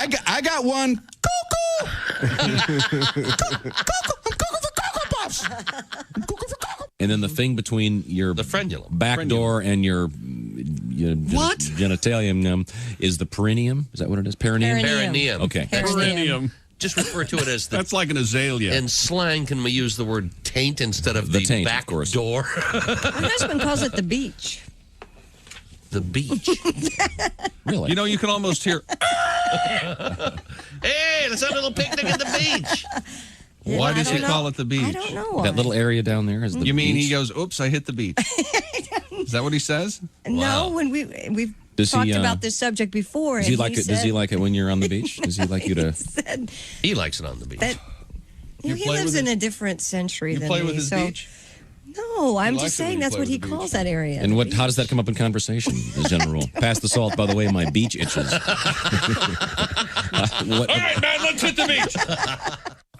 I got one. Cuckoo! And then the thing between your back door and your genitalium is the perineum. Is that what it is? Perineum? Perineum. Okay. Perineum. Just refer to it as the... That's like an azalea. In slang, can we use the word taint instead of the taint, back of course. door? My husband calls it the beach. The beach. Really? You know, you can almost hear... Hey, let's have a little picnic at the beach. Why does he call it the beach? I don't know why. That little area down there is the You mean beach? he goes, oops, I hit the beach. Is that what he says? No, when we've talked about this subject before. Does he like it? Does he like it when you're on the beach? Does he like you to? He likes it on the beach. He lives in a different century than me. You play with his beach? No, I'm just saying that's what he calls that area. And how does that come up in conversation, as general rule? Pass the salt, by the way, my beach itches. All right, man, let's hit the beach.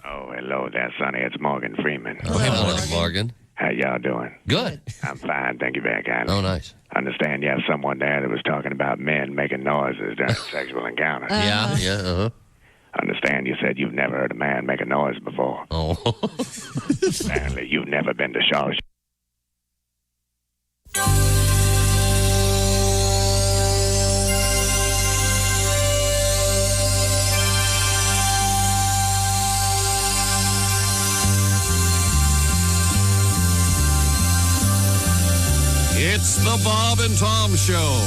Oh, hello there, Sonny. It's Morgan Freeman. Oh, hey, Morgan. How y'all doing? Good. I'm fine. Thank you very kindly. Oh, nice. I understand you have someone there that was talking about men making noises during sexual encounters. Yeah. Understand you said you've never heard a man make a noise before. Oh. Apparently, you've never been to Shaw's. It's the Bob and Tom Show.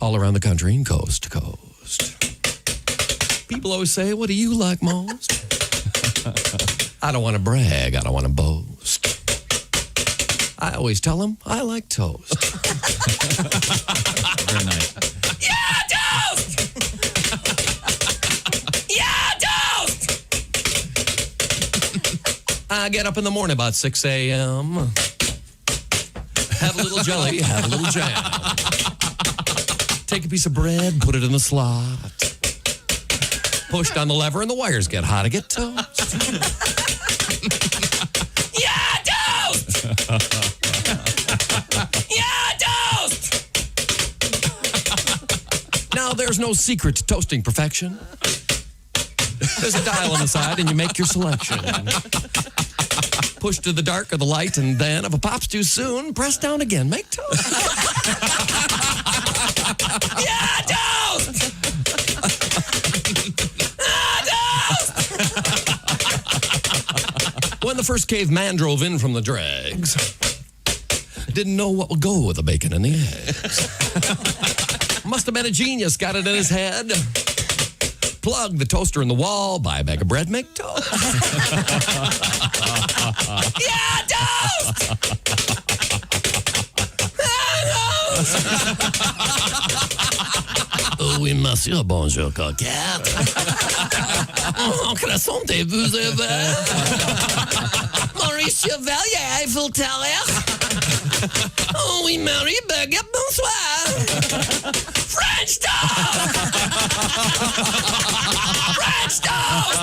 All around the country and coast to coast. People always say, what do you like most? I don't want to brag. I don't want to boast. I always tell them I like toast. Very nice. Yeah, toast! Yeah, toast! I get up in the morning about 6 a.m. Have a little jelly, have a little jam. Take a piece of bread, put it in the slot. Push down the lever and the wires get hot. I get toast. Yeah, toast! Yeah, toast! Now, there's no secret to toasting perfection. There's a dial on the side and you make your selection. Push to the dark or the light, and then if a pop's too soon, press down again. Make toast. Yeah, toast! When the first caveman drove in from the dregs, didn't know what would go with the bacon and the eggs. Must have been a genius, got it in his head. Plug the toaster in the wall, buy a bag of bread, make toast. Yeah, toast! Oui, monsieur, bonjour, coquette. Que sentez-vous, Maurice Chevalier, Eiffel Tower. Oh, oui, Marie, baguette, bonsoir. French toast! French toast!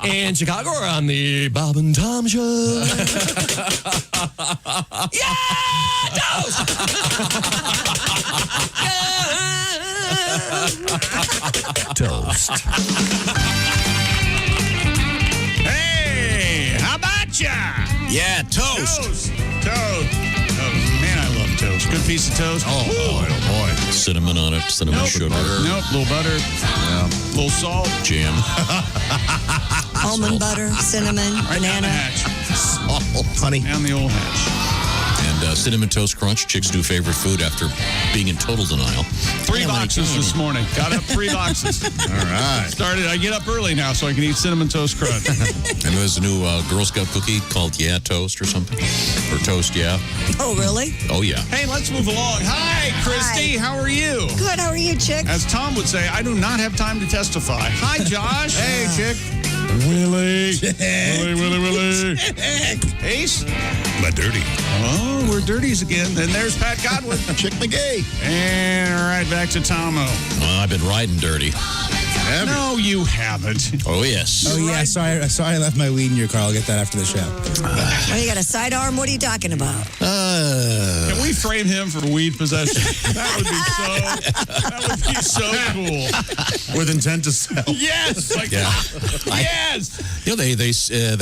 In Chicago, we're on the Bob and Tom Show. Yeah, toast! Toast. Hey, how about ya? Yeah, toast. Toast. Man, I love toast. Good piece of toast. Oh, boy, oh, boy. Cinnamon on it, cinnamon sugar. Nope, little butter. Yeah. Little salt. Jam. Almond butter, cinnamon, Right down banana. the hatch. Salt, honey. Down the old hatch. And Cinnamon Toast Crunch, chicks' new favorite food after being in total denial. 3 boxes this morning. Got up 3 boxes. All right. I get up early now so I can eat Cinnamon Toast Crunch. And there's a new Girl Scout cookie called Yeah Toast or something. Or Toast Yeah. Oh, really? Oh, yeah. Hey, let's move along. Hi, Christy. Hi. How are you? Good. How are you, chick? As Tom would say, I do not have time to testify. Hi, Josh. Hey, chick. Willie. Willie. Ace. My dirty. Oh, we're dirties again. And there's Pat Godwin. Chick McGay. And right back to Tomo. I've been riding dirty. No, you haven't. Oh, yes. Oh, yeah. Sorry, I left my weed in your car. I'll get that after the show. Well, you got a sidearm? What are you talking about? Can we frame him for weed possession? That would be so cool. With intent to sell. Yes. Yes. You know, they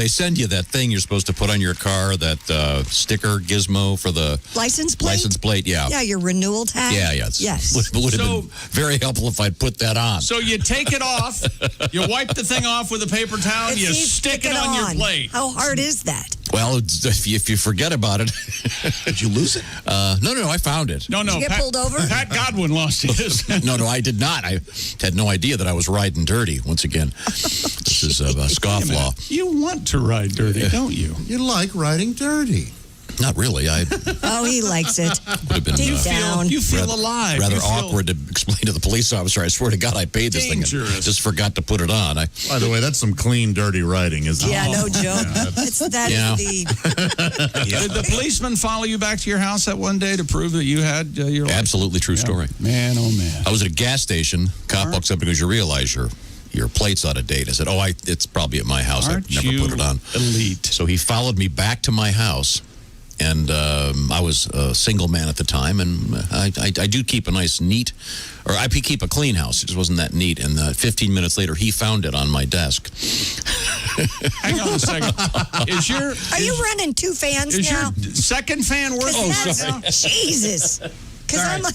send you that thing you're supposed to put on your car, that sticker gizmo for the License plate? license plate, yeah. Yeah, your renewal tag? Yeah. Yes. Would have been very helpful if I'd put that on. So you take it off, you wipe the thing off with a paper towel, and you stick it on your plate. How hard is that? Well, if you forget about it. Did you lose it? No, I found it. No. Did you get pulled over? Pat Godwin lost his. No, I did not. I had no idea that I was riding dirty. Once again, this is a scofflaw. You want to ride dirty, don't you? You like riding dirty. Not really. Oh, he likes it. Would have been Deep down. You feel alive. rather You feel awkward to explain to the police officer. I swear to God, I paid this thing dangerous. and just forgot to put it on. By the way, that's some clean, dirty riding, isn't it? Yeah, no joke. Did the policeman follow you back to your house that one day to prove that you had your license? Absolutely true story. Man, oh man. I was at a gas station. Cop walks up because you realize your plate's out of date. I said, it's probably at my house. Aren't I never you put it on. elite? So he followed me back to my house. And I was a single man at the time, and I do keep a nice, neat, or I keep a clean house. It just wasn't that neat. And 15 minutes later, he found it on my desk. Hang on a second. Are you running two fans is now? your second fan working? Oh, sorry. Jesus. Because I'm like,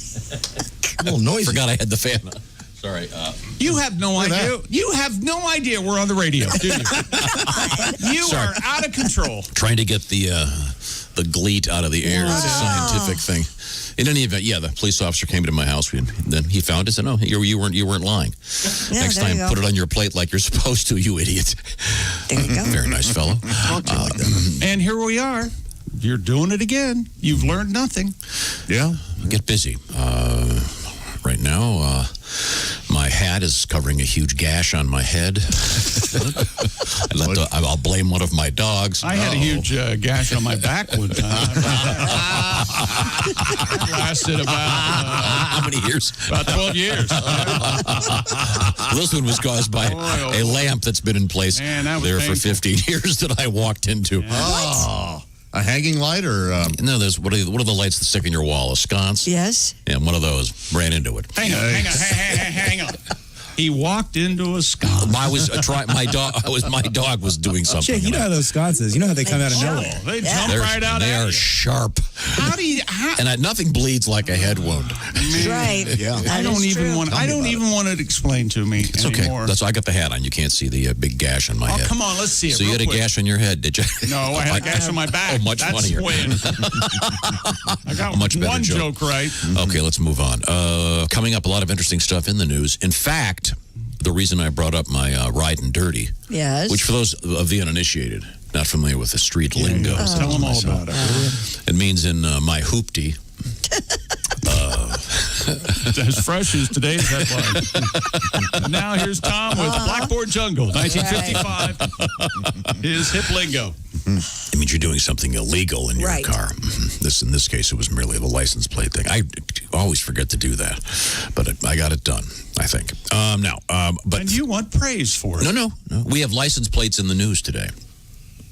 A little noisy. Forgot I had the fan on. Sorry. You have no idea. You have no idea we're on the radio, do you? You are out of control. Trying to get the gleet out of the air is a scientific thing. In any event, the police officer came into my house. Then he found it and said, "No, you weren't lying. Next time, put it on your plate like you're supposed to, you idiot." There you go. Very nice fellow. And here we are. You're doing it again. You've learned nothing. Yeah. Get busy. Right now, my hat is covering a huge gash on my head. I'll blame one of my dogs. I had a huge gash on my back one time. That lasted about how many years? About 12 years. This one was caused by a lamp that's been in place there for 15 years that I walked into. Oh. A hanging light or? No, there's what are the lights that stick in your wall? A sconce? Yes. And one of those ran into it. Hang on. He walked into a sconce. My dog was doing something. Jake, you know how those sconces, you know how they come out of nowhere. They jump right out They at are you. sharp. And nothing bleeds like a head wound. Right. Yeah. I don't even want it explained to me It's anymore. okay. I got the hat on. You can't see the big gash on my head. Oh, come on. Let's see it. So you had a gash on your head, did you? No, I had a gash on my back. Oh, much funnier. I got much better one joke right. Okay, let's move on. Coming up, a lot of interesting stuff in the news. In fact, the reason I brought up my riding dirty, Yes. which for those of the uninitiated, not familiar with the street lingo. Tell them all about it. It means in my hoopty. As fresh as today's headline. And now here's Tom with Blackboard Jungle, 1955. His hip lingo. It means you're doing something illegal in your car. In this case, it was merely the license plate thing. I always forget to do that, but I got it done, I think. But and you want praise for it. No. We have license plates in the news today.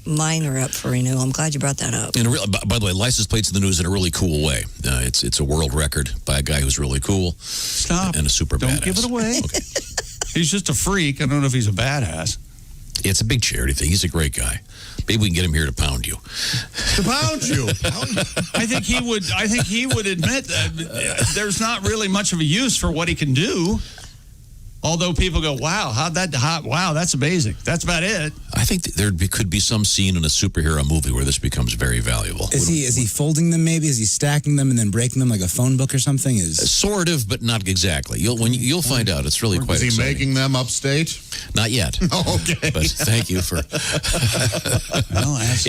Mine are up for renewal. I'm glad you brought that up. By the way, license plates in the news in a really cool way. It's a world record by a guy who's really cool. Stop. And a super badass. Don't give it away. Okay. He's just a freak. I don't know if he's a badass. It's a big charity thing. He's a great guy. Maybe we can get him here to pound you. To pound you? I think he would admit that there's not really much of a use for what he can do. Although people go, wow, wow, that's amazing. That's about it. I think there could be some scene in a superhero movie where this becomes very valuable. Is he folding them maybe? Is he stacking them and then breaking them like a phone book or something? Sort of, but not exactly. You'll find out. It's really quite exciting. Is he making them upstate? Not yet. Okay. But thank you for...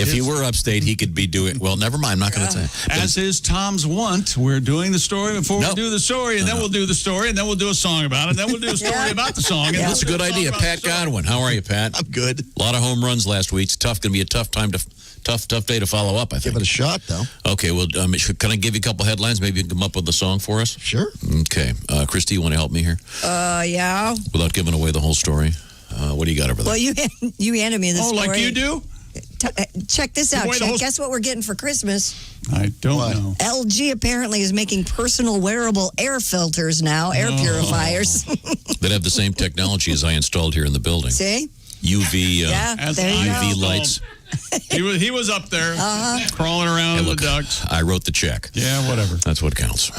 if he were upstate, he could be doing... Well, never mind. I'm not going to say. As is Tom's want, we're doing the story before we do the story, and then we'll do the story, and then we'll do a song about it, and then we'll do a story story about the song. That's a good idea. Pat Godwin. How are you, Pat? I'm good. A lot of home runs last week. It's tough. Going to be a tough day to follow up, I think. Give it a shot, though. Okay, well, can I give you a couple headlines? Maybe you can come up with a song for us? Sure. Okay. Christy, you want to help me here? Yeah. Without giving away the whole story. What do you got over there? Well, you handed me this story. Oh, like you do? Check this out, Chet. Guess what we're getting for Christmas? I don't know. LG apparently is making personal wearable air filters now, air purifiers. That have the same technology as I installed here in the building. See? UV, there you UV go. lights. He was up there crawling around Hey, in look, the ducts. I wrote the check. Yeah, whatever. That's what counts.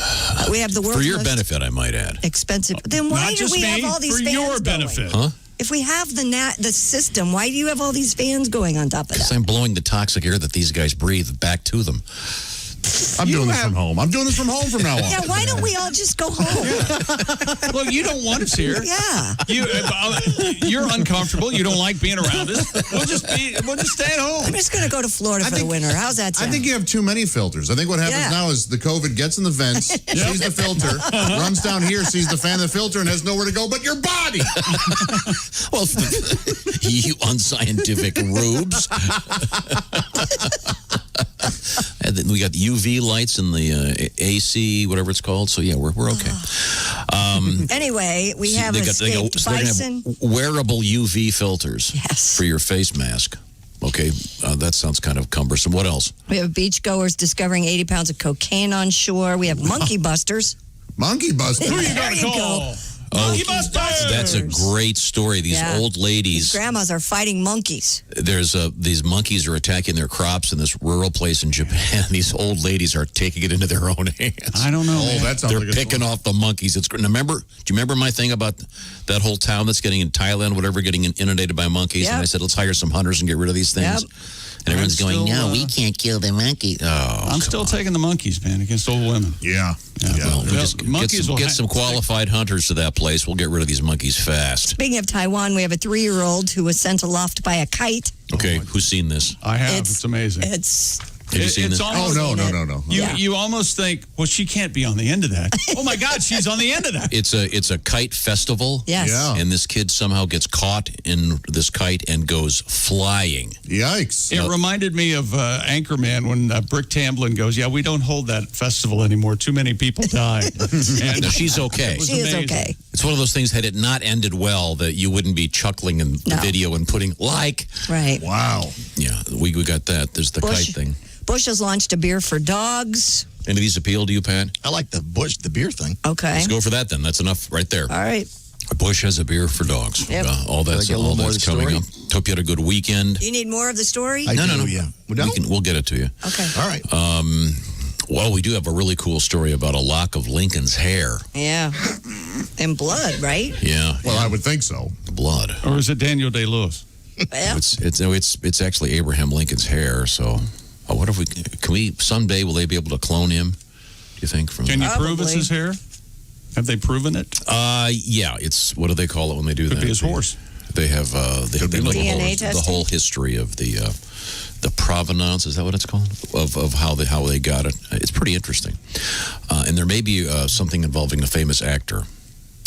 We have the world's For your most benefit, I might add. expensive. Then why Not do just we me, have all these for fans your going? benefit. Huh? If we have the system, why do you have all these fans going on top of Because that? I'm blowing the toxic air that these guys breathe back to them. I'm doing this from home. I'm doing this from home from now on. Yeah, why don't we all just go home? Well, you don't want us here. Yeah. You're uncomfortable. You don't like being around us. We'll just stay at home. I'm just going to go to Florida for the winter. How's that sound? I think you have too many filters. I think what happens now is the COVID gets in the vents, sees the filter, runs down here, sees the fan of the filter, and has nowhere to go but your body. Well, you unscientific rubes. And then we got UV lights and the AC, whatever it's called. So, yeah, we're okay. Anyway, we have they're escaped gonna bison. have wearable UV filters for your face mask. Okay, that sounds kind of cumbersome. What else? We have beachgoers discovering 80 pounds of cocaine on shore. We have monkey busters. Monkey busters? Who are you There going to you call? go. Monkey Busters! That's a great story. These old ladies. These grandmas are fighting monkeys. These monkeys are attacking their crops in this rural place in Japan. These old ladies are taking it into their own hands. I don't know. Oh, that sounds They're like a picking off the monkeys. It's great. Now, do you remember my thing about that whole town that's getting in Thailand, whatever, getting inundated by monkeys? Yep. And I said, let's hire some hunters and get rid of these things. Yep. And everyone's going, still, no, we can't kill the monkey. Oh, I'm still taking the monkeys, man, against old women. Yeah. well, we just monkeys will get some qualified hunters to that place. We'll get rid of these monkeys fast. Speaking of Taiwan, we have a 3-year-old who was sent aloft by a kite. Okay, who's seen this? I have. It's amazing. Have you seen this? Almost, no. You almost think, well, she can't be on the end of that. Oh my God, she's on the end of that. It's a kite festival. Yes. Yeah. And this kid somehow gets caught in this kite and goes flying. Yikes. It reminded me of Anchorman when Brick Tamblyn goes, yeah, we don't hold that festival anymore. Too many people died. And No, she's okay. She is okay. It's one of those things, had it not ended well, that you wouldn't be chuckling in the video and putting like. Right. Wow. Yeah, we got that. There's the kite thing. Bush has launched a beer for dogs. Any of these appeal to you, Pat? I like the beer thing. Okay. Let's go for that then. That's enough right there. All right. Bush has a beer for dogs. Yep. All that's Gotta get a little more of the coming story? up. Hope you had a good weekend. You need more of the story? I No. do, yeah. We'll get it to you. Okay. All right. Well, we do have a really cool story about a lock of Lincoln's hair. Yeah. And blood, right? Yeah. Well, I would think so. Blood. or is it Daniel Day-Lewis? Yeah. It's actually Abraham Lincoln's hair. So, what if someday will they be able to clone him? Do you think? Can you prove it's Probably. his hair? Have they proven it? Yeah. It's what do they call it when they do Could that? be his horse. They have they know DNA the testing? whole history of the provenance. Is that what it's called? Of how they got it. It's pretty interesting. And there may be something involving a famous actor,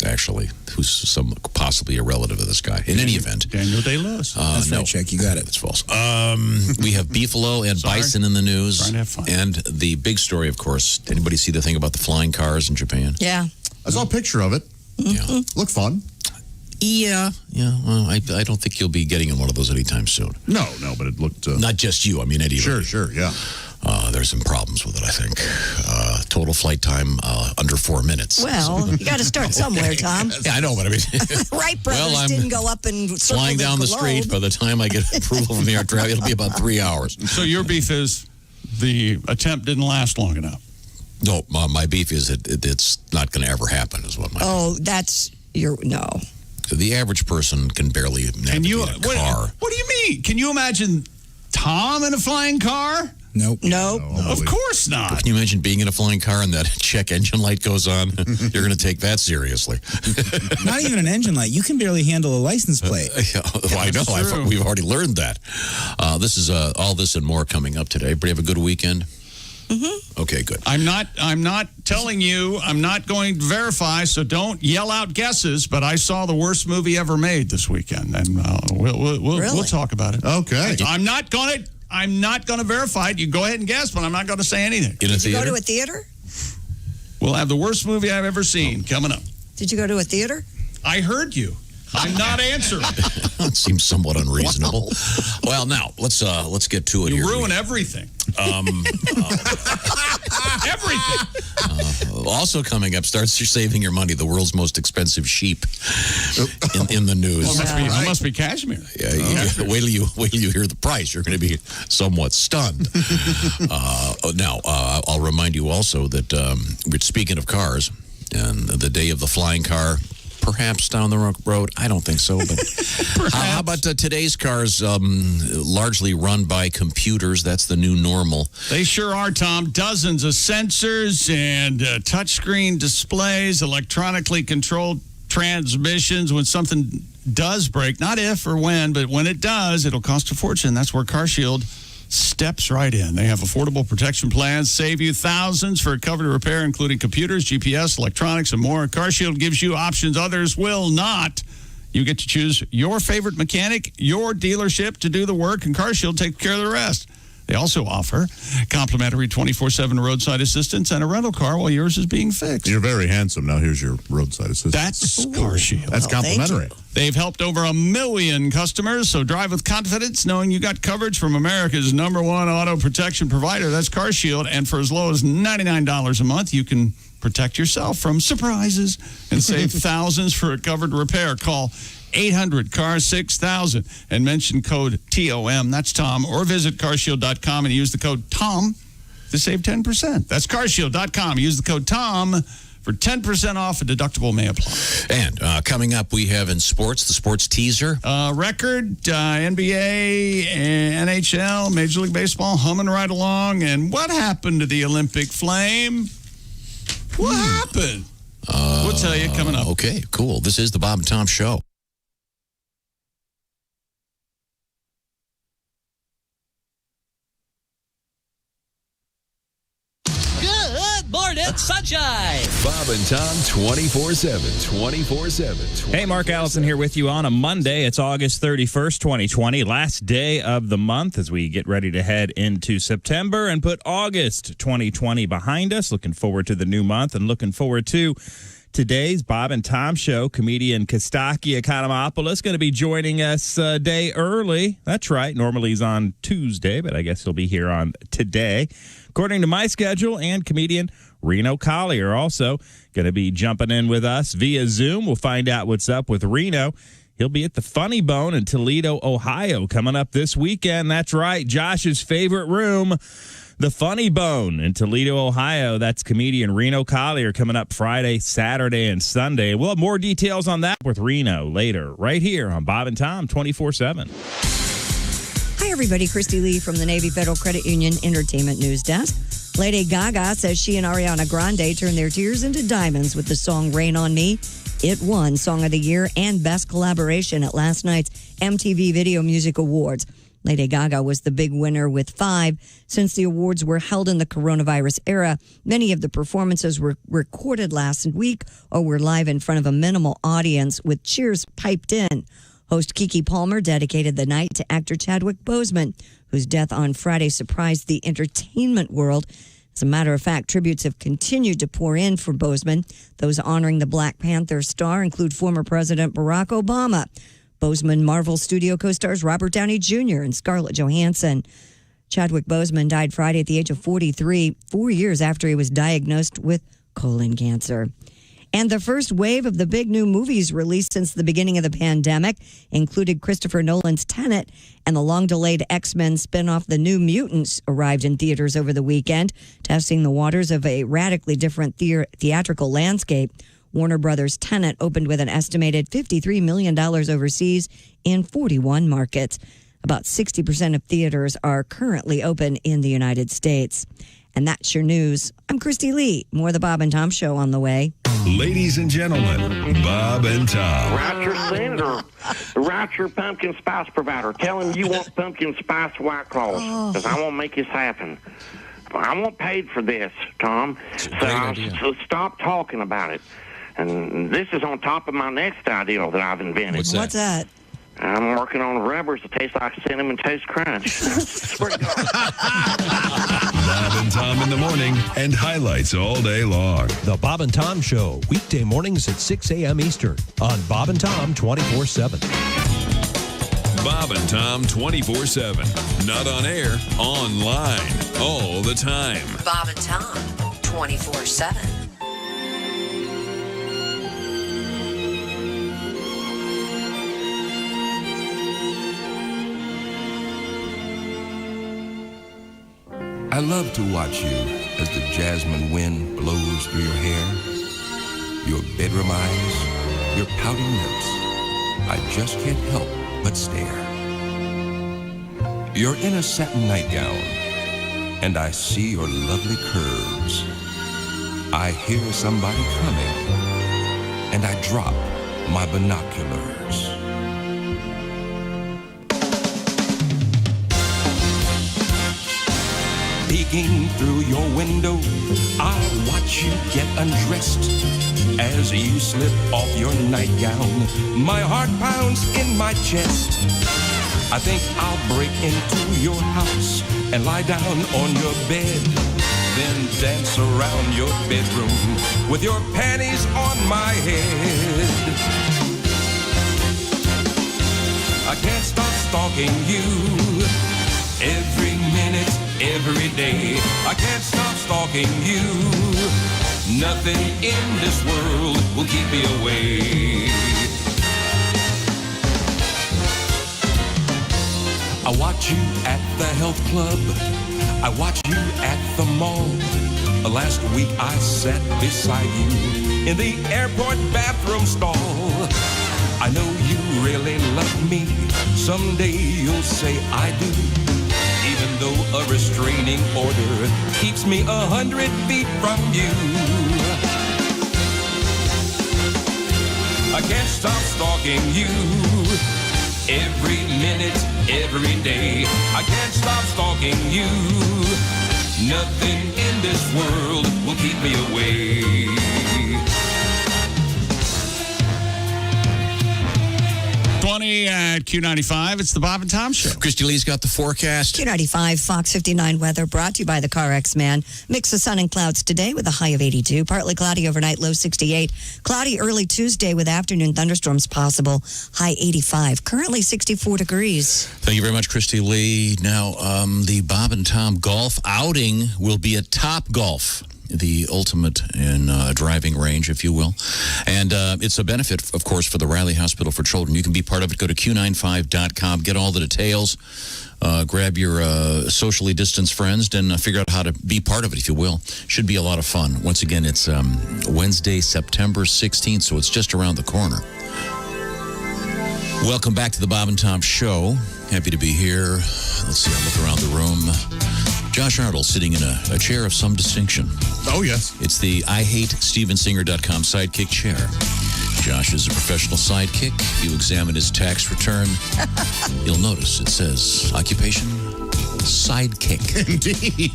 actually, who's possibly a relative of this guy. In any event, Daniel Day-Lewis. That's no, right, check. You got it. that's false. We have beefalo and Sorry. bison in the news. Trying to have fun. And the big story, of course. Anybody see the thing about the flying cars in Japan? Yeah. I saw a picture of it. Yeah. Looked fun. Yeah. Well, I don't think you'll be getting in one of those anytime soon. No, but it looked... Not just you. I mean, anybody. Sure, yeah. There's some problems with it, I think. Total flight time under 4 minutes. Well, you got to start somewhere, Tom. Yeah, I know, but I mean, Wright brothers I'm didn't go up and circle flying down the globe. street. By the time I get approval from the air traffic, it'll be about 3 hours. So your beef is the attempt didn't last long enough. No, my beef is it's not going to ever happen. Is what my that's your no. the average person can barely navigate a car. What do you mean? Can you imagine Tom in a flying car? Nope. Nope. Of course not. Can you imagine being in a flying car and that check engine light goes on? You're going to take that seriously. Not even an engine light. You can barely handle a license plate. I know. true. We've already learned that. This is all this and more coming up today. Everybody have a good weekend. Mm-hmm. Okay, good. I'm not telling you. I'm not going to verify, so don't yell out guesses. But I saw the worst movie ever made this weekend, and we'll talk about it. Okay. I'm not going to verify it. You go ahead and guess, but I'm not going to say anything. Did you go to a theater? We'll have the worst movie I've ever seen coming up. Did you go to a theater? I heard you. I'm not answering. It seems somewhat unreasonable. Well, now let's get to it. You here. ruin everything. Everything. Also coming up, starts saving your money. The world's most expensive sheep in the news. Well, it must be cashmere. Yeah, wait till you hear the price. You're going to be somewhat stunned. Now, I'll remind you also that speaking of cars, and the day of the flying car. Perhaps down the road. I don't think so. But how about today's cars largely run by computers? That's the new normal. They sure are, Tom. Dozens of sensors and touchscreen displays, electronically controlled transmissions. When something does break, not if or when, but when it does, it'll cost a fortune. That's where CarShield steps right in. They have affordable protection plans, save you thousands for a covered repair, including computers, GPS, electronics, and more. CarShield gives you options others will not. You get to choose your favorite mechanic, your dealership to do the work, and CarShield takes care of the rest. They also offer complimentary 24/7 roadside assistance and a rental car while yours is being fixed. You're very handsome. Now here's your roadside assistance. That's CarShield. That's complimentary. They've helped over 1 million customers, so drive with confidence knowing you got coverage from America's #1 auto protection provider. That's CarShield, and for as low as $99 a month, you can protect yourself from surprises and save thousands for a covered repair. Call 800-CAR-6000 and mention code TOM. That's Tom. Or visit carshield.com and use the code TOM to save 10%. That's carshield.com. Use the code TOM for 10% off. A deductible may apply. And coming up, we have in sports, the sports teaser. Record, NBA, NHL, Major League Baseball, humming right along. And what happened to the Olympic flame? What happened? We'll tell you coming up. Okay, cool. This is the Bob and Tom Show. Morning sunshine. Bob and Tom 24/7. Hey, Mark Allison here with you on a Monday. It's August 31st, 2020, last day of the month as we get ready to head into September and put August 2020 behind us. Looking forward to the new month and looking forward to today's Bob and Tom Show. Comedian Kostaki Economopoulos going to be joining us a day early. That's right. Normally he's on Tuesday, but I guess he'll be here on today. According to my schedule, and comedian Reno Collier also going to be jumping in with us via Zoom. We'll find out what's up with Reno. He'll be at the Funny Bone in Toledo, Ohio, coming up this weekend. That's right, Josh's favorite room, the Funny Bone in Toledo, Ohio. That's comedian Reno Collier coming up Friday, Saturday, and Sunday. We'll have more details on that with Reno later, right here on Bob and Tom 24/7. Hi, everybody. Christy Lee from the Navy Federal Credit Union Entertainment News Desk. Lady Gaga says she and Ariana Grande turned their tears into diamonds with the song Rain on Me. It won Song of the Year and Best Collaboration at last night's MTV Video Music Awards. Lady Gaga was the big winner with 5. Since the awards were held in the coronavirus era, many of the performances were recorded last week or were live in front of a minimal audience with cheers piped in. Host Keke Palmer dedicated the night to actor Chadwick Boseman, whose death on Friday surprised the entertainment world. As a matter of fact, tributes have continued to pour in for Boseman. Those honoring the Black Panther star include former President Barack Obama, Boseman Marvel Studio co-stars Robert Downey Jr. and Scarlett Johansson. Chadwick Boseman died Friday at the age of 43, 4 years after he was diagnosed with colon cancer. And the first wave of the big new movies released since the beginning of the pandemic included Christopher Nolan's Tenet, and the long-delayed X-Men spinoff The New Mutants arrived in theaters over the weekend, testing the waters of a radically different theatrical landscape. Warner Brothers' Tenet opened with an estimated $53 million overseas in 41 markets. About 60% of theaters are currently open in the United States. And that's your news. I'm Christy Lee. More of the Bob and Tom Show on the way. Ladies and gentlemen, Bob and Tom. Write your senator. Write your pumpkin spice provider. Tell him you want pumpkin spice White Claws, because I won't make this happen. I want paid for this, Tom. So stop talking about it. And this is on top of my next idea that I've invented. What's that? I'm working on rubbers that taste like Cinnamon Toast Crunch. Swear to God. Bob and Tom in the morning and highlights all day long. The Bob and Tom Show, weekday mornings at 6 a.m. Eastern on Bob and Tom 24/7. Bob and Tom 24/7. Not on air, online, all the time. Bob and Tom 24/7. I love to watch you as the jasmine wind blows through your hair, your bedroom eyes, your pouting lips. I just can't help but stare. You're in a satin nightgown, and I see your lovely curves. I hear somebody coming, and I drop my binoculars. Peeking through your window, I watch you get undressed. As you slip off your nightgown, my heart pounds in my chest. I think I'll break into your house and lie down on your bed, then dance around your bedroom with your panties on my head. I can't stop stalking you. Every minute, every day, I can't stop stalking you. Nothing in this world will keep me away. I watch you at the health club. I watch you at the mall. Last week I sat beside you in the airport bathroom stall. I know you really love me. Someday you'll say I do. Even though a restraining order keeps me 100 feet from you. I can't stop stalking you. Every minute, every day, I can't stop stalking you. Nothing in this world will keep me away. At Q95, it's the Bob and Tom Show. Christy Lee's got the forecast. Q95, Fox 59 weather brought to you by the CarX Man. Mix of sun and clouds today with a high of 82. Partly cloudy overnight, low 68. Cloudy early Tuesday with afternoon thunderstorms possible, high 85. Currently 64 degrees. Thank you very much, Christy Lee. Now, the Bob and Tom golf outing will be at Top Golf, the ultimate in driving range, if you will. And it's a benefit, of course, for the Riley Hospital for Children. You can be part of it. Go to Q95.com, get all the details, grab your socially distanced friends, and figure out how to be part of it, if you will. Should be a lot of fun. Once again, it's Wednesday, September 16th, so it's just around the corner. Welcome back to the Bob and Tom Show. Happy to be here. Let's see, I'll look around the room. Josh Arnold sitting in a chair of some distinction. Oh, yes. It's the IHateStevensinger.com sidekick chair. Josh is a professional sidekick. If you examine his tax return, you'll notice it says occupation sidekick. Indeed.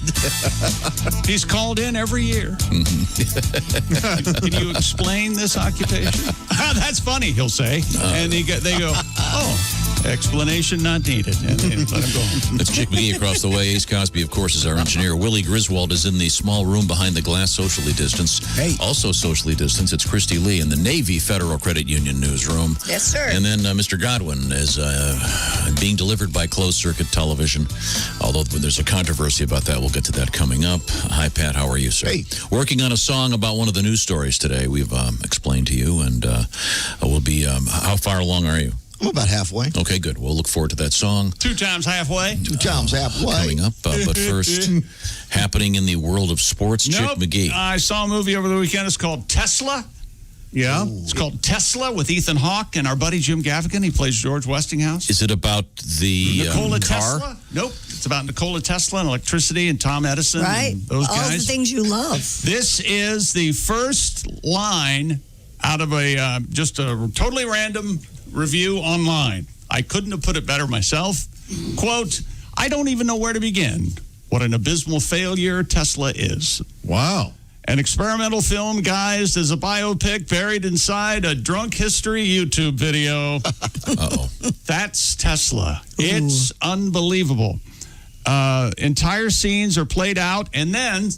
He's called in every year. Can you explain this occupation? That's funny, he'll say. And they go, oh. Explanation not needed. And they let him go home. That's Chick McGee across the way. Ace Cosby, of course, is our engineer. Willie Griswold is in the small room behind the glass, socially distanced. Hey. Also socially distanced, it's Christy Lee in the Navy Federal Credit Union newsroom. Yes, sir. And then Mr. Godwin is being delivered by closed-circuit television. Although there's a controversy about that. We'll get to that coming up. Hi, Pat. How are you, sir? Hey. Working on a song about one of the news stories today we've explained to you. And we'll be... how far along are you? I'm about halfway. Okay, good. We'll look forward to that song. 2 times halfway. 2 times halfway. Coming up. But first, happening in the world of sports, Nope. Chick McGee. I saw a movie over the weekend. It's called Tesla. Yeah. It's called Tesla with Ethan Hawke and our buddy Jim Gaffigan. He plays George Westinghouse. Is it about the Nikola car? Tesla? Nope. It's about Nikola Tesla and electricity and Tom Edison Right. and those All guys. the things you love. This is the first line out of a just a totally random review online. I couldn't have put it better myself. Quote, I don't even know where to begin. what an abysmal failure Tesla is. Wow. An experimental film guised as a biopic buried inside a drunk history YouTube video. Uh-oh. That's Tesla. It's unbelievable. Entire scenes are played out, and then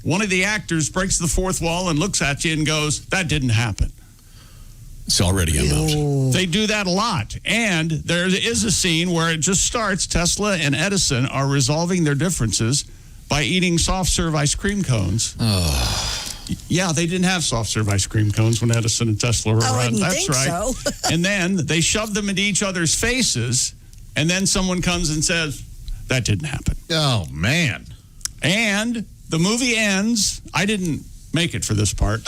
one of the actors breaks the fourth wall and looks at you and goes, that didn't happen. It's already out. They do that a lot. And there is a scene where it just starts. Tesla and Edison are resolving their differences by eating soft-serve ice cream cones. Yeah, they didn't have soft-serve ice cream cones when Edison and Tesla were around. That's right. So. And then they shove them into each other's faces, and then someone comes and says, that didn't happen. Oh, man. And the movie ends, I didn't make it for this part,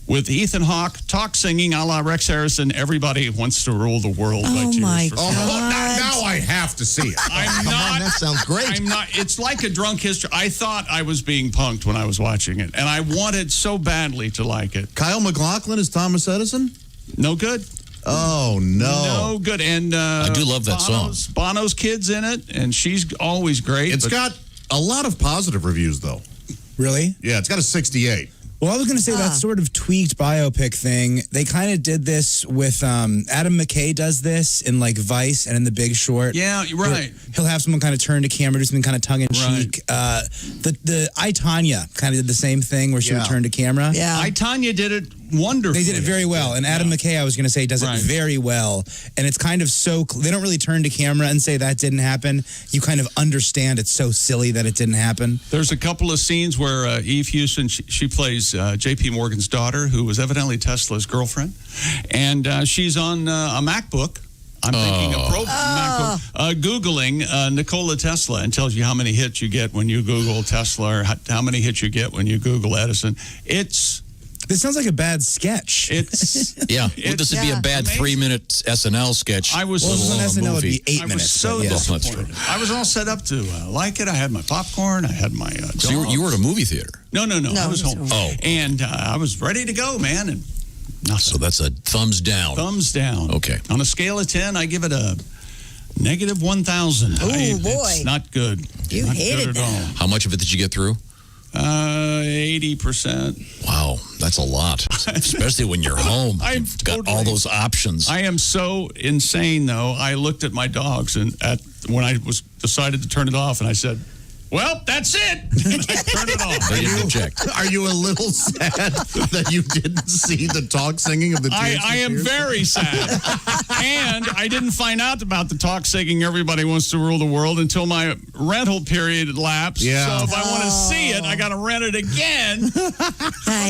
with Ethan Hawke talk singing a la Rex Harrison, Everybody Wants to Rule the World. Oh, my God. Now I have to see it. I'm not. That sounds great. I'm not. It's like a drunk history. I thought I was being punked when I was watching it, and I wanted so badly to like it. Kyle MacLachlan is Thomas Edison? No good. Oh, no. No good. And I do love that song. Bono's kid's in it, and she's always great. It's got a lot of positive reviews, though. Really? Yeah, it's got a 68. Well, I was going to say that sort of tweaked biopic thing. They kind of did this with Adam McKay does this in like Vice and in The Big Short. Yeah, you're right. He'll have someone kind of turn to camera, do something kind of tongue in cheek. The I, Tonya kind of did the same thing where she would turn to camera. Yeah, I, Tonya did it wonderfully. They did it very well, and Adam McKay, I was going to say, does it very well. And it's kind of so they don't really turn to camera and say that didn't happen. You kind of understand it's so silly that it didn't happen. There's a couple of scenes where Eve Houston, she plays J.P. Morgan's daughter, who was evidently Tesla's girlfriend, and she's on a MacBook. I'm thinking a MacBook, Googling Nikola Tesla, and tells you how many hits you get when you Google Tesla, or how many hits you get when you Google Edison. This sounds like a bad sketch. It's well, this would be a bad 3-minute SNL sketch. I was SNL would be 8 minutes. So disappointed. I was all set up to like it. I had my popcorn. I had my. So you were at a movie theater? No. I was home. Oh, and I was ready to go, man. And nothing. So that's a thumbs down. Thumbs down. Okay. On a scale of 10, I give it a negative 1,000. Oh boy, it's not good. You not hated good at all. that. How much of it did you get through? 80%. Wow, that's a lot, especially when you're home. You've got all those options. I am so insane, though. I looked at my dogs and when I decided to turn it off, and I said, well, that's it. And I turned it off. They didn't object. Are you a little sad that you didn't see the talk singing of the Tears? I am very sad. And I didn't find out about the talk singing Everybody Wants to Rule the World until my rental period lapsed. Yeah. So if I want to see it, I got to rent it again.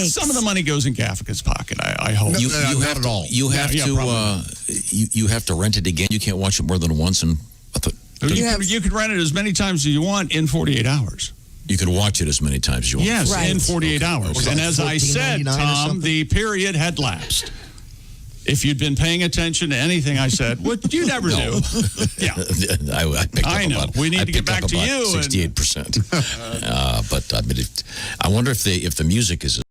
Some of the money goes in Gaffica's pocket, I hope. You have at all. You have you have to rent it again. You can't watch it more than once. And you could rent it as many times as you want in 48 hours. You could watch it as many times as you want. Yes, in 48 hours. And as I said, Tom, the period had lapsed. If you'd been paying attention to anything I said, which you never do. Yeah. I picked up know. We need to get back to you. 68%. But I mean, I wonder if the music is.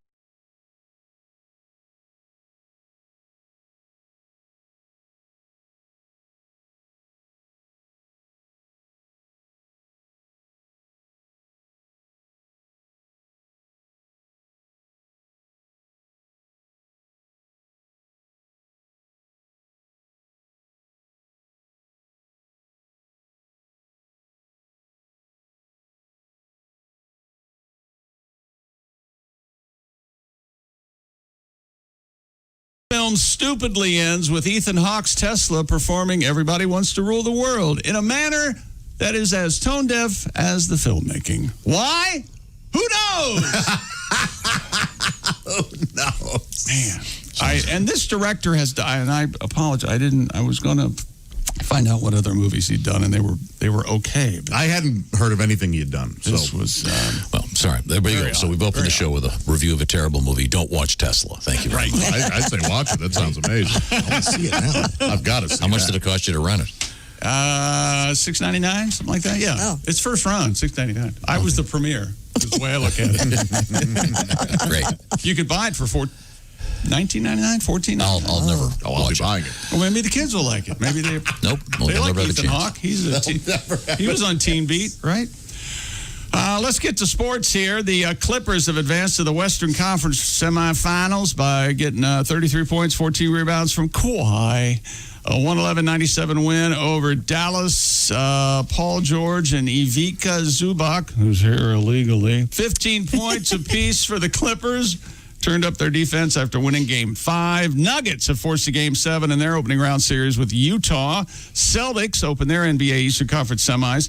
Film stupidly ends with Ethan Hawke's Tesla performing Everybody Wants to Rule the World in a manner that is as tone deaf as the filmmaking. Why? Who knows? Who knows? Man. And this director has died, and I apologize. I was going to find out what other movies he'd done, and they were okay. But I hadn't heard of anything he had done. This was... well, sorry. There we go. So we've opened the show with a review of a terrible movie. Don't watch Tesla. Thank you very much. I'd say watch it. That sounds amazing. I want to see it now. I've got to see it. How much did it cost you to rent it? $6.99, something like that. Yeah. Oh. It's first run, $6.99. I was the premiere. Is the way I look at it. Great. You could buy it for $19.99, $14.99. I'll never watch be buying it. Well, maybe the kids will like it. Maybe they. Nope. They like Ethan Hawke. He was on Teen Beat, right? Let's get to sports here. The Clippers have advanced to the Western Conference semifinals by getting 33 points, 14 rebounds from Kawhi. A 111-97 win over Dallas. Paul George and Ivica Zubac, who's here illegally. 15 points apiece for the Clippers. Turned up their defense after winning Game 5. Nuggets have forced a Game 7 in their opening round series with Utah. Celtics open their NBA Eastern Conference semis.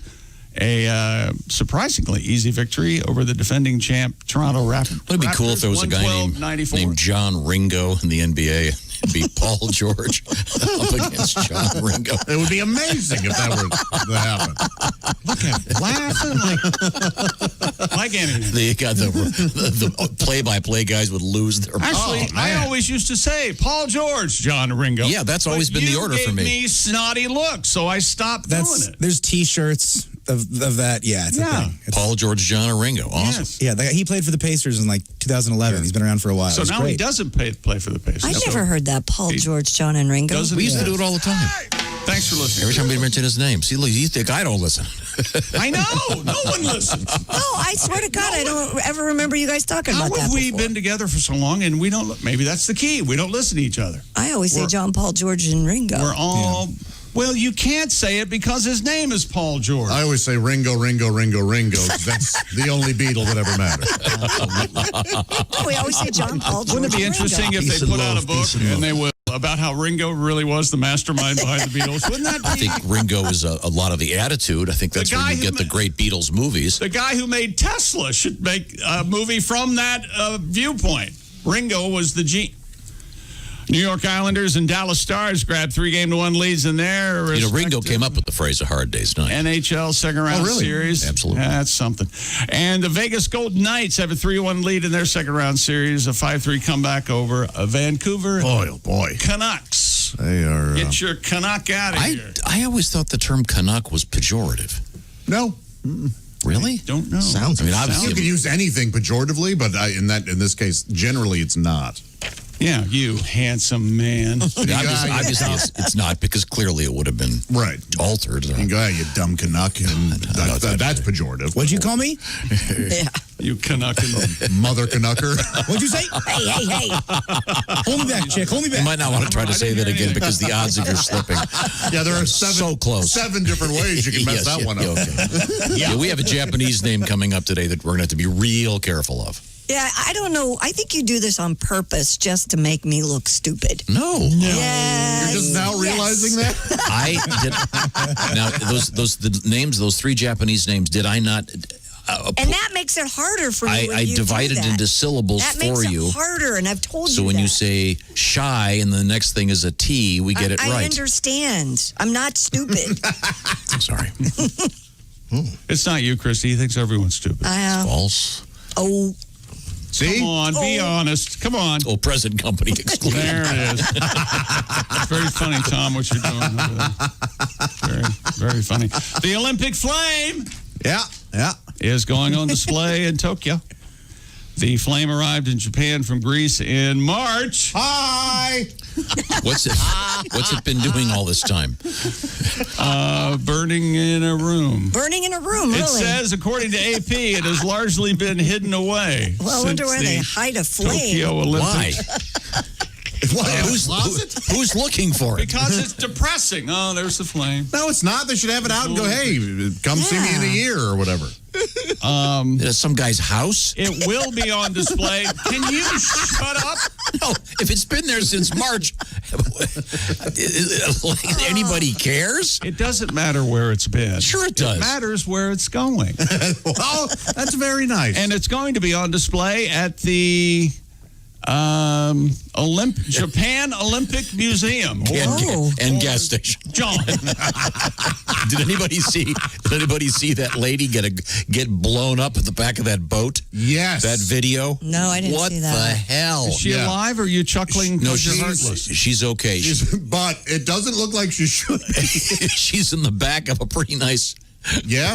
A surprisingly easy victory over the defending champ Toronto Raptors. Would it be cool if there was a guy named John Ringo in the NBA? It'd be Paul George up against John Ringo. It would be amazing if that were to happen. Look at him laughing like anything. The play-by-play guys would lose their... Actually, I always used to say, Paul George, John Ringo. Yeah, that's always been the order for me. You gave me snotty looks, so I stopped doing it. There's T-shirts of that. Yeah, it's a thing. Paul George, John Ringo. Awesome. Yes. Yeah, he played for the Pacers in 2011. He's been around for a while. So now he doesn't play for the Pacers. I never heard that. Paul George, John, and Ringo. We used to do it all the time. Thanks for listening. Every time we mention his name. See, look, you think I don't listen. I know. No one listens. No, I swear to God, I don't ever remember you guys talking How about that have we before. been together for so long and we don't... Maybe that's the key. We don't listen to each other. I always say John, Paul, George, and Ringo. We're all... Well, you can't say it because his name is Paul George. I always say Ringo, Ringo, Ringo, Ringo. That's the only Beatle that ever mattered. We always say John, Paul, George, Wouldn't it be and interesting Ringo. if they put out a book and they would about how Ringo really was the mastermind behind the Beatles? Wouldn't that be? I think Ringo is a lot of the attitude. I think that's where you get the great Beatles movies. The guy who made Tesla should make a movie from that viewpoint. Ringo was the genius. New York Islanders and Dallas Stars grabbed 3-1 leads in their Ringo came up with the phrase "a hard day's night." NHL second-round series. Absolutely. Yeah, that's something. And the Vegas Golden Knights have a 3-1 lead in their second-round series, a 5-3 comeback over Vancouver Canucks. They are... Get your Canuck out of here. I always thought the term Canuck was pejorative. No. Really? Don't know. Sounds. I mean, obviously you could use anything pejoratively, but in this case, generally, it's not. Yeah, you handsome man. Obviously it's not, because clearly it would have been altered. You go, you dumb Canuck, and that's pejorative. What'd you call me? Yeah. You Canuckin. Mother Canucker. What'd you say? Hey. Hold me back, chick. Hold me back. You might not want to try to say that again because the odds of you slipping. Yeah, there are so close. 7 different ways you can mess that one up. Okay. Yeah, we have a Japanese name coming up today that we're going to have to be real careful of. Yeah, I don't know. I think you do this on purpose just to make me look stupid. No. Yes. You're just now realizing that? I did. Now, the names, those 3 Japanese names, did I not... and that makes it harder for you when I you divided do that. into syllables that for makes you. It harder, and I've told you So when that. you say shy and the next thing is a T, we get it right. I understand. I'm not stupid. I'm sorry. It's not you, Christy. He thinks everyone's stupid. It's false. Oh. See? Come on, be honest. Come on. Oh, present company excluded. There it is. It's very funny, Tom, what you're doing. Very, very funny. The Olympic flame. Yeah. Is going on display in Tokyo. The flame arrived in Japan from Greece in March. Hi. What's it been doing all this time? Burning in a room. Burning in a room, really? It says, according to AP, it has largely been hidden away. Well, I wonder where they hide a flame. Tokyo Olympics. Why? Who's looking for it? Because it's depressing. Oh, there's the flame. No, it's not. They should have it out and go, hey, come see me in a year or whatever. Some guy's house? It will be on display. Can you shut up? No, if it's been there since March, anybody cares? It doesn't matter where it's been. Sure it does. It matters where it's going. Well, that's very nice. And it's going to be on display at the Japan Olympic Museum. And gas station. John. Did anybody see that lady get blown up at the back of that boat? Yes. That video? No, I didn't see that. What the hell? Is she alive, or are you chuckling? No, she's heartless? She's okay. But it doesn't look like she should be. She's in the back of a pretty nice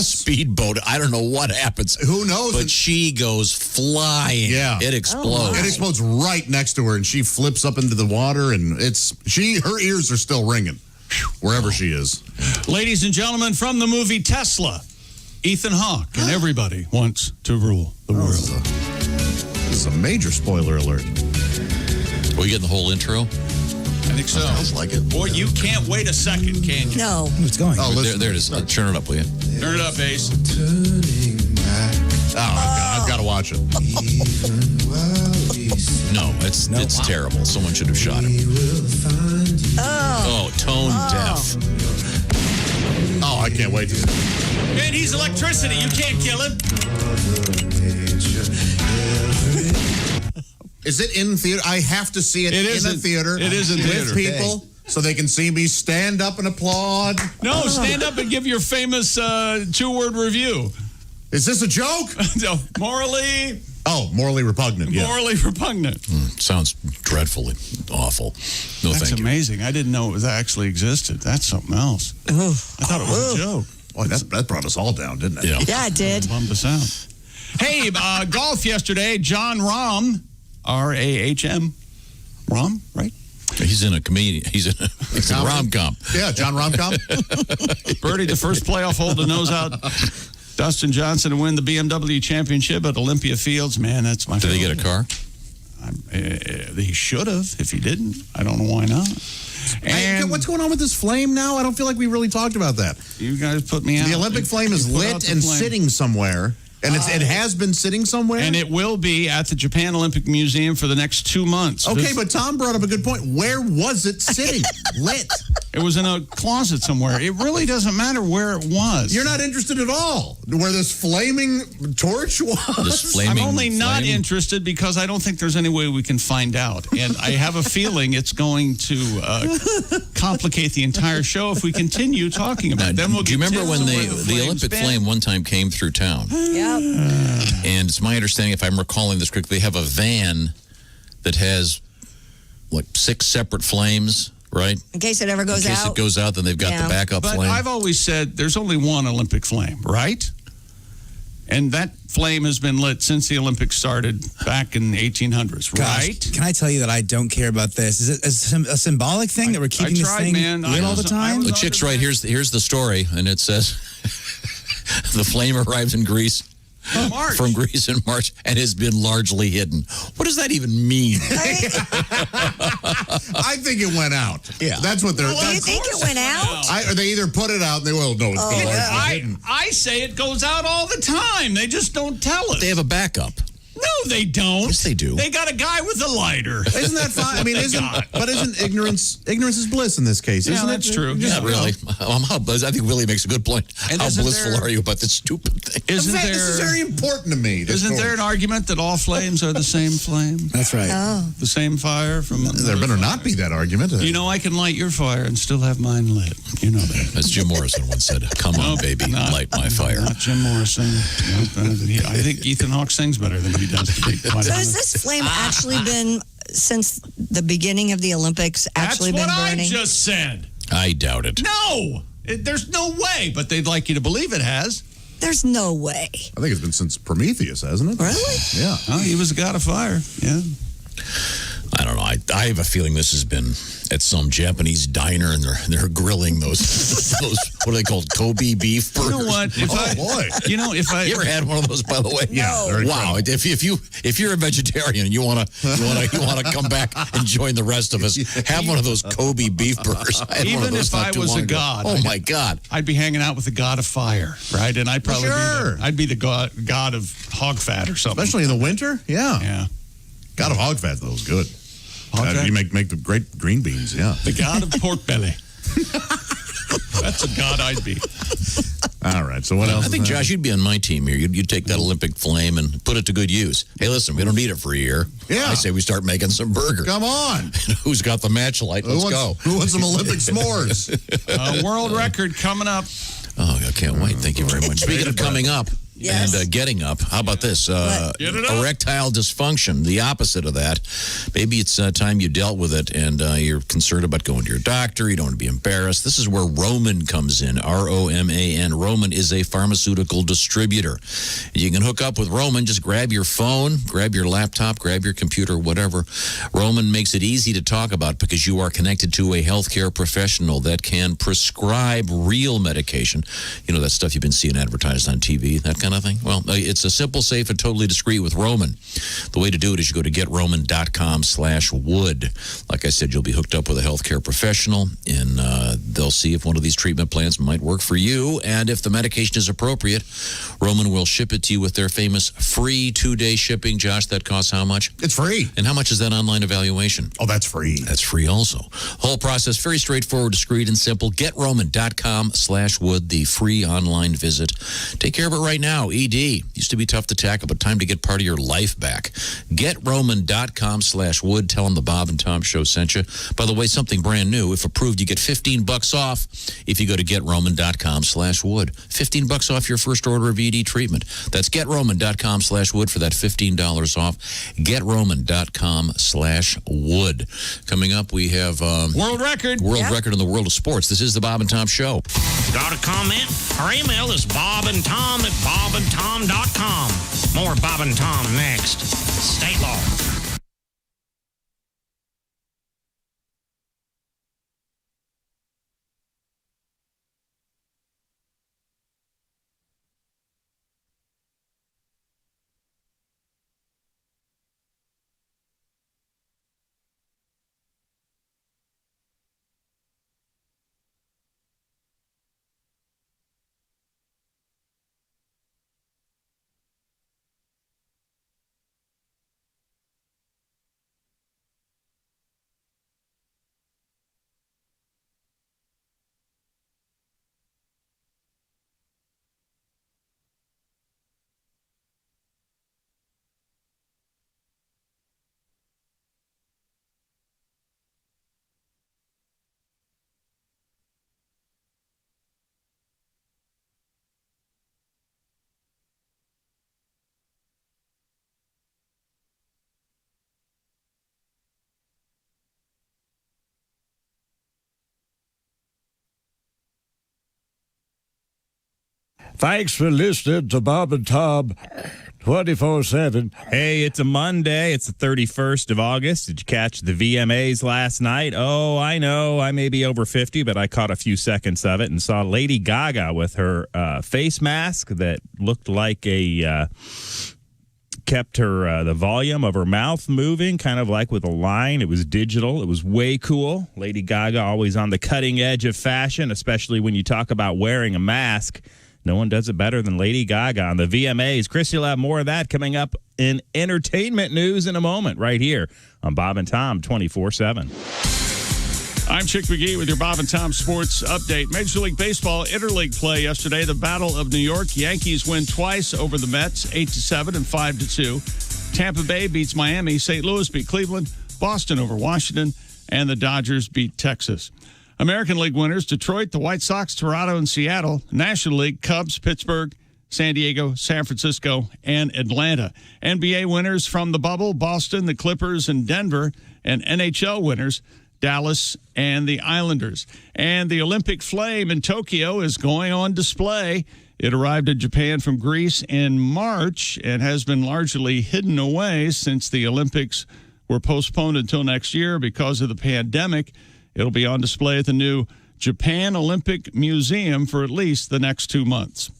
speedboat. I don't know what happens. Who knows? But she goes flying. Yeah. It explodes. It explodes right next to her, and she flips up into the water, and her ears are still ringing wherever she is. Ladies and gentlemen, from the movie Tesla, Ethan Hawke and everybody wants to rule the world. This is a major spoiler alert. Are we getting the whole intro? I think so. Sounds like it. Boy, you can't wait a second, can you? No. It's going. Oh, There it is. Turn it up, will you? Turn it up, Ace. I've got to watch it. No, it's terrible. Someone should have shot him. Oh, tone deaf. Oh, I can't wait. Man, he's electricity. You can't kill him. Is it in theater? I have to see it in a theater. It is in theater. With people, so they can see me stand up and applaud. No, stand up and give your famous two-word review. Is this a joke? No, morally... Oh, morally repugnant, yeah. Morally repugnant. Sounds dreadfully awful. No, That's thank you. amazing. I didn't know it actually existed. That's something else. I thought it was a joke. Boy, that brought us all down, didn't it? Yeah, it did. Bummed us out. Hey, golf yesterday. John Rahm, R-A-H-M. Rahm, right? He's in a comedian. He's in a rom-com. Yeah, John Rom-com. Birdied the first playoff hole to nose out Dustin Johnson to win the BMW Championship at Olympia Fields. Man, that's my favorite. Did he get a car? He should have. If he didn't, I don't know why not. And what's going on with this flame now? I don't feel like we really talked about that. You guys put me out. The Olympic flame is lit and sitting somewhere. And it has been sitting somewhere? And it will be at the Japan Olympic Museum for the next 2 months. Okay, but Tom brought up a good point. Where was it sitting? Lit. It was in a closet somewhere. It really doesn't matter where it was. You're not interested at all where this flaming torch was? This flaming I'm only not flame? interested because I don't think there's any way we can find out. And I have a feeling it's going to complicate the entire show if we continue talking about it. Then we'll do you get remember when tips the Olympic flame one time came through town? Yep. And it's my understanding, if I'm recalling this correctly, they have a van that has, 6 separate flames, right? In case it ever goes out. In case it goes out, then they've got the backup but flame. I've always said there's only one Olympic flame, right? And that flame has been lit since the Olympics started back in the 1800s, Gosh, right? Can I tell you that I don't care about this? Is it a symbolic thing that we're keeping this thing lit all the time? The chick's right. Here's the story, and it says the flame arrives in Greece. From Greece in March and has been largely hidden. What does that even mean? I think it went out. Yeah, that's what they're. Well, you think it went out? Or they either put it out and they will. No, it's been largely hidden. I say it goes out all the time. They just don't tell us. They have a backup. No, they don't. Yes, they do. They got a guy with a lighter. Isn't that fine? I mean, isn't ignorance is bliss in this case? Yeah, Isn't that's it? true. Yeah, really. I think Willie makes a good point. And how blissful are you about this stupid thing? Isn't this is very important to me. Isn't there an argument that all flames are the same flame? That's right. Oh. The same fire from There better not be that argument. You know, I can light your fire and still have mine lit. You know that. As Jim Morrison once said, "Come on, baby, light my fire." Not Jim Morrison. I think Ethan Hawke sings better than he does. To be quite So honest. has this flame actually been, since the beginning of the Olympics, actually been That's what burning? I just said. I doubt it. No! There's no way, but they'd like you to believe it has. There's no way. I think it's been since Prometheus, hasn't it? Really? Yeah. Oh, he was a god of fire. Yeah. I don't know. I have a feeling this has been at some Japanese diner, and they're grilling those what are they called, Kobe beef burgers. You know what? If you ever had one of those, by the way? Yeah. Wow. If you're a vegetarian and you wanna come back and join the rest of us, have one of those Kobe beef burgers. I had one of Even those if not I too was long a ago. god, oh my God, I'd be hanging out with the god of fire, right? And I'd probably Sure. be the god of hog fat or something. Especially in the winter. Yeah. Yeah. God of hog fat, though, is good. Hog fat? You make the great green beans, yeah. The god of pork belly. That's a god I'd be. All right, so what else? I think, is there? Josh, you'd be on my team here. You'd take that Olympic flame and put it to good use. Hey, listen, we don't need it for a year. Yeah. I say we start making some burgers. Come on. Who's got the match light? Let's go. Who wants some Olympic s'mores? World record coming up. Oh, I can't wait. Thank you very much. Speaking of coming up, Yes. And getting up. How about this? Get it up. Erectile dysfunction, the opposite of that. Maybe it's time you dealt with it and you're concerned about going to your doctor. You don't want to be embarrassed. This is where Roman comes in, R-O-M-A-N. Roman is a pharmaceutical distributor. You can hook up with Roman. Just grab your phone, grab your laptop, grab your computer, whatever. Roman makes it easy to talk about because you are connected to a healthcare professional that can prescribe real medication. You know, that stuff you've been seeing advertised on TV, that kind of thing. Well, it's a simple, safe, and totally discreet with Roman. The way to do it is you go to getroman.com/wood. Like I said, you'll be hooked up with a healthcare professional, and they'll see if one of these treatment plans might work for you. And if the medication is appropriate, Roman will ship it to you with their famous free 2-day shipping. Josh, that costs how much? It's free. And how much is that online evaluation? Oh, that's free. That's free also. Whole process, very straightforward, discreet, and simple. GetRoman.com/wood, the free online visit. Take care of it right now. ED. Used to be tough to tackle, but time to get part of your life back. GetRoman.com/wood. Tell them the Bob and Tom Show sent you. By the way, something brand new. If approved, you get $15 off if you go to GetRoman.com/wood. $15 off your first order of ED treatment. That's GetRoman.com/wood for that $15 off. GetRoman.com/wood. Coming up, we have world record. World record in the world of sports. This is the Bob and Tom Show. Got a comment? Our email is bobandtom@bobandtom.com. More Bob and Tom next. State law. Thanks for listening to Bob and Tom 24/7. Hey, it's a Monday. It's the 31st of August. Did you catch the VMAs last night? Oh, I know. I may be over 50, but I caught a few seconds of it and saw Lady Gaga with her face mask that looked like kept her the volume of her mouth moving, kind of like with a line. It was digital. It was way cool. Lady Gaga always on the cutting edge of fashion, especially when you talk about wearing a mask. No one does it better than Lady Gaga on the VMAs. Christy will have more of that coming up in entertainment news in a moment right here on Bob and Tom 24/7. I'm Chick McGee with your Bob and Tom Sports Update. Major League Baseball interleague play yesterday. The Battle of New York. Yankees win twice over the Mets, 8-7 and 5-2. Tampa Bay beats Miami. St. Louis beat Cleveland. Boston over Washington. And the Dodgers beat Texas. American League winners, Detroit, the White Sox, Toronto, and Seattle. National League, Cubs, Pittsburgh, San Diego, San Francisco, and Atlanta. NBA winners from the bubble, Boston, the Clippers, and Denver. And NHL winners, Dallas and the Islanders. And the Olympic flame in Tokyo is going on display. It arrived in Japan from Greece in March and has been largely hidden away since the Olympics were postponed until next year because of the pandemic. It'll be on display at the new Japan Olympic Museum for at least the next 2 months.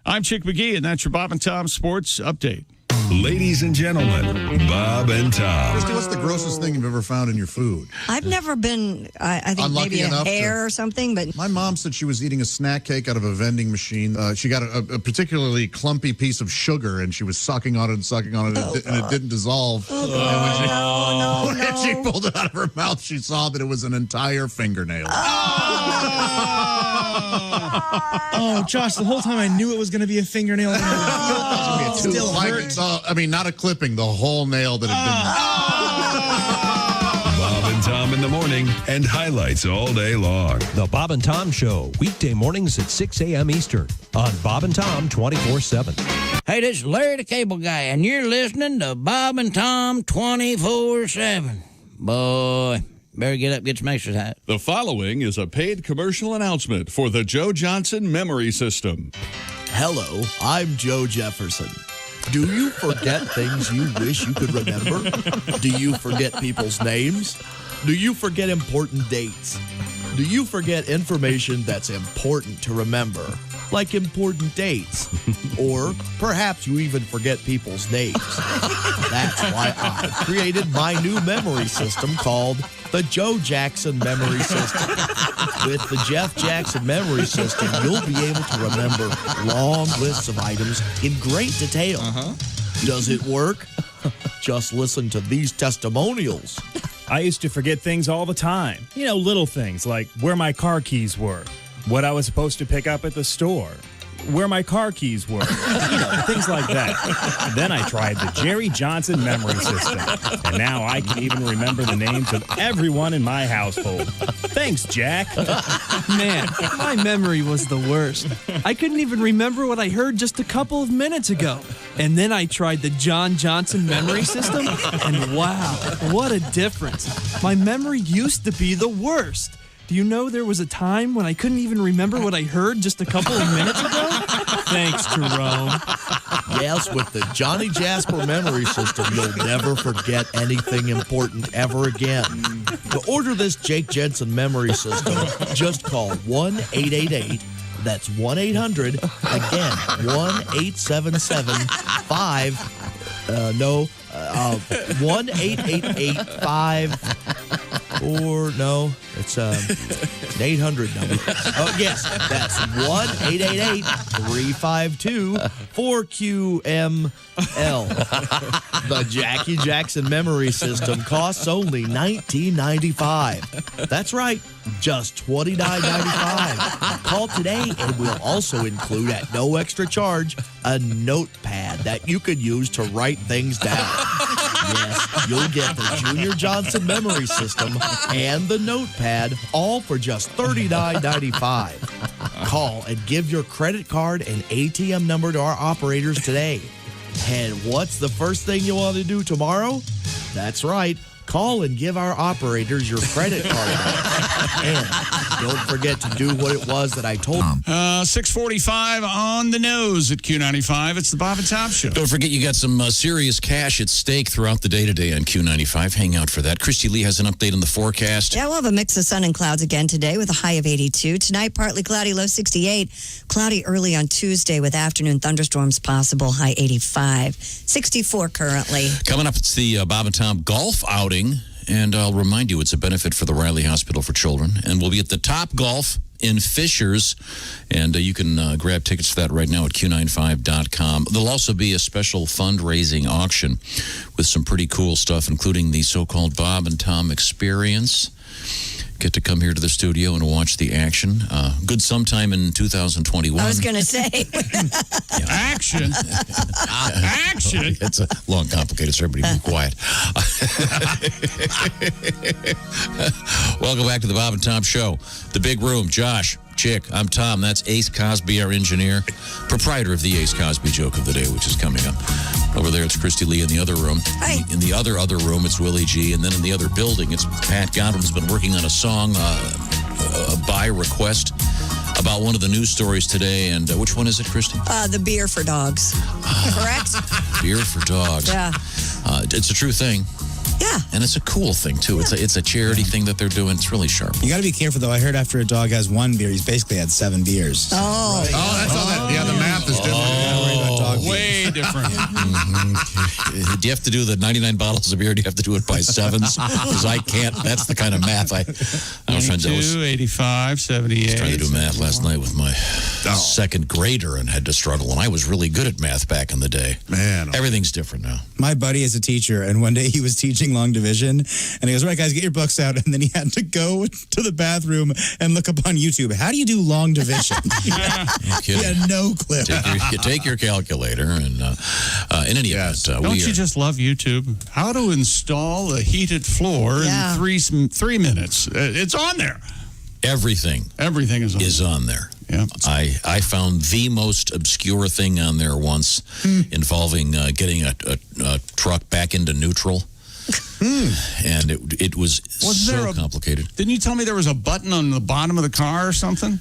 I'm Chick McGee, and that's your Bob and Tom Sports Update. Ladies and gentlemen, Bob and Tom. Christy, what's the grossest thing you've ever found in your food? I've never been, I think Unlucky maybe a enough hair or something, but my mom said she was eating a snack cake out of a vending machine. She got a particularly clumpy piece of sugar, and she was sucking on it and sucking on it, and it didn't dissolve. no. When she pulled it out of her mouth, she saw that it was an entire fingernail. Oh, Josh, the whole time I knew it was going to be a fingernail. Still hurts. I mean, not a clipping, the whole nail that had been. Bob and Tom in in the morning and highlights all day long. The Bob and Tom Show, weekday mornings at 6 a.m. Eastern on Bob and Tom 24/7. Hey, this is Larry the Cable Guy, and you're listening to Bob and Tom 24/7. Boy, better get up, get some exercise. The following is a paid commercial announcement for the Joe Johnson Memory System. Hello, I'm Joe Jefferson. Do you forget things you wish you could remember? Do you forget people's names? Do you forget important dates? Do you forget information that's important to remember, like important dates? Or perhaps you even forget people's names. That's why I created my new memory system called the Joe Jackson Memory System. With the Jeff Jackson Memory System, you'll be able to remember long lists of items in great detail. Does it work? Just listen to these testimonials. I used to forget things all the time. You know, little things like where my car keys were, what I was supposed to pick up at the store, where my car keys were, you know, things like that. Then I tried the Jerry Johnson Memory System, and now I can even remember the names of everyone in my household. Thanks, Jack. Man, my memory was the worst. I couldn't even remember what I heard just a couple of minutes ago. And then I tried the John Johnson Memory System, and wow, what a difference. My memory used to be the worst. Do you know there was a time when I couldn't even remember what I heard just a couple of minutes ago? Thanks, Jerome. Yes, with the Johnny Jasper Memory System, you'll never forget anything important ever again. To order this Jake Jensen Memory System, just call 1-888. That's 1-800. Again, 1-877-5. 1-888-5. Or no, it's an 800 number. Oh, yes, that's 1-888-352-4QML. The Jackie Jackson Memory System costs only $19.95. That's right, just $29.95. Call today and we'll also include at no extra charge a notepad that you could use to write things down. Yes, you'll get the Junior Johnson Memory System and the notepad, all for just $39.95. Call and give your credit card and ATM number to our operators today. And what's the first thing you want to do tomorrow? That's right. Call and give our operators your credit card. And don't forget to do what it was that I told you. 6:45 on the nose at Q95. It's the Bob and Tom Show. Don't forget, you got some serious cash at stake throughout the day today on Q95. Hang out for that. Christy Lee has an update on the forecast. Yeah, we'll have a mix of sun and clouds again today with a high of 82. Tonight, partly cloudy, low 68. Cloudy early on Tuesday with afternoon thunderstorms possible, high 85. 64 currently. Coming up, it's the Bob and Tom golf outing. And I'll remind you, it's a benefit for the Riley Hospital for Children. And we'll be at the Top Golf in Fishers. And you can grab tickets for that right now at Q95.com. There'll also be a special fundraising auction with some pretty cool stuff, including the so-called Bob and Tom Experience. Get to come here to the studio and watch the action. Good sometime in 2021. I was going to say. Action? Action? It's a long, complicated, so everybody be quiet. Welcome back to the Bob and Tom Show. The big room, Josh, Chick, I'm Tom. That's Ace Cosby, our engineer, proprietor of the Ace Cosby joke of the day, which is coming up. Over there, it's Christy Lee in the other room. Hi. In the other room, it's Willie G. And then in the other building, it's Pat Godwin's been working on a song by request about one of the news stories today. And which one is it, Christy? The beer for dogs. Correct? Beer for dogs. Yeah. It's a true thing. Yeah. And it's a cool thing, too. Yeah. It's a charity thing that they're doing. It's really sharp. You got to be careful, though. I heard after a dog has one beer, he's basically had 7 beers. Oh. Right. Oh, that's all that. Yeah, the math is different. Way different. Do you have to do the 99 bottles of beer? Do you have to do it by 7s? Because I can't. That's the kind of math I was trying to do. 85, 78. I was trying to do math last night with my second grader and had to struggle. And I was really good at math back in the day. Man. Everything's different now. My buddy is a teacher, and one day he was teaching long division, and he goes, "All right, guys, get your books out." And then he had to go to the bathroom and look up on YouTube. How do you do long division? No he had no clue. Take your calculator and in any event, Don't you just love YouTube? How to install a heated floor in 3 minutes. It's on there. Everything is on there. Yeah. I found the most obscure thing on there once involving getting a truck back into neutral. And it was so complicated. Didn't you tell me there was a button on the bottom of the car or something?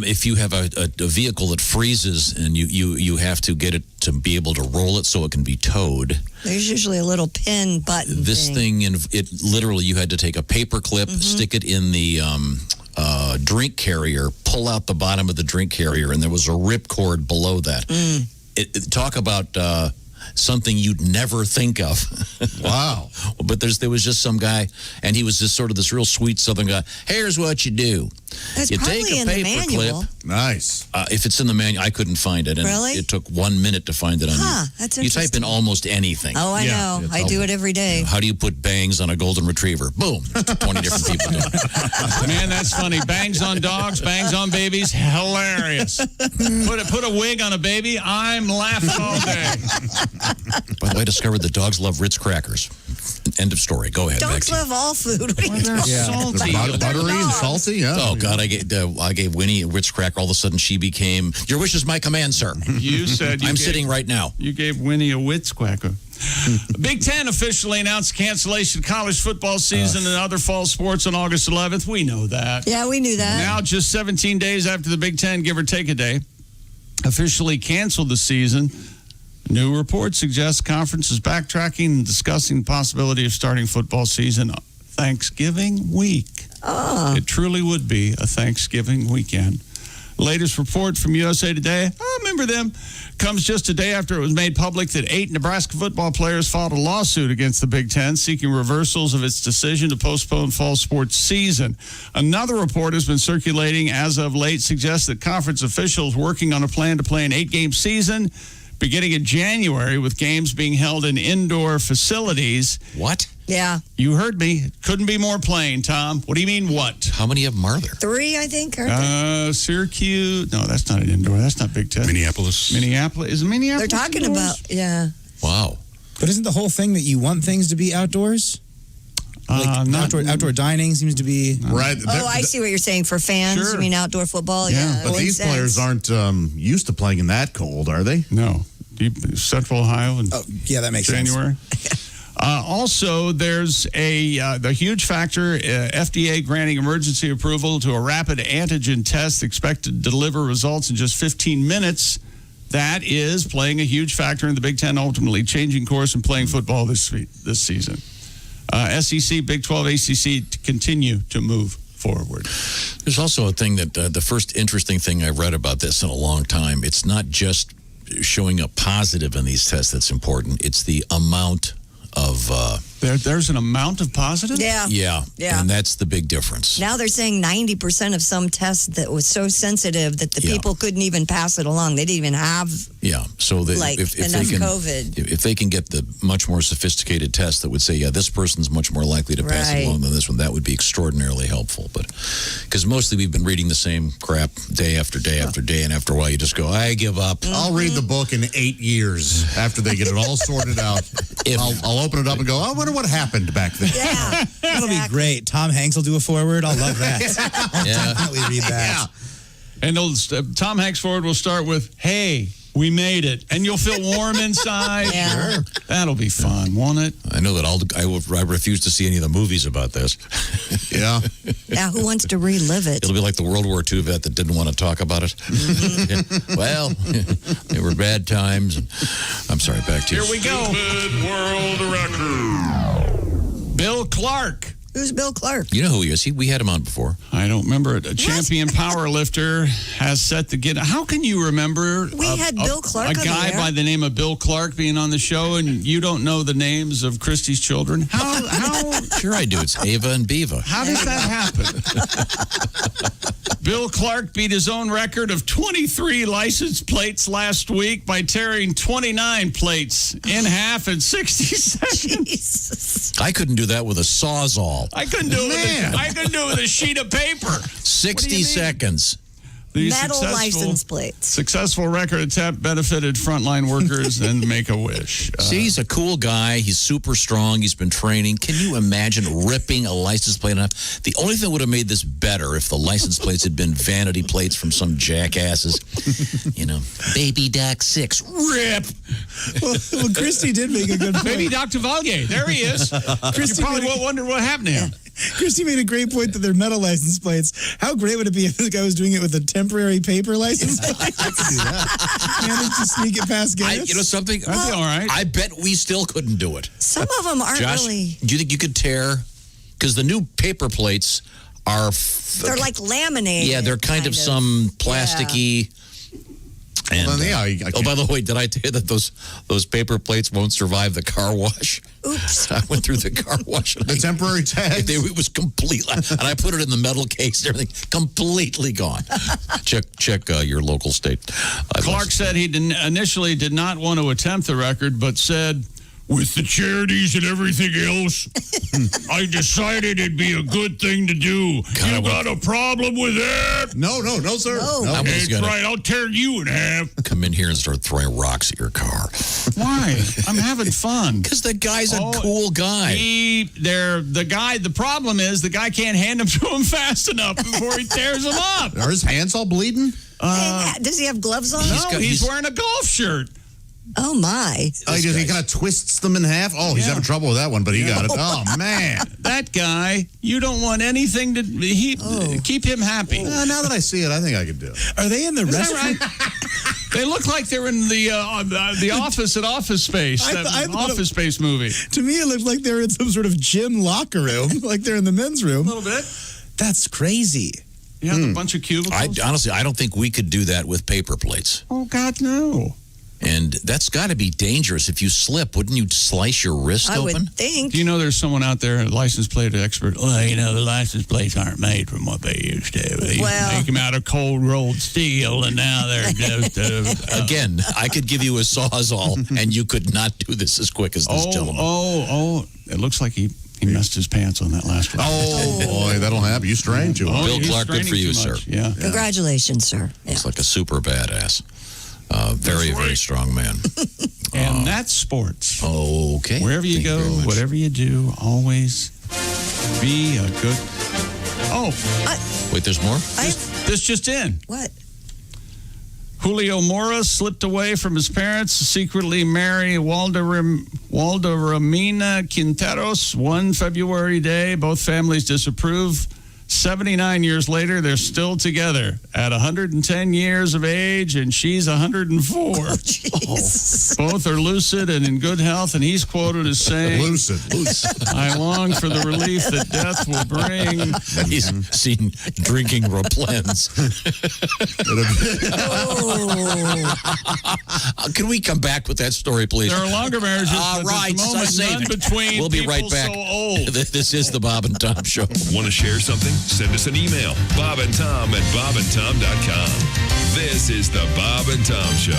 If you have a vehicle that freezes and you have to get it to be able to roll it so it can be towed. There's usually a little pin button. This thing, it literally, you had to take a paper clip, stick it in the drink carrier, pull out the bottom of the drink carrier, and there was a rip cord below that. Talk about something you'd never think of. Wow. But there was just some guy, and he was just sort of this real sweet Southern guy. Here's what you do. That's you probably take a in the paper manual. clip. Nice. If it's in the manual, I couldn't find it. And Really? it took 1 minute to find it on That's You type in almost anything. Oh, I know. I do it every day. How do you put bangs on a golden retriever? Boom. 20 different people do it. Man, that's funny. Bangs on dogs, bangs on babies. Hilarious. Put a wig on a baby. I'm laughing all day. By the way, I discovered that dogs love Ritz crackers. End of story. Go ahead. Dogs love all food. What are you They're salty. Buttery and salty, yeah. Oh, God, I gave Winnie a Ritz cracker. All of a sudden, she became, your wish is my command, sir. You said I'm sitting right now. You gave Winnie a Wits quacker. Big Ten officially announced cancellation of college football season and other fall sports on August 11th. We know that. Yeah, we knew that. Now, just 17 days after the Big Ten, give or take a day, officially canceled the season. New reports suggest conference is backtracking and discussing the possibility of starting football season Thanksgiving week. It truly would be a Thanksgiving weekend. Latest report from USA Today, remember them, comes just a day after it was made public that 8 Nebraska football players filed a lawsuit against the Big Ten seeking reversals of its decision to postpone fall sports season. Another report has been circulating as of late suggests that conference officials working on a plan to play an 8-game season beginning in January with games being held in indoor facilities. What? Yeah. You heard me. Couldn't be more plain, Tom. What do you mean, what? How many of them are there? 3, I think. Aren't Syracuse. No, that's not an indoor. That's not Big Ten. Minneapolis. Is Minneapolis? They're talking indoors? about, yeah. Wow. But isn't the whole thing that you want things to be outdoors? Outdoor dining seems to be... Right. I see what you're saying. For fans, Sure. you mean outdoor football? Yeah. But these players aren't used to playing in that cold, are they? No. Central Ohio in that makes January. Also, there's the huge factor, FDA granting emergency approval to a rapid antigen test expected to deliver results in just 15 minutes. That is playing a huge factor in the Big Ten ultimately changing course and playing football this season. SEC, Big 12, ACC continue to move forward. There's also a thing that the first interesting thing I've read about this in a long time, it's not just showing a positive in these tests that's important. It's the amount of... There's an amount of positive? Yeah. Yeah. Yeah. And that's the big difference. Now they're saying 90% of some tests that was so sensitive that the people couldn't even pass it along. They didn't even have so if enough they can, COVID. If they can get the much more sophisticated test that would say, this person's much more likely to pass it along than this one, that would be extraordinarily helpful. But because mostly we've been reading the same crap day after day after day, and after a while you just go, I give up. I'll read the book in 8 years after they get it all sorted out. I'll open it up and go, I wonder what happened back then. Yeah. That'll be great. Tom Hanks will do a forward. I'll love that. I'll definitely read that. And Tom Hanks' forward will start with, hey, we made it. And you'll feel warm inside. Yeah. Sure. That'll be fun, won't it? I know that I refuse to see any of the movies about this. Yeah. Yeah, who wants to relive it? It'll be like the World War II vet that didn't want to talk about it. Well, they were bad times. I'm sorry, back to you. Here we go. Stupid world record. Bill Clark. Who's Bill Clark? You know who he is. We had him on before. I don't remember it. A champion power lifter has set the get. How can you remember We had Bill Clark a on guy the air. by the name of Bill Clark being on the show, and you don't know the names of Christy's children? How Sure I do. It's Ava and Beaver. How does that happen? Bill Clark beat his own record of 23 license plates last week by tearing 29 plates in half in 60 seconds. Jesus. I couldn't do that with a Sawzall. I couldn't do it with a sheet of paper. 60 seconds. These Metal license plates. Successful record attempt benefited frontline workers and Make-A-Wish. See, he's a cool guy. He's super strong. He's been training. Can you imagine ripping a license plate off? The only thing that would have made this better if the license plates had been vanity plates from some jackasses. Baby Doc 6, rip. Well, Christy did make a good point. Baby Dr. Valgay, there he is. Christy you probably won't wonder what happened to him. Christy made a great point that they're metal license plates. How great would it be if this guy was doing it with a temporary paper license plate? I could do that. Managed to sneak it past Gash. You know something? That'd be all right. I bet we still couldn't do it. Some of them aren't Josh, really. do you think you could tear? Because the new paper plates are... They're like laminated. Yeah, they're kind of some plasticky... And, Well, then, by the way, did I tell you that those paper plates won't survive the car wash? Oops. I went through the car wash. And The temporary tags? It was completely... And I put it in the metal case and everything. Completely gone. Check your local state. Clark said he initially did not want to attempt the record, but said, with the charities and everything else, I decided it'd be a good thing to do. You got a problem with that? No, sir. No. That's right. I'll tear you in half. Come in here and start throwing rocks at your car. Why? I'm having fun. Because the guy's a cool guy. The problem is the guy can't hand them to him fast enough before he tears them up. Are his hands all bleeding? Does he have gloves on? No, he's wearing a golf shirt. Oh, my. He kind of twists them in half. Oh, he's having trouble with that one, but he got it. Oh, man. That guy, you don't want anything to... Keep him happy. Now that I see it, I think I could do it. Are they in the restroom? Right? They look like they're in the office at Office Space, Office Space movie. To me, it looked like they're in some sort of gym locker room, like they're in the men's room. A little bit. That's crazy. Yeah, a bunch of cubicles. Honestly, I don't think we could do that with paper plates. Oh, God, no. And that's got to be dangerous. If you slip, wouldn't you slice your wrist I open? would think. Do you know there's someone out there, a license plate expert? Well, the license plates aren't made from what they used to. They used to make them out of cold rolled steel, and now they're just... Again, I could give you a Sawzall, and you could not do this as quick as this gentleman. It looks like he messed his pants on that last one. Oh, boy, that'll happen. You strained too much. Bill Clark, good for you, sir. Yeah. Congratulations, sir. Looks like a super badass. Very, very strong man. And that's sports. Okay. Wherever you go, whatever you do, always be a good... Wait, there's more? This just in. What? Julio Mora slipped away from his parents to secretly marry Waldomina Quinteros one February day. Both families disapprove. 79 years later, they're still together at 110 years of age, and she's 104. Both are lucid and in good health, and he's quoted as saying, Lucid. I long for the relief that death will bring. He's seen drinking Replens. Can we come back with that story, please? There are longer marriages, but right, at the moment, save none it. between We'll be right people back. so old. This is the Bob and Tom Show. Want to share something? Send us an email. BobandTom@bobandtom.com. This is the Bob and Tom Show.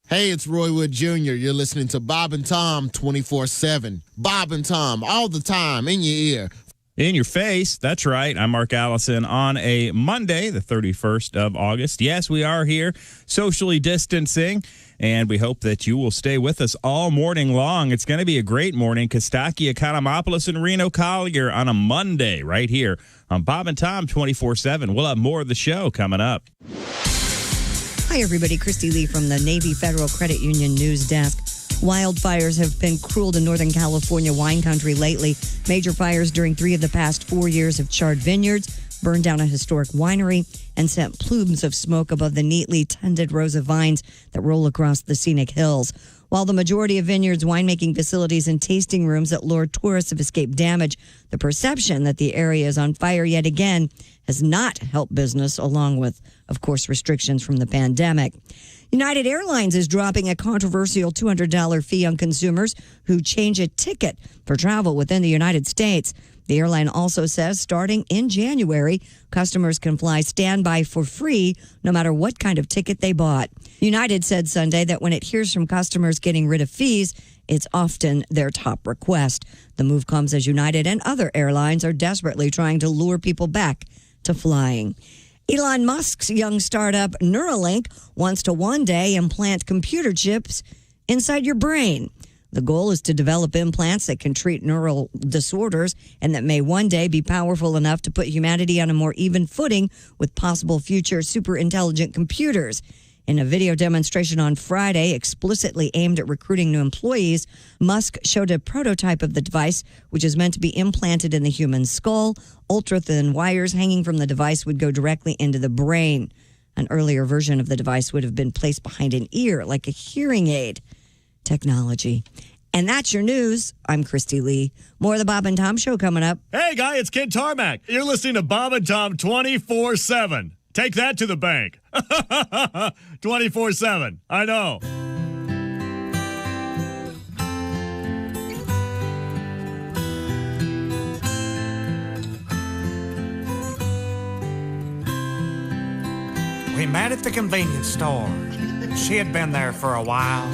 Hey, it's Roy Wood Jr. You're listening to Bob and Tom 24/7. Bob and Tom all the time in your ear. In your face. That's right. I'm Mark Allison on a Monday, the 31st of August. Yes, we are here socially distancing. and we hope that you will stay with us all morning long. It's going to be a great morning. Kostaki, Economopoulos, and Reno Collier on a Monday right here on Bob and Tom 24/7. We'll have more of the show coming up. Hi, everybody. Christy Lee from the Navy Federal Credit Union News Desk. Wildfires have been cruel to Northern California wine country lately. Major fires during 3 of the past 4 years have charred vineyards, burned down a historic winery, and sent plumes of smoke above the neatly tended rows of vines that roll across the scenic hills. While the majority of vineyards, winemaking facilities, and tasting rooms that lure tourists have escaped damage, the perception that the area is on fire yet again has not helped business, along with, of course, restrictions from the pandemic. United Airlines is dropping a controversial $200 fee on consumers who change a ticket for travel within the United States. The airline also says starting in January, customers can fly standby for free no matter what kind of ticket they bought. United said Sunday that when it hears from customers getting rid of fees, it's often their top request. The move comes as United and other airlines are desperately trying to lure people back to flying. Elon Musk's young startup Neuralink wants to one day implant computer chips inside your brain. The goal is to develop implants that can treat neural disorders and that may one day be powerful enough to put humanity on a more even footing with possible future super intelligent computers. In a video demonstration on Friday, explicitly aimed at recruiting new employees, Musk showed a prototype of the device, which is meant to be implanted in the human skull. Ultra-thin wires hanging from the device would go directly into the brain. An earlier version of the device would have been placed behind an ear, like a hearing aid technology. And that's your news. I'm Christy Lee. More of the Bob and Tom Show coming up. Hey, guy, it's Ken Tarmac. You're listening to Bob and Tom 24/7. Take that to the bank. 24/7. I know. We met at the convenience store. She had been there for a while.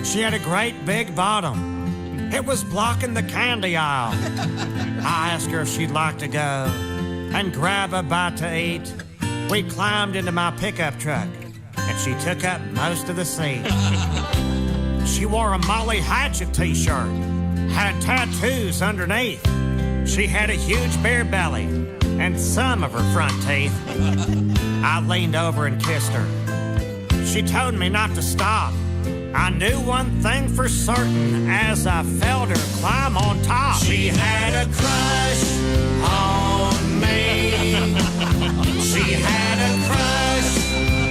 She had a great big bottom. It was blocking the candy aisle. I asked her if she'd like to go and grab a bite to eat. We climbed into my pickup truck, and she took up most of the seat. She wore a Molly Hatchet t-shirt, had tattoos underneath. She had a huge beer belly and some of her front teeth. I leaned over and kissed her. She told me not to stop. I knew one thing for certain as I felt her climb on top. She had a crush on me. She had a crush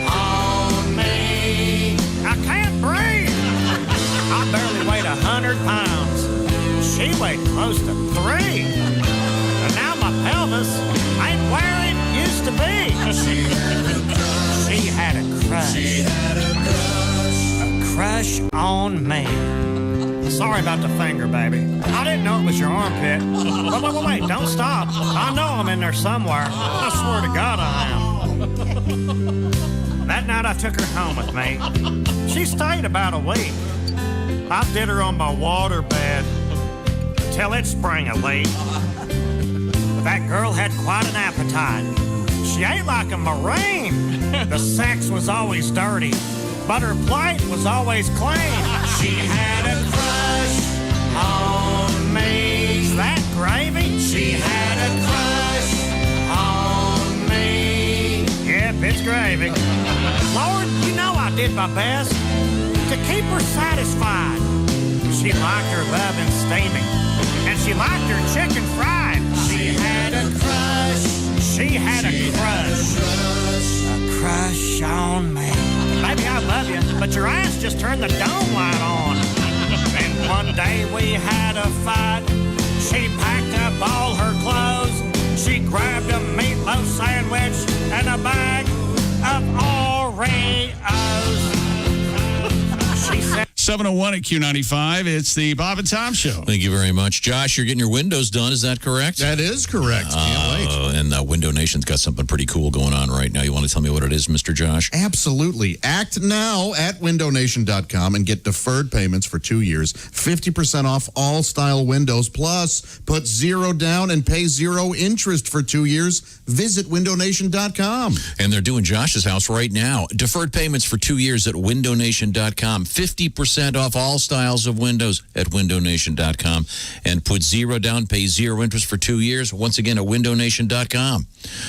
on me. I can't breathe. I barely weighed 100 pounds. She weighed close to 3. And now my pelvis ain't where it used to be. She had a crush. She had a crush. She had a crush. A crush on me. Sorry about the finger, baby. I didn't know it was your armpit. Wait, don't stop. I know I'm in there somewhere. I swear to God I am. That night I took her home with me. She stayed about a week. I did her on my water bed till it sprang a leak. That girl had quite an appetite. She ate like a Marine. The sex was always dirty, but her plate was always clean. She had a crush on me. Is that gravy? She had a crush on me. Yep, it's gravy. Lord, you know I did my best to keep her satisfied. She liked her loving steaming, and she liked her chicken fried. She had a crush. She had a crush. A crush on me. Baby, I love you, but your ass just turned the dome light on. And one day we had a fight. She packed up all her clothes. She grabbed a meatloaf sandwich and a bag of Oreos. She said... 7:01 at Q95. It's the Bob and Tom Show. Thank you very much. Josh, you're getting your windows done. Is that correct? That is correct. Can't wait. And Window Nation's got something pretty cool going on right now. You want to tell me what it is, Mr. Josh? Absolutely. Act now at windownation.com and get deferred payments for 2 years, 50% off all style windows, plus put zero down and pay zero interest for 2 years. Visit windownation.com. And they're doing Josh's house right now. Deferred payments for 2 years at windownation.com. 50% off all styles of windows at windownation.com. And put zero down, pay zero interest for 2 years. Once again, at windownation.com.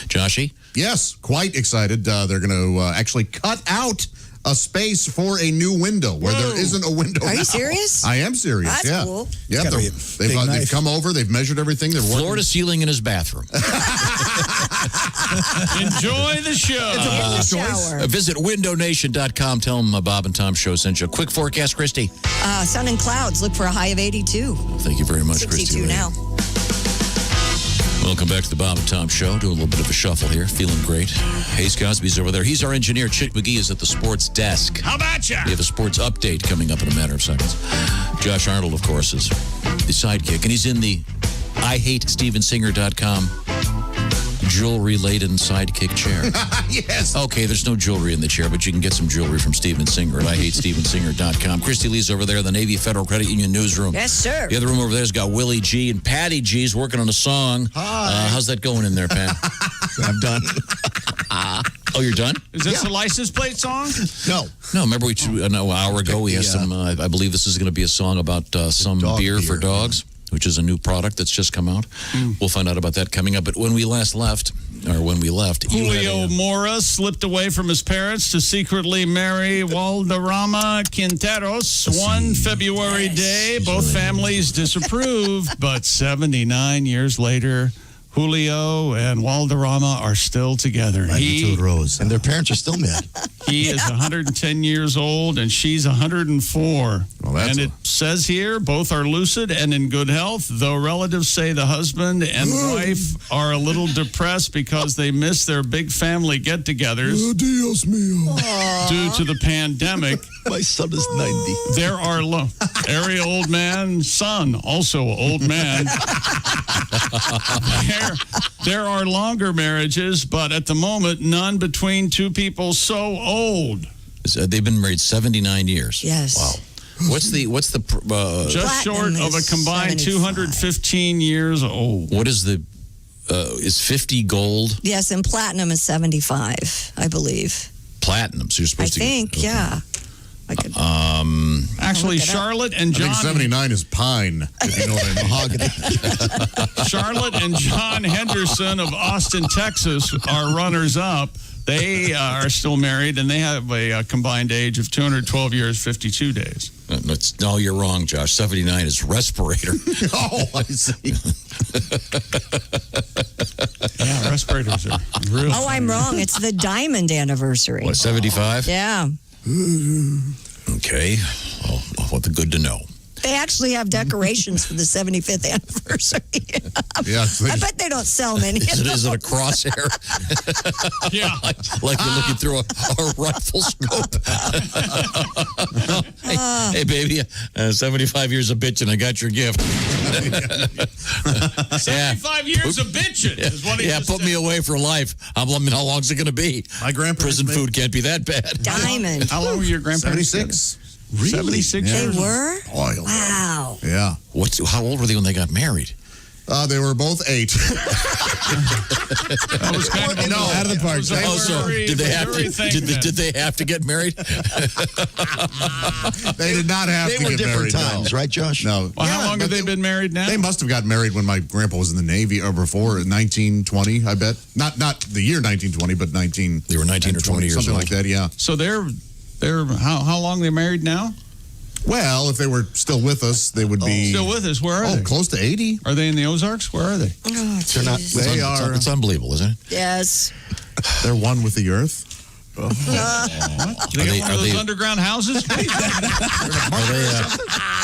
Joshy? Yes, quite excited. They're going to actually cut out a space for a new window where there isn't a window. Are now. you serious? I am serious. That's yeah. cool. Yeah, they've come over. They've measured everything. They're Floor to ceiling in his bathroom. Enjoy the show. Visit windownation.com. Tell them Bob and Tom Show sent you. Quick forecast, Christy. Sun and clouds. Look for a high of 82. Thank you very much, 62 Christy Lee. now. Welcome back to the Bob and Tom Show. Doing a little bit of a shuffle here. Feeling great. Hayes Cosby's over there. He's our engineer. Chick McGee is at the sports desk. How about you? We have a sports update coming up in a matter of seconds. Josh Arnold, of course, is the sidekick, and he's in the IHateStevenSinger.com jewelry-laden sidekick chair. Yes. Okay, there's no jewelry in the chair, but you can get some jewelry from Steven Singer at IHateStevenSinger.com. Christy Lee's over there in the Navy Federal Credit Union newsroom. Yes, sir. The other room over there's got Willie G and Patty G's working on a song. Hi. How's that going in there, Pat? I'm done. Oh, you're done? Is this the license plate song? No. No, remember an hour ago we had some, I believe this is going to be a song about some beer for dogs, which is a new product that's just come out. We'll find out about that coming up. But when we left, Julio Mora slipped away from his parents to secretly marry Walderrama Quinteros one February day. Both families disapproved, but 79 years later, Julio and Walderrama are still together. Rose. And their parents are still mad. He is 110 years old, and she's 104. And it says here, both are lucid and in good health, though relatives say the husband and wife are a little depressed because they miss their big family get-togethers Dios mío. due to the pandemic. My son is 90. There are Ari old man, son, also old man. There are longer marriages, but at the moment, none between two people so old. They've been married 79 years. Yes. Wow. What's the just short of a combined 215 years old. What is is 50 gold? Yes, and platinum is 75, I believe. Platinum. So you're supposed I think, yeah. I could. Actually, Charlotte and John. I think 79 is pine, if you know what I mean. Charlotte and John Henderson of Austin, Texas, are runners-up. They are still married, and they have a combined age of 212 years, 52 days. No, you're wrong, Josh. 79 is respirator. Oh, I see. Yeah, respirators are real. Oh, I'm wrong. It's the diamond anniversary. What, 75? Yeah. Okay. Well, what the good to know. They actually have decorations for the 75th anniversary. Yeah, I bet they don't sell many. Is it a crosshair? Yeah. like you're looking through a rifle scope. Hey, baby, 75 years of bitching. I got your gift. 75 years of bitching is what he just put said. me away for life. How long is it going to be? My grandparents Prison food can't be that bad. Diamond. How long were your grandparents? 76. Really? 76 They years? were? Oil. Wow. Yeah. How old were they when they got married? They were both 8. That was kind of out of the park. Did they have to get married? They did not have They to were get different married. times, no. right, Josh? No. Well, how long have they been married now? They must have got married when my grandpa was in the Navy or before, 1920, I bet. Not the year 1920, but 19. They were 19 or 20 years something old. like that. Yeah. So they're how long they married now? Well, if they were still with us, they would be Still with us. Where are they? close to 80. Are they in the Ozarks? Where are they? Oh, They're not. geez. They are. It's unbelievable, isn't it? Yes. They're one with the earth. They got one of those underground houses?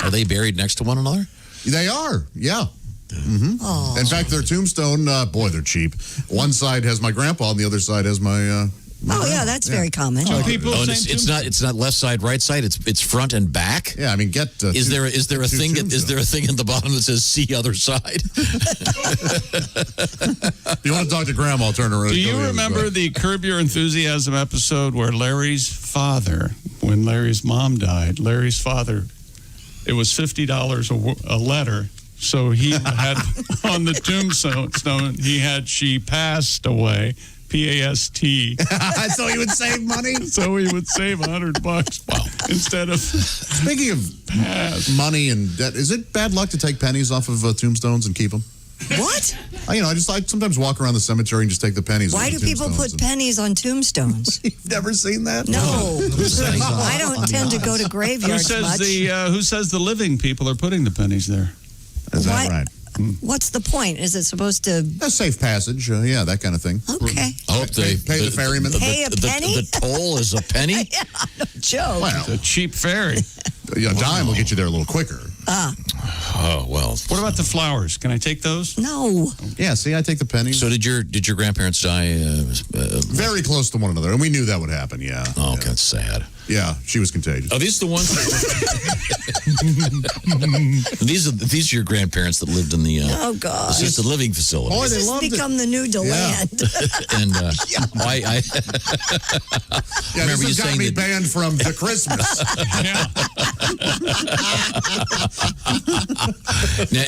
Are they buried next to one another? They are. Yeah. Mm-hmm. In fact, their tombstone, boy, they're cheap. One side has my grandpa, and the other side has my Oh yeah, that's very common. Two people, Oh, and same it's not left side, right side. It's front and back. Yeah, I mean, is there a thing at the bottom that says "see other side"? If you want to talk to Grandma, turn around. Do you remember the Curb Your Enthusiasm episode where Larry's father, when Larry's mom died, Larry's father, it was $50 a letter. So he had on the tombstone, he had "she passed away." P-A-S-T. So he would save money? So he would save $100. Wow. Instead of... Speaking of money and debt, is it bad luck to take pennies off of tombstones and keep them? What? I sometimes walk around the cemetery and just take the pennies. Why do people put pennies on tombstones? You've never seen that? No. I don't tend to go to graveyards much. Who says the living people are putting the pennies there? Is that right? What's the point? Is it supposed to... A safe passage, yeah, that kind of thing. Okay. I hope they pay the ferryman. Pay a penny? The toll is a penny? Yeah, no joke. Well, it's a cheap ferry. A dime will get you there a little quicker. Oh, well. What about the flowers? Can I take those? No. Yeah, see, I take the pennies. So did your grandparents die? Very close to one another, and we knew that would happen, yeah. Oh, that's sad. Yeah, she was contagious. Are these the ones? These are your grandparents that lived in the assisted living facility. Boy, this has become the new DeLand. And I remember you saying me banned from the Christmas.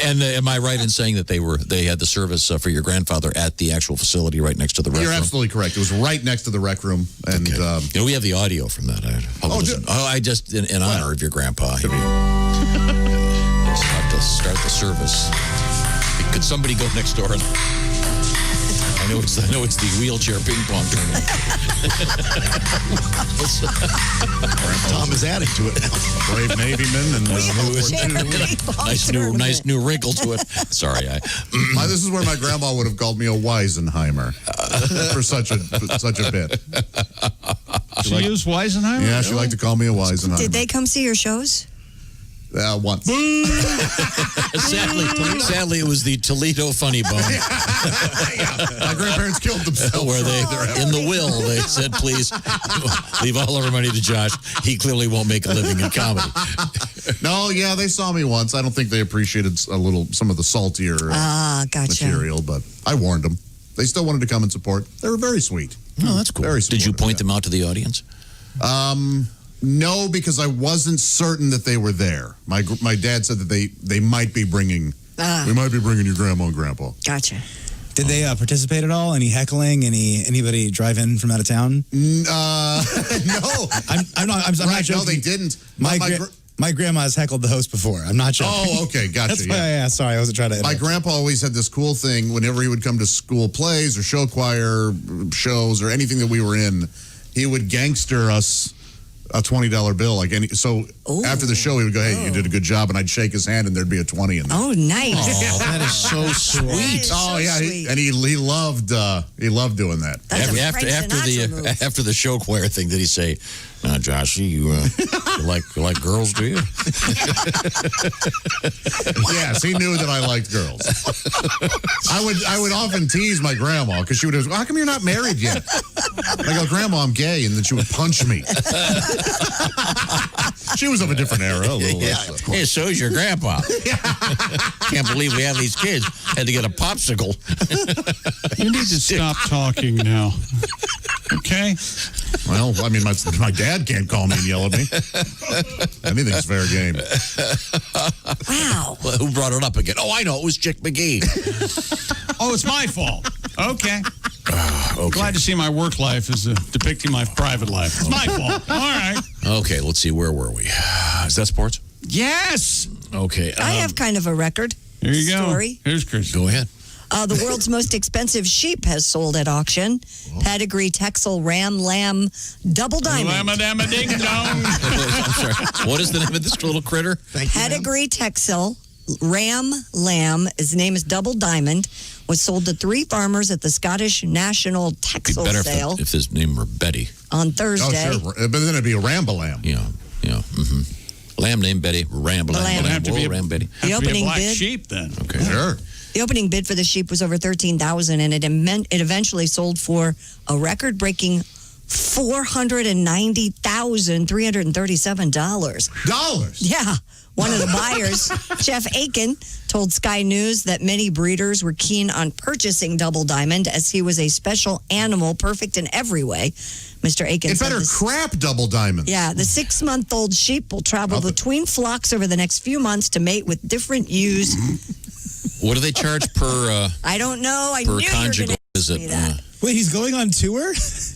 And am I right in saying that they had the service for your grandfather at the actual facility right next to the rec room? You're absolutely correct. It was right next to the rec room, and we have the audio from that. I just in honor of your grandpa. Start the service. Could somebody go next door? I know it's the wheelchair ping pong tournament. Tom is adding to it now. Brave Navyman and nice new wrinkle to it. Sorry, this is where my grandma would have called me a Weisenheimer for such a bit. She used Weisenheimer? Yeah, she liked to call me a Weisenheimer. Did they come see your shows? Once. Sadly, it was the Toledo Funny Bone. My grandparents killed themselves. Where in the will, they said, please leave all of our money to Josh. He clearly won't make a living in comedy. No, yeah, they saw me once. I don't think they appreciated some of the saltier material, but I warned them. They still wanted to come and support. They were very sweet. Oh, that's cool. Did you point them out to the audience? No, because I wasn't certain that they were there. My dad said that they might be bringing. We might be bringing your grandma and grandpa. Gotcha. Did they participate at all? Any heckling? Anybody drive in from out of town? No. I'm not joking. No, they didn't. My grandma's heckled the host before. I'm not joking. Oh, okay, gotcha. That's why, sorry, I wasn't trying to. My grandpa always had this cool thing. Whenever he would come to school plays or show choir shows or anything that we were in, he would gangster us a $20 bill. After the show, he would go, "Hey, you did a good job," and I'd shake his hand, and there'd be a 20 in there. Oh, nice! Oh, that is so sweet. He loved doing that. After the show choir thing, did he say, "Josh, you like girls, do you?" Yes, he knew that I liked girls. I would often tease my grandma because she would go, "How come you're not married yet?" I go, "Grandma, I'm gay," and then she would punch me. She was of a different era. Hey, so's your grandpa. Can't believe we have these kids. Had to get a popsicle. You need to stop talking now. Okay? Well, I mean, my dad can't call me and yell at me. Anything's fair game. Wow. Well, who brought it up again? Oh, I know. It was Chick McGee. Oh, it's my fault. Okay. Glad to see my work life is depicting my private life. It's my fault. All right. Okay, let's see. Where were we? Is that sports? Yes. Okay. I have kind of a record. Here you go. Story. Here's Chris. Go ahead. The world's most expensive sheep has sold at auction. Pedigree Texel Ram Lamb Double Diamond. Lamma-damma-ding-dong. I'm sorry. What is the name of this little critter? Pedigree Texel Ram Lamb. His name is Double Diamond. Was sold to 3 farmers at the Scottish National Texel sale. If his name were Betty. On Thursday. Oh, sure. But then it'd be a Ramble-lamb. Yeah. Mm-hmm. Lamb named Betty. Ramble-lamb. Have to be Ram Betty. The opening black bid. sheep then. Okay. Sure. The opening bid for the sheep was over $13,000, and it eventually sold for a record-breaking $490,337. Dollars? Yeah. One of the buyers, Jeff Aiken, told Sky News that many breeders were keen on purchasing Double Diamond as he was a special animal, perfect in every way. Mr. Aiken It said better crap Double Diamonds. Yeah, the 6-month-old sheep will travel between flocks over the next few months to mate with different ewes. What do they charge per? I don't know. I per knew conjugal you were going to visit. ask me that. Wait, he's going on tour?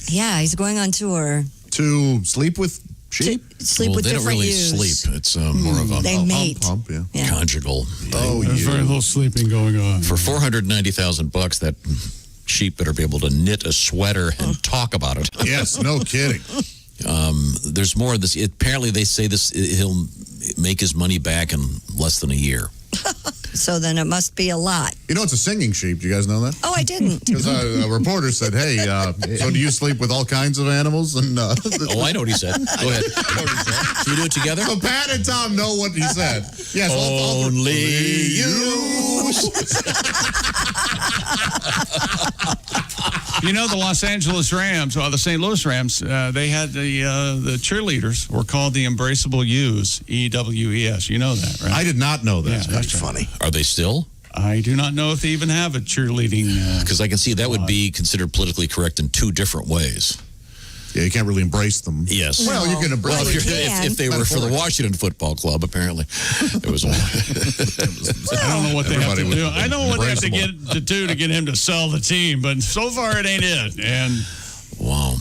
Yeah, he's going on tour. To sleep with sheep? Sleep well, with they don't different really ewes. sleep. It's more of a They mate. Pump, yeah. Yeah. conjugal. Oh, There's very little sleeping going on. For $490,000, that sheep better be able to knit a sweater and talk about it. Yes, no kidding. There's more of this. Apparently, they say he'll make his money back in less than a year. So then it must be a lot. You know, it's a singing sheep. Do you guys know that? Oh, I didn't. Because a reporter said, hey, so do you sleep with all kinds of animals? And Oh, I know what he said. Go ahead. Can you do it together? So Pat and Tom know what he said. Yes, Only you. You know, the Los Angeles Rams, or the St. Louis Rams, they had the cheerleaders were called the Embraceable Ewes, EWES. You know that, right? I did not know that. Yeah, That's funny. Are they still? I do not know if they even have a cheerleading. Because I can see that would be considered politically correct in two different ways. Yeah, you can't really embrace them. Yes. Well, you can embrace Well, them. if they were for the Washington Football Club, apparently. It was. I don't know what they have to Everybody do. was I know what they have to embraceable. to get him to sell the team, but so far it ain't it. And Wow.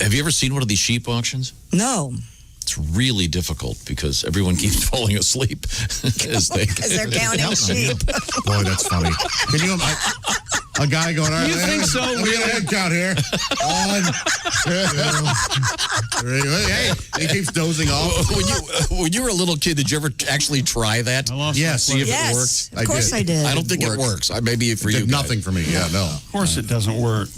Have you ever seen one of these sheep auctions? No. It's really difficult because everyone keeps falling asleep as they're counting sheep. Boy, that's funny. Can you imagine a guy going, all right, You think so? Let me get a head count here. 1, 2, 3. Hey, he keeps dozing off. When you were a little kid, did you ever actually try that? Yes. See if Yes, it worked? of course I did. I don't think it works. Maybe for you. Did nothing for me. Yeah, no. of course it doesn't work.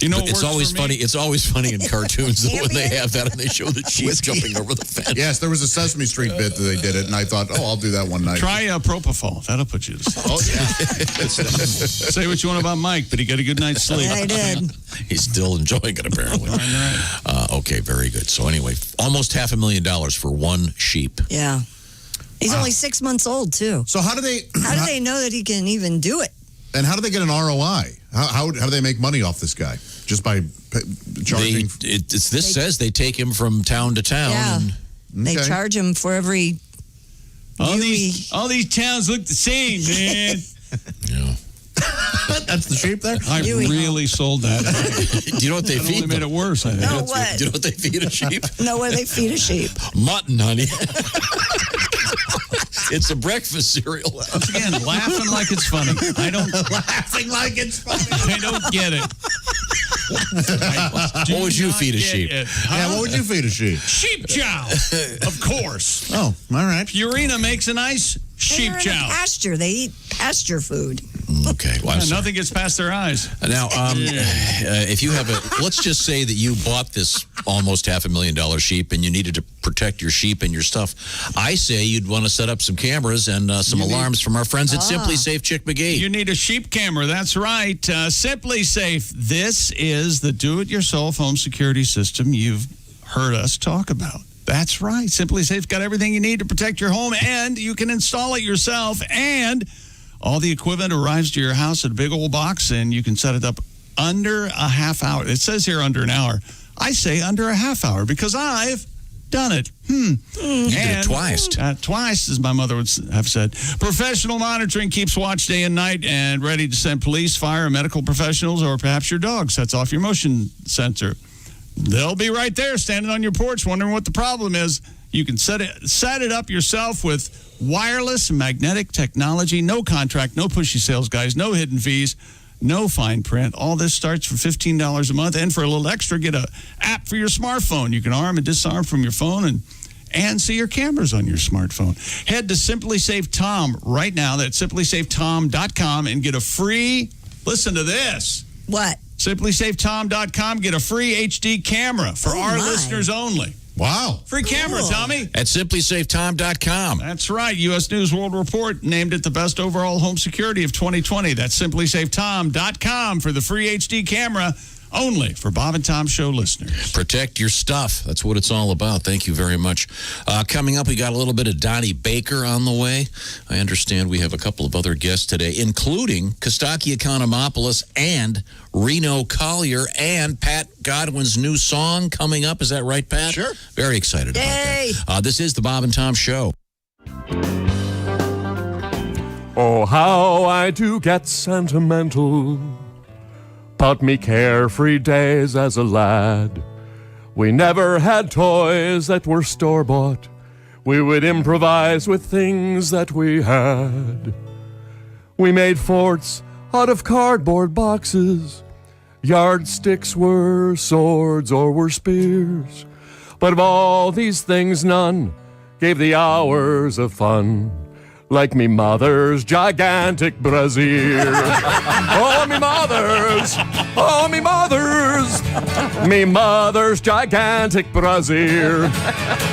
You know, But it's always funny. It's always funny in cartoons though, when they have that and they show the sheep jumping over the fence. Yes, there was a Sesame Street bit that they did it, and I thought, I'll do that one night. Try propofol. That'll put you to sleep. Oh, yeah. Say what you want about Mike, but he got a good night's sleep. Yeah, I did. He's still enjoying it, apparently. Okay, very good. So anyway, almost $500,000 for one sheep. Yeah. He's only 6 months old, too. So how do they know that he can even do it? And how do they get an ROI? How do they make money off this guy? Just by charging? This says they take him from town to town. Yeah. And, They charge him for every all these towns look the same, man. Yeah. That's the sheep there? I really sold that. Do you know what they That feed only made them? it worse, I think. No, what? Do you know what they feed a sheep? No, where they feed a sheep. Mutton, honey. It's a breakfast cereal. Once again, laughing like it's funny. I don't Laughing like it's funny. I don't get it. What would you feed a sheep? Yeah, what would you feed a sheep? Sheep chow, of course. Oh, all right. Purina makes a nice sheep They're in a chow. pasture. They eat pasture food. Okay. Well, I'm sorry. Nothing gets past their eyes. Now, if you have let's just say that you bought this almost $500,000 sheep and you needed to protect your sheep and your stuff. I say you'd want to set up some cameras and some alarms from our friends at Simply Safe Chick McGee. You need a sheep camera. That's right. Simply Safe. This is the do-it-yourself home security system you've heard us talk about. That's right. Simply Safe's got everything you need to protect your home, and you can install it yourself. And all the equipment arrives to your house in a big old box, and you can set it up under a half hour. It says here under an hour. I say under a half hour because I've done it. You did it twice. Twice, as my mother would have said. Professional monitoring keeps watch day and night and ready to send police, fire, medical professionals, or perhaps your dog sets off your motion sensor. They'll be right there standing on your porch wondering what the problem is. You can set it up yourself with wireless magnetic technology. No contract, no pushy sales guys, no hidden fees, no fine print. All this starts for $15 a month. And for a little extra, get an app for your smartphone. You can arm and disarm from your phone and see your cameras on your smartphone. Head to Simply Safe Tom right now. That's simplysafetom.com and get a free, listen to this. What? SimplySafeTom.com. Get a free HD camera for our listeners only. Wow. Free camera, Tommy. At SimplySafeTom.com. That's right. U.S. News World Report named it the best overall home security of 2020. That's SimplySafeTom.com for the free HD camera. only for Bob and Tom Show listeners. Protect your stuff. That's what it's all about. Thank you very much. Coming up, we got a little bit of Donnie Baker on the way. I understand we have a couple of other guests today, including Kostaki Economopoulos and Reno Collier and Pat Godwin's new song coming up. Is that right, Pat? Sure. Very excited about that. This is the Bob and Tom Show. Oh, how I do get sentimental about me carefree days as a lad. We never had toys that were store-bought. We would improvise with things that we had. We made forts out of cardboard boxes. Yardsticks were swords or were spears. But of all these things, none gave the hours of fun like me mother's gigantic brassiere. Oh, me mother's gigantic brassiere.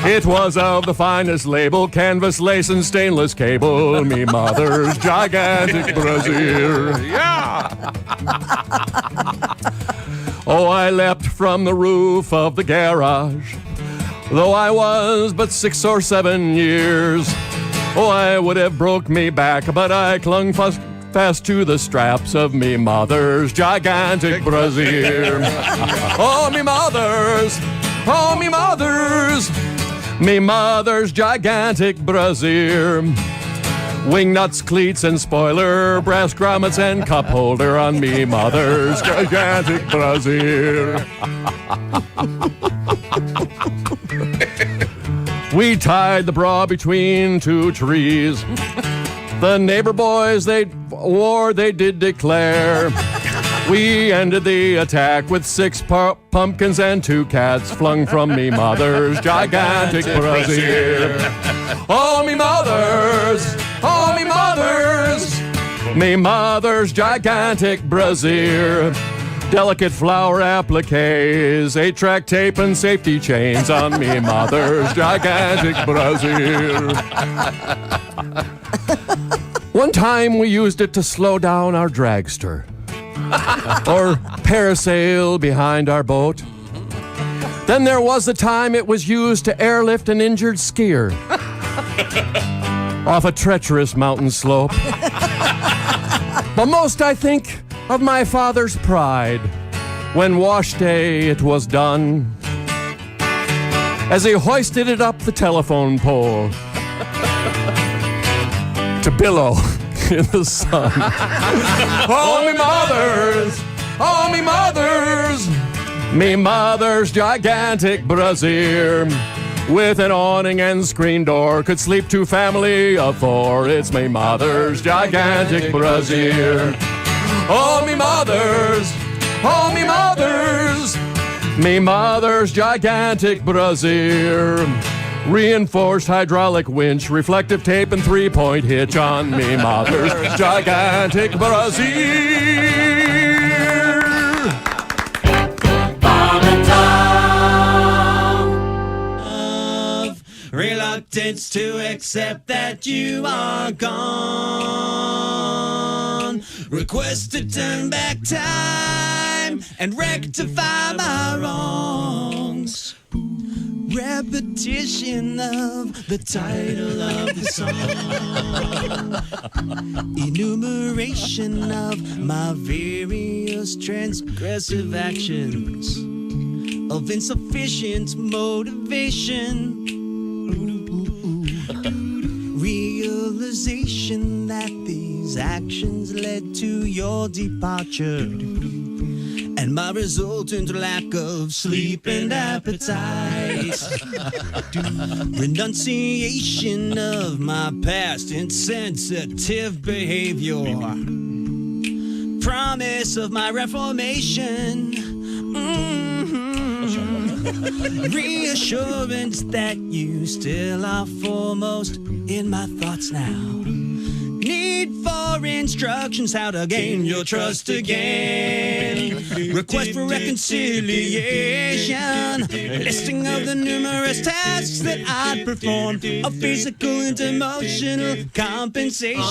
It was of the finest label, canvas, lace, and stainless cable. Me mother's gigantic brassiere. Yeah! Oh, I leapt from the roof of the garage, though I was but 6 or 7 years. Oh, I would have broke me back, but I clung fast to the straps of me mother's gigantic brassiere. Oh, me mother's gigantic brassiere. Wing nuts, cleats, and spoiler, brass grommets, and cup holder on me mother's gigantic brassiere. We tied the bra between 2 trees. The neighbor boys, they did declare. We ended the attack with 6 pumpkins and 2 cats flung from me mother's gigantic brassiere. Oh, me mother's gigantic brassiere. Delicate flower appliques, 8-track tape and safety chains on me mother's gigantic brassiere. One time we used it to slow down our dragster or parasail behind our boat. Then there was the time it was used to airlift an injured skier off a treacherous mountain slope. But most I think of my father's pride when wash day it was done, as he hoisted it up the telephone pole to billow in the sun. Oh, me mother's gigantic brassiere. With an awning and screen door, could sleep 2 family of 4. It's me mother's gigantic brassiere. Oh, me mother's gigantic brassiere. Reinforced hydraulic winch, reflective tape, and 3-point hitch on me mother's gigantic brassiere. Bob and Tom. Reluctance to accept that you are gone. Request to turn back time and rectify my wrongs. Repetition of the title of the song. Enumeration of my various transgressive actions of insufficient motivation. Realization that these actions led to your departure, and my resultant lack of sleep and appetite. Renunciation of my past insensitive behavior. Promise of my reformation. Reassurance that you still are foremost in my thoughts now. Need for instructions how to gain your trust again. Request for reconciliation. Listing of the numerous tasks that I'd perform. Of physical and emotional compensation.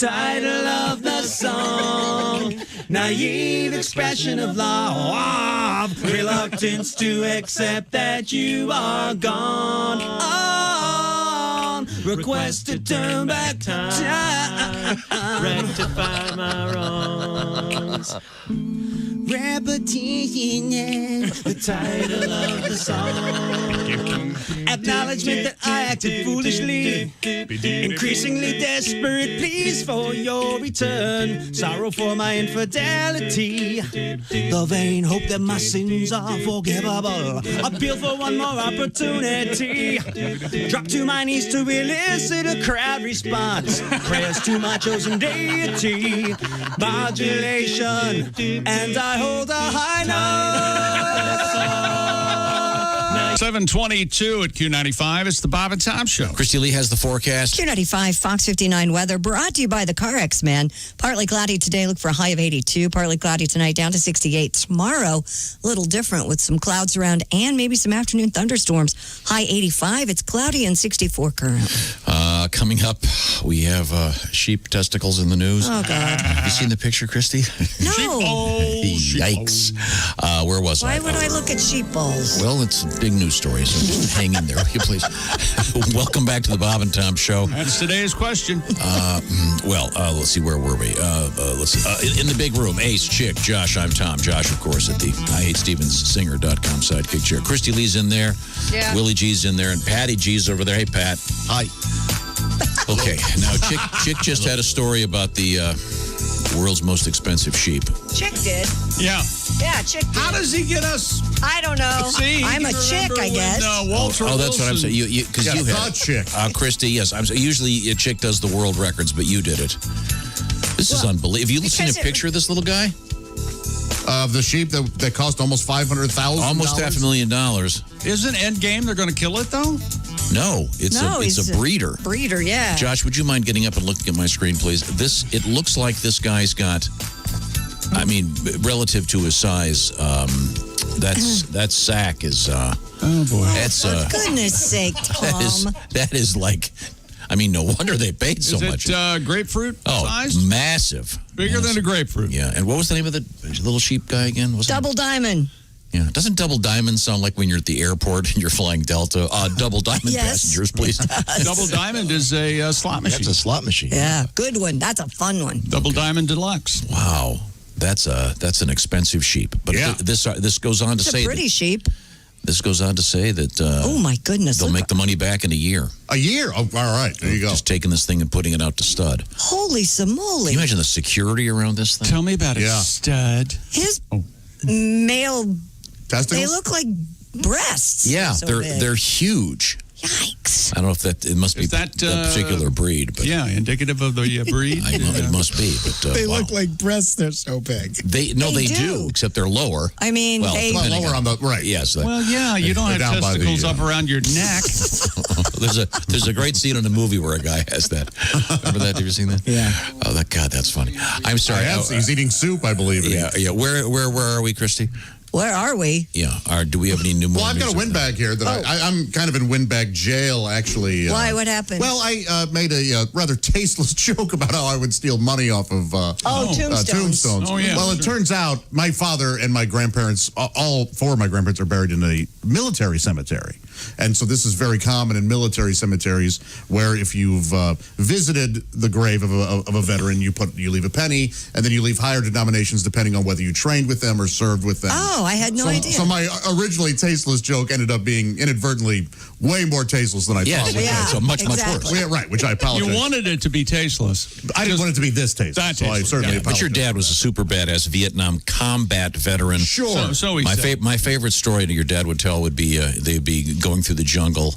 title of the song. Naive expression of love, reluctance to accept that you are gone. On, request to turn back time, rectify my wrongs. Repetition is the title of the song. Acknowledgement that I acted foolishly, increasingly desperate pleas for your return, sorrow for my infidelity, the vain hope that my sins are forgivable, appeal for one more opportunity, drop to my knees to elicit a crowd response, prayers to my chosen deity, modulation, and I hold a high note. 722 at Q95. It's the Bob and Tom Show. Christy Lee has the forecast. Q95, Fox 59 weather brought to you by the Car X Man. Partly cloudy today, look for a high of 82. Partly cloudy tonight, down to 68. Tomorrow, a little different with some clouds around and maybe some afternoon thunderstorms. High 85. It's cloudy and 64 currently. Coming up, we have sheep testicles in the news. Oh, God. Have you seen the picture, Christy? No. Yikes. Where was I? Why would I look at sheep balls? Well, it's a big news story, so just hang in there, will you please? Welcome back to the Bob and Tom Show. That's today's question. Let's see, where were we? Let's see. In the big room, Ace, Chick, Josh, I'm Tom. Josh, of course, at the IHateStevensSinger.com sidekick chair. Christy Lee's in there. Yeah. Willie G's in there, and Patty G's over there. Hey, Pat. Hi. Okay, now Chick just had a story about the world's most expensive sheep. Chick did. Yeah. Yeah, Chick did. How does he get us? I don't know. See, I'm a chick, I guess. Walter that's what I'm saying. Because you had the Chick. Christy, yes. Usually a Chick does the world records, but you did it. This is unbelievable. Have you seen a picture of this little guy? The sheep that cost almost $500,000. Almost $500,000. Isn't Endgame they're going to kill it though? No, it's a breeder. Breeder, yeah. Josh, would you mind getting up and looking at my screen, please? It looks like this guy's got. I mean, relative to his size, that sack is. Oh boy! That's for goodness sake, Tom. That is like. I mean, no wonder they paid so much. Is it grapefruit size? Massive. Bigger than a grapefruit. Yeah. And what was the name of the little sheep guy again? Double Diamond. Yeah. Doesn't Double Diamond sound like when you're at the airport and you're flying Delta? Double Diamond passengers, please. Double Diamond is a slot machine. That's a slot machine. Yeah, good one. That's a fun one. Double Diamond Deluxe. Wow. That's an expensive sheep. But this goes on to say it's a pretty sheep. This goes on to say that oh my goodness, they'll make the money back in a year. A year? Oh, all right. There you go. Just taking this thing and putting it out to stud. Holy samoly. Can you imagine the security around this thing? Tell me about it, stud. His male testicles? They look like breasts. Yeah, so they're huge. Yikes. I don't know if it must be that particular breed. But yeah, indicative of the breed. It must be. But they look like breasts. They're so big. They do, except they're lower. I mean, lower on the right. Yes. Well, yeah, you don't have testicles up around your neck. There's a great scene in a movie where a guy has that. Remember that? Have you seen that? Yeah. Oh, God, that's funny. I'm sorry. He's eating soup, I believe. Yeah. Where are we, Christy? Where are we? Yeah. Do we have any new? Well, I've got a windbag here that I'm kind of in windbag jail, actually. Why? What happened? Well, I made a rather tasteless joke about how I would steal money off of tombstones. Oh, yeah. Well, it turns out my father and my grandparents, all four of my grandparents, are buried in a military cemetery. And so this is very common in military cemeteries, where if you've visited the grave of a veteran, you leave a penny, and then you leave higher denominations depending on whether you trained with them or served with them. Oh, I had no idea. So my originally tasteless joke ended up being inadvertently way more tasteless than I thought. Yeah, so much worse. Yeah, right, which I apologize. You wanted it to be tasteless. I didn't want it to be this tasteless, so I certainly apologize. But your dad was a super badass Vietnam combat veteran. Sure. So he said. My favorite story that your dad would tell would be they'd be going through the jungle,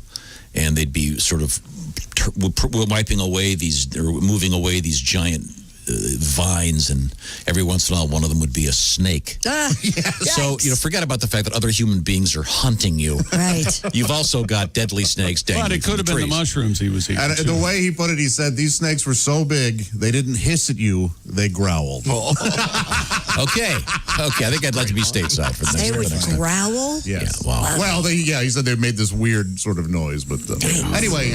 and they'd be sort of wiping away these, or moving away these giant vines, and every once in a while one of them would be a snake. So forget about the fact that other human beings are hunting you. Right. You've also got deadly snakes dangling. But it could have been the mushrooms he was eating. And the way he put it, he said these snakes were so big they didn't hiss at you, they growled. Okay. I think I'd like to be stateside for They would growl? Yes. Yeah, wow. Well, he said they made this weird sort of noise, but anyway,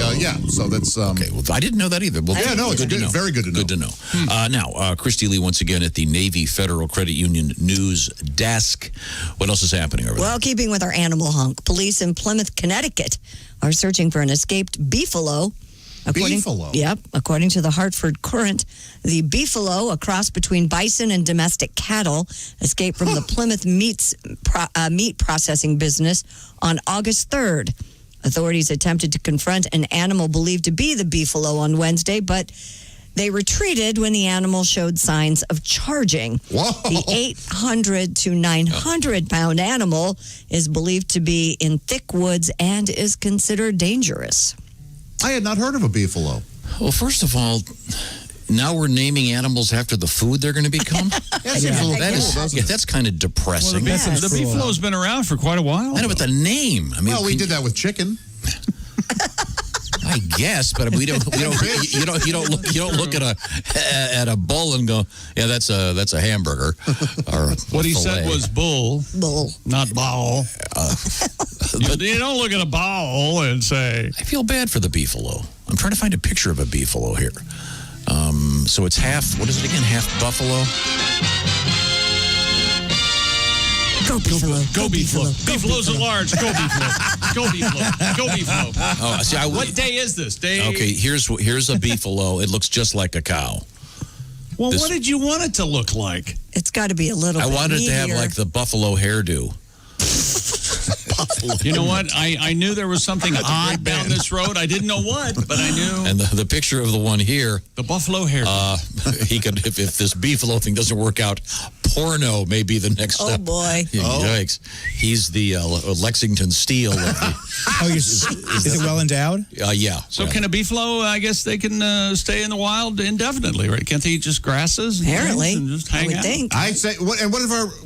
so that's okay. Well, I didn't know that either. Well, it's good, very good to know. Good to know. Now, Christy Lee once again at the Navy Federal Credit Union news desk. What else is happening over there? Well, keeping with our animal hunk, police in Plymouth, Connecticut are searching for an escaped beefalo. Beefalo? Yep. According to the Hartford Courant, the beefalo, a cross between bison and domestic cattle, escaped from the Plymouth meat processing business on August 3rd. Authorities attempted to confront an animal believed to be the beefalo on Wednesday, but they retreated when the animal showed signs of charging. Whoa. The 800 to 900 pound animal is believed to be in thick woods and is considered dangerous. I had not heard of a beefalo. Well, first of all, now we're naming animals after the food they're going to become? That's kind of depressing. Well, the beefalo's been around for quite a while. I know, but the name. I mean, we did that with chicken. I guess, but you don't look at a bull and go, yeah, that's a hamburger. Or what he fillet. said was bull, not ball. You don't look at a ball and say. I feel bad for the beefalo. I'm trying to find a picture of a beefalo here. So it's half. What is it again? Half buffalo. Go beefalo. Go beefalo. Beefalo's at large. Go beefalo. Go beefalo. Go beefalo. Oh, see, what day is this? Okay, here's a beefalo. It looks just like a cow. Well, what did you want it to look like? It's got to be a little. I bit wanted it to have meatier. like the buffalo hairdo. You know what? I knew there was something odd down this road. I didn't know what, but I knew. And the picture of the one here, the buffalo hair. He could, if this beefalo thing doesn't work out, porno may be the next step. Oh boy! Yikes! He's the Lexington Steel. Of the, is it well endowed? Yeah. So can a beefalo? I guess they can stay in the wild indefinitely, right? Can't they eat just grasses? Apparently, and just hang I would out? think. I'd say,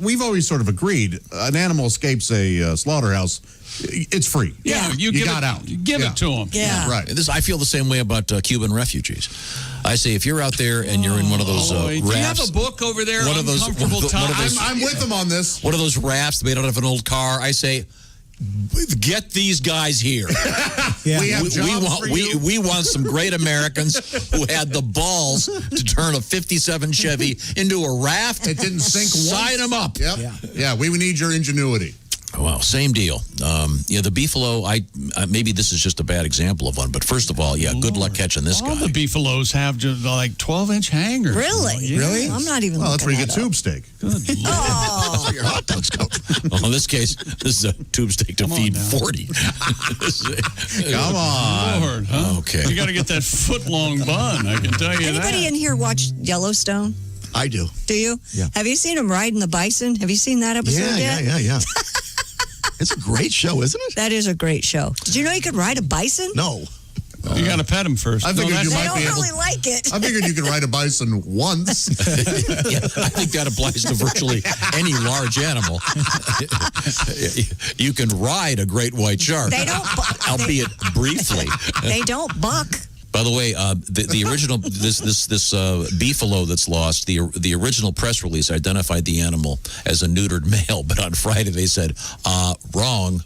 we've always sort of agreed, an animal escapes a slaughterhouse, it's free. Yeah, you got out. Give it to them. Yeah. Right. I feel the same way about Cuban refugees. I say if you're out there and you're in one of those do you have rafts, a book over there? one of those, I'm with them on this. One of those rafts made out of an old car. I say, get these guys here. Yeah. We want some great Americans who had the balls to turn a 57 Chevy into a raft. It didn't sink once. Sign them up. Yep. Yeah, we need your ingenuity. Well, same deal. The beefalo, maybe this is just a bad example of one, but first of all, good luck catching this All guy. the beefalos have just like 12-inch hangers. Really? Yeah. Really? I'm not even. Well, that's where you get looking tube steak. Good Lord. That's where your hot dogs go. Well, in this case, this is a tube steak to feed 40. Come on. Lord, huh? Okay. You got to get that foot-long bun, I can tell you Anybody that. in here watch Yellowstone? I do. Do you? Yeah. Have you seen him riding the bison? Have you seen that episode yet? Yeah. It's a great show, isn't it? That is a great show. Did you know you could ride a bison? No. You got to pet him first. I figured you They might don't be able. really like it. I figured you could ride a bison once. Yeah, I think that applies to virtually any large animal. You can ride a great white shark, They don't. albeit briefly. They don't buck. By the way, the original this beefalo that's lost, the original press release identified the animal as a neutered male, but on Friday they said wrong.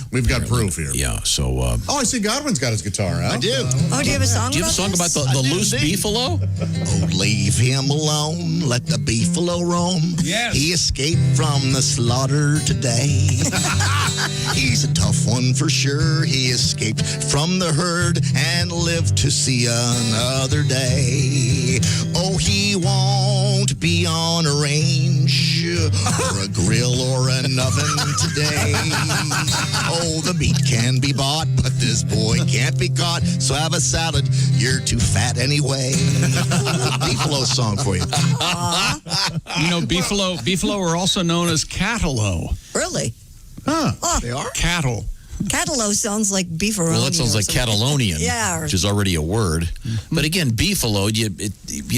We've got proof here. Yeah, so. Oh, I see Godwin's got his guitar out. I do. Oh, do you have a song? Do you have a song about the loose beefalo? Oh, leave him alone. Let the beefalo roam. Yes. He escaped from the slaughter today. He's a tough one for sure. He escaped from the herd and lived to see another day. Oh, he won't be on a range or a grill or an oven today. Oh, the meat can be bought, but this boy can't be caught. So have a salad. You're too fat anyway. Beefalo song for you. You know, beefalo are also known as cattle. Really? Huh. Oh, They are? Cattle. Catalo sounds like beefaroni. Well, that sounds like Catalonian, Yeah. which is already a word. But again, beefalo, you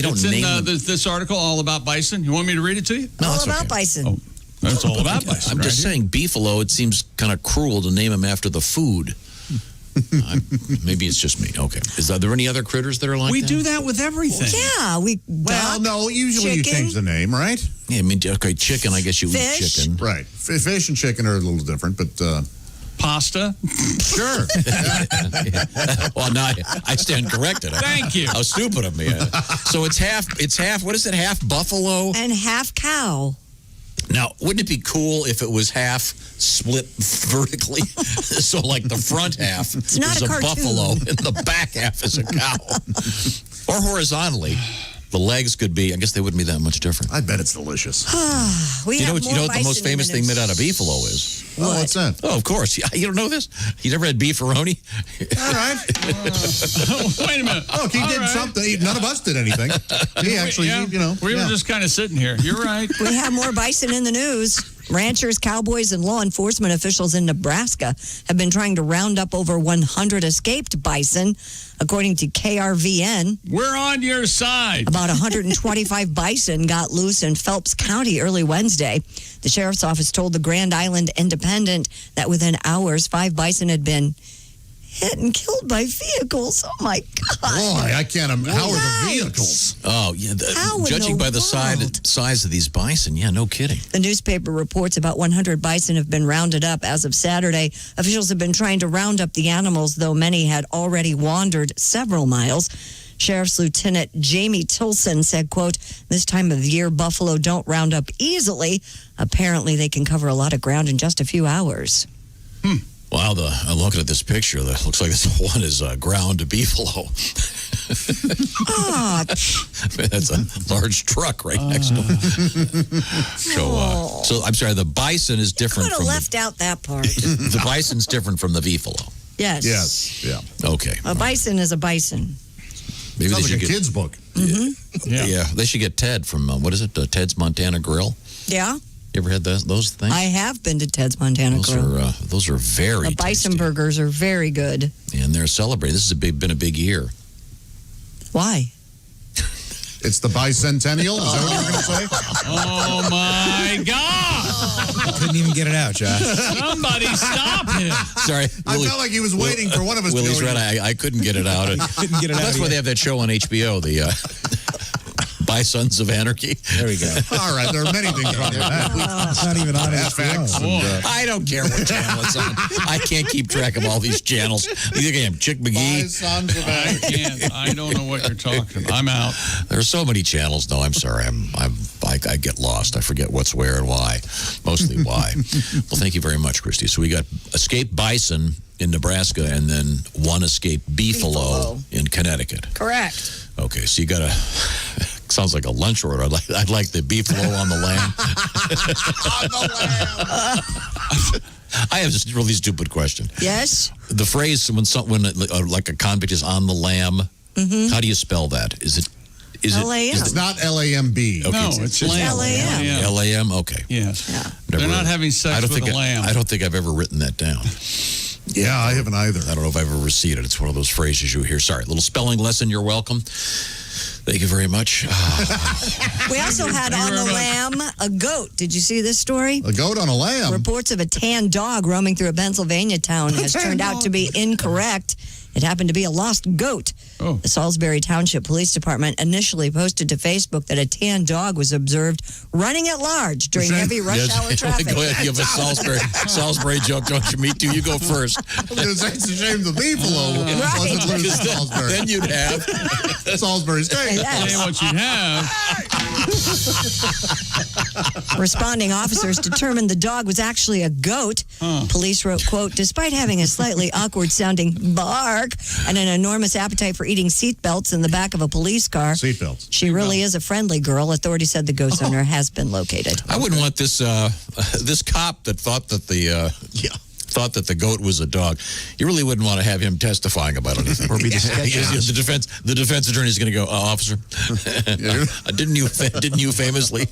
don't It's name in them. this article all about bison. You want me to read it to you? No, All that's about okay. bison. Oh, that's all about bison. I'm just right saying, beefalo, it seems kind of cruel to name him after the food. Maybe it's just me. Okay. Are there any other critters that are like We that? do that with everything. Yeah, Well, no, usually you change the name, right? Yeah, I mean, okay, chicken, I guess you Fish. eat chicken. Right. Fish and chicken are a little different, but... Pasta. Sure. Well, no, I stand corrected. Thank you. How stupid of me. So it's half, what is it, half buffalo? and half cow. Now, wouldn't it be cool if it was half split vertically? So, like the front half not is a a cartoon. buffalo and the back half is a cow. Or horizontally. The legs could be, I guess they wouldn't be that much different. I bet it's delicious. We You know have what the most bison famous in thing the made out of news. beefalo is? Oh, what's that? Oh, of course. Yeah, you don't know this? You never had beefaroni? All right. Wait a minute. Look, he All did right. something. None of us did anything. He actually, Yeah, we were just kind of sitting here. You're right. We have more bison in the news. Ranchers, cowboys, and law enforcement officials in Nebraska have been trying to round up over 100 escaped bison, according to KRVN. We're on your side. About 125 bison got loose in Phelps County early Wednesday. The sheriff's office told the Grand Island Independent that within hours, 5 bison had been hit and killed by vehicles. Oh, my God. Boy, I can't imagine. How are the vehicles? Oh, yeah. How in Judging the by the size of these bison, yeah, no kidding. The newspaper reports about 100 bison have been rounded up as of Saturday. Officials have been trying to round up the animals, though many had already wandered several miles. Sheriff's Lieutenant Jamie Tilson said, quote, "This time of year, buffalo don't round up easily. Apparently, they can cover a lot of ground in just a few hours." Wow, I'm looking at this picture. That looks like this one is ground beefalo. That's a large truck right next to him. So I'm sorry, the bison is different Could from have left out that part. the bison's different from the beefalo. Yes. Yes. Yeah. Okay. A bison is a bison. Maybe Sounds they like should a kid's book. Yeah, they should get Ted from what is it? Ted's Montana Grill. Yeah. You ever had those things? I have been to Ted's Montana Grill. Those are very The bison burgers are very good. and they're celebrating. This has been a big year. Why? It's the bicentennial? Is that what you were going to say? Oh, my God. I couldn't even get it out, Josh. Somebody stop him. Sorry. I felt like he was waiting for one of us Willie's to go. right. I couldn't get it out. Couldn't get it out That's why yet. they have that show on HBO, the Bisons of Anarchy. There we go. All right, there are many things wrong with that. It's not even on FX. HBO. I don't care what channel it's on. I can't keep track of all these channels. You think I am Chick McGee? Sons of I can't. I don't know what you're talking about. I'm out. There are so many channels. No, I'm sorry. I get lost. I forget what's where and why. Mostly why. Well, thank you very much, Christy. So we got escaped bison in Nebraska and then one escaped beefalo in Connecticut. Correct. Okay, so you got a... Sounds like a lunch order. I'd like the beefalo on the lamb. I have this really stupid question. Yes? The phrase when like a convict is on the lamb, how do you spell that? Is it L-A-M. It's not L-A-M-B. Okay, No, it's lamb. L-A-M. L-A-M? Okay. Yes. Yeah. They're not having sex with a lamb. I don't think I've ever written that down. Yeah, I haven't either. I don't know if I've ever received it. It's one of those phrases you hear. Sorry, little spelling lesson. You're welcome. Thank you very much. We also had on the lamb a goat. Did you see this story? A goat on a lamb? Reports of a tan dog roaming through a Pennsylvania town has turned out to be incorrect. It happened to be a lost goat. Oh. The Salisbury Township Police Department initially posted to Facebook that a tan dog was observed running at large during heavy rush hour traffic. Go ahead, you have a Salisbury joke, don't you? Me too. You go first. It's a shame the beefalo wasn't loose in Salisbury. Then you'd have Salisbury State. Tell you what you'd have. Responding officers determined the dog was actually a goat. Police wrote, quote, "Despite having a slightly awkward sounding bark and an enormous appetite for eating seatbelts in the back of a police car, Seatbelts. she really is a friendly girl." Authorities said the goat's owner has been located. I wouldn't want this this cop that thought that the goat was a dog. You really wouldn't want to have him testifying about anything. Or be the sketch. The defense attorney is going to go, officer, didn't you famously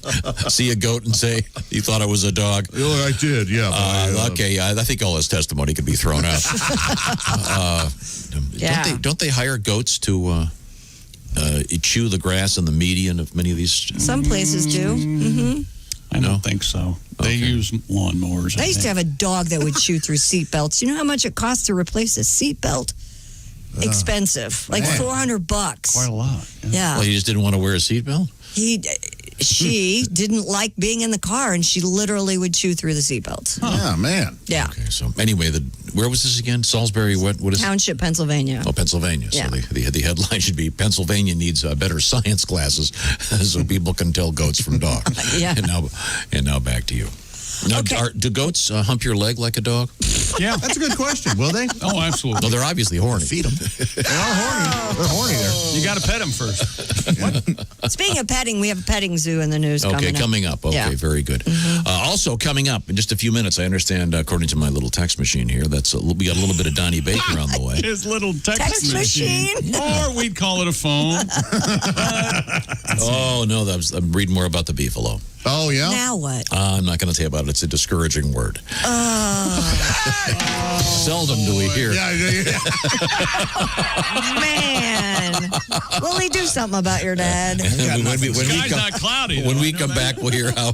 see a goat and say you thought it was a dog? Oh, I did, yeah. Okay, I think all his testimony could be thrown out. Yeah. Don't they hire goats to chew the grass in the median of many of these? Some places do. Mm-hmm. I don't think so. They use lawnmowers. I used to have a dog that would chew through seatbelts. You know how much it costs to replace a seatbelt? Expensive, like $400. Quite a lot. Yeah. Well, you just didn't want to wear a seatbelt? She didn't like being in the car, and she literally would chew through the seatbelt. Oh, man. Yeah. Okay, so anyway, where was this again? Salisbury, what is it? Township, Pennsylvania. Oh, Pennsylvania. Yeah. So the headline should be Pennsylvania needs better science classes so people can tell goats from dogs. Yeah. And now back to you. Now, do goats hump your leg like a dog? Yeah. That's a good question. Will they? Oh, absolutely. No, they're obviously horny. Feed them. They are horny. They're horny there. You got to pet them first. Speaking of petting, we have a petting zoo in the news coming up. Okay, Yeah. very good. Also coming up in just a few minutes, I understand, according to my little text machine here, we got a little bit of Donnie Baker on the way. His little text machine. Or we'd call it a phone. Oh, no, I'm reading more about the beefalo. Oh, yeah? Now what? I'm not going to tell you about it. It's a discouraging word. Seldom do we hear. Man. Will he do something about your dad? Sky's not cloudy. When we come back, we'll hear how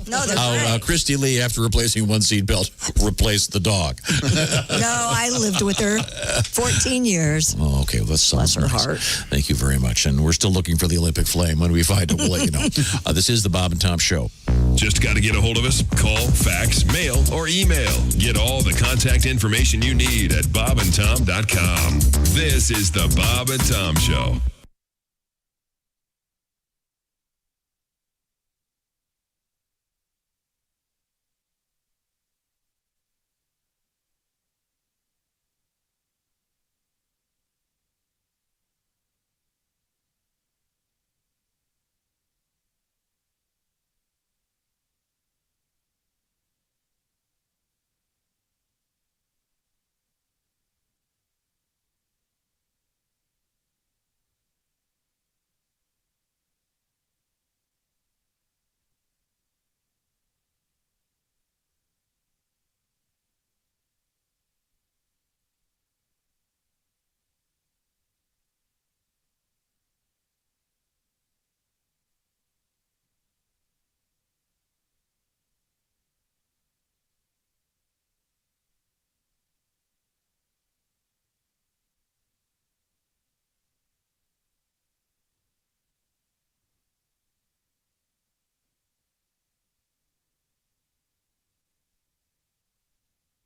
Christy Lee, after replacing one seatbelt, replaced the dog. No, I lived with her 14 years. Oh, okay. Well, that sounds Bless her nice. heart. Thank you very much. And we're still looking for the Olympic flame. When we find it, we'll let you know. This is the Bob and Tom Show. Just got to get a hold of us. Call, fax, mail, or email. Get all the contact information you need at bobandtom.com. This is the Bob and Tom Show.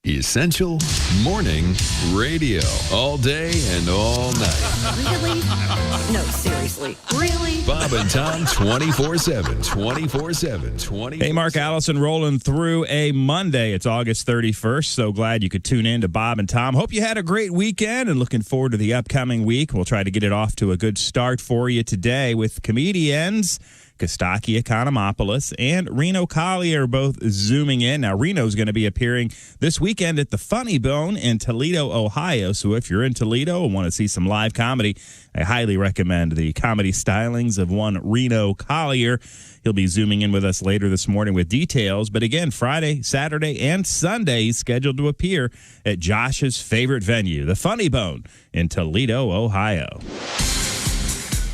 Essential Morning Radio. All day and all night. Really? No, seriously. Really? Bob and Tom 24/7. 24/7. Hey, Mark Allison rolling through a Monday. It's August 31st. So glad you could tune in to Bob and Tom. Hope you had a great weekend and looking forward to the upcoming week. We'll try to get it off to a good start for you today with comedians Kostaki Economopoulos and Reno Collier both zooming in. Now, Reno's going to be appearing this weekend at the Funny Bone in Toledo, Ohio. So if you're in Toledo and want to see some live comedy, I highly recommend the comedy stylings of one Reno Collier. He'll be zooming in with us later this morning with details. But again, Friday, Saturday, and Sunday, he's scheduled to appear at Josh's favorite venue, the Funny Bone in Toledo, Ohio.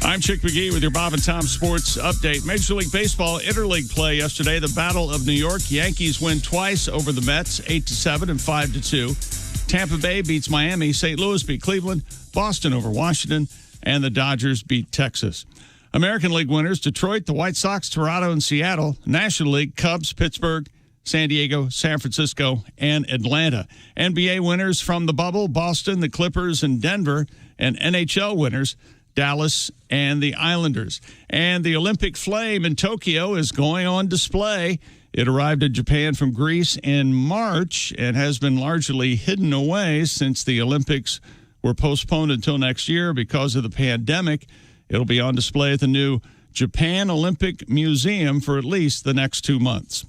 I'm Chick McGee with your Bob and Tom Sports Update. Major League Baseball interleague play yesterday. The Battle of New York. Yankees win twice over the Mets, 8-7 and 5-2. Tampa Bay beats Miami. St. Louis beat Cleveland. Boston over Washington. And the Dodgers beat Texas. American League winners, Detroit, the White Sox, Toronto, and Seattle. National League, Cubs, Pittsburgh, San Diego, San Francisco, and Atlanta. NBA winners from the bubble, Boston, the Clippers, and Denver. And NHL winners, Dallas and the Islanders. And the Olympic flame in Tokyo is going on display. It arrived in Japan from Greece in March and has been largely hidden away since the Olympics were postponed until next year because of the pandemic. It'll be on display at the new Japan Olympic Museum for at least the next 2 months.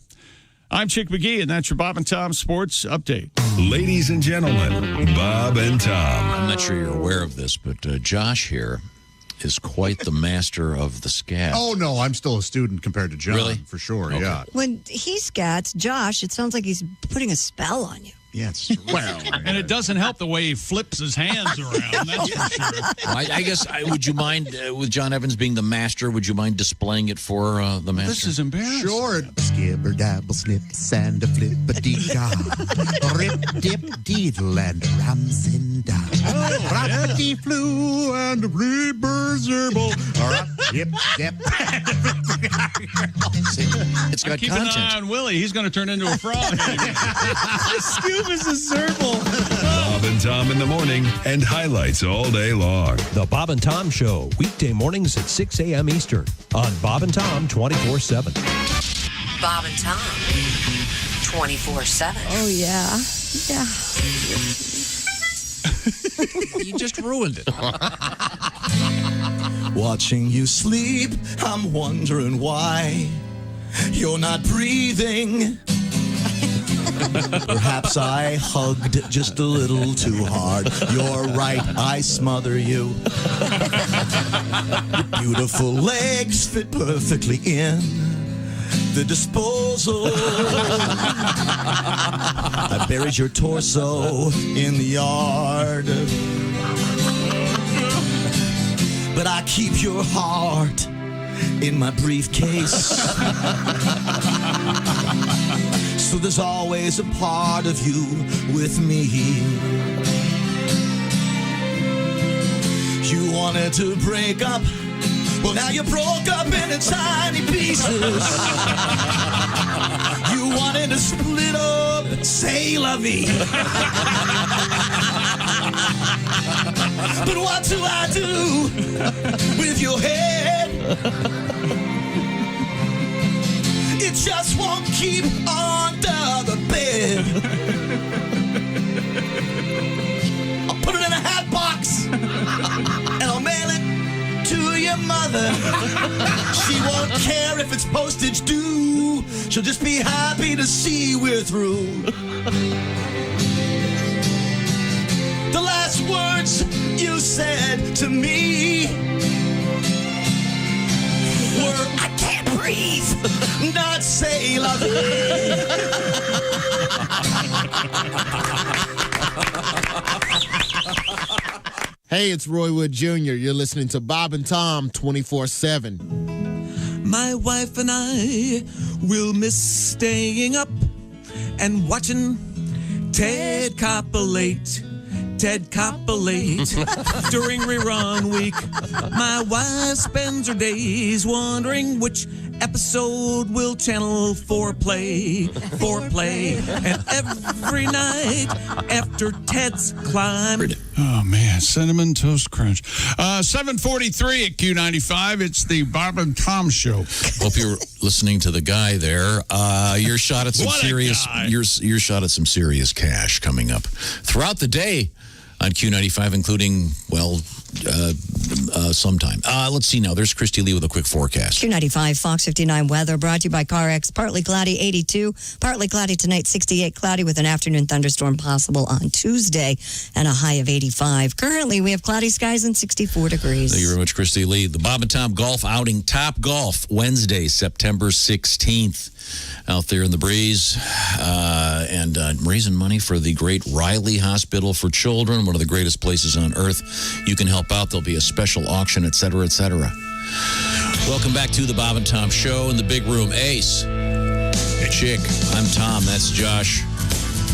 I'm Chick McGee, and that's your Bob and Tom Sports Update. Ladies and gentlemen, Bob and Tom. I'm not sure you're aware of this, but Josh here is quite the master of the scat. Oh, no, I'm still a student compared to John. Really? For sure, Okay. yeah. When he scats, Josh, it sounds like he's putting a spell on you. Yeah, it's true. Well, and it doesn't help the way he flips his hands around. That's for sure. I guess, would you mind, with John Evans being the master, would you mind displaying it for the master? This is embarrassing. Sure. Skibber dabble snip sand a flip a dee da rip dip deedle and rams in da rappity flew and reversible dip dip. It's got Keep an eye on Willie. He's going to turn into a frog. Scoop is a serval. Bob and Tom in the morning and highlights all day long. The Bob and Tom Show, weekday mornings at 6 a.m. Eastern on Bob and Tom 24/7. Bob and Tom 24/7. Oh, yeah. Yeah. You just ruined it. Watching you sleep, I'm wondering why you're not breathing. Perhaps I hugged just a little too hard. You're right, I smother you. Your beautiful legs fit perfectly in the disposal. I buried your torso in the yard. But I keep your heart in my briefcase. So there's always a part of you with me. You wanted to break up. Well, now you broke up into tiny pieces. You wanted to split up, say la vie. But what do I do with your head? It just won't keep under the bed. I'll put it in a hat box and I'll mail it to your mother. She won't care if it's postage due. She'll just be happy to see we're through. The last words you said to me were, I can't breathe, not say la vie. Hey, it's Roy Wood Jr. You're listening to Bob and Tom 24/7. My wife and I will miss staying up and watching Ted Copulate. Ted Copulate during rerun week. My wife spends her days wondering which episode will Channel 4 play. And every night after Ted's climb. Oh, man. Cinnamon Toast Crunch. 7:43 at Q95. It's the Bob and Tom Show. Hope you're listening to the guy there. Your shot at some serious. Your shot at some serious cash coming up throughout the day on Q95, including, sometime. Let's see now. There's Christy Lee with a quick forecast. Q95 Fox 59 weather brought to you by CarX. Partly cloudy, 82. Partly cloudy tonight, 68. Cloudy with an afternoon thunderstorm possible on Tuesday and a high of 85. Currently, we have cloudy skies and 64 degrees. Thank you very much, Christy Lee. The Bob and Tom Golf Outing, Top Golf, Wednesday, September 16th. Out there in the breeze and raising money for the great Riley Hospital for Children, one of the greatest places on earth. You can help out. There'll be a special auction, et cetera, et cetera. Welcome back to the Bob and Tom Show in the big room. Ace, Chick, I'm Tom. That's Josh.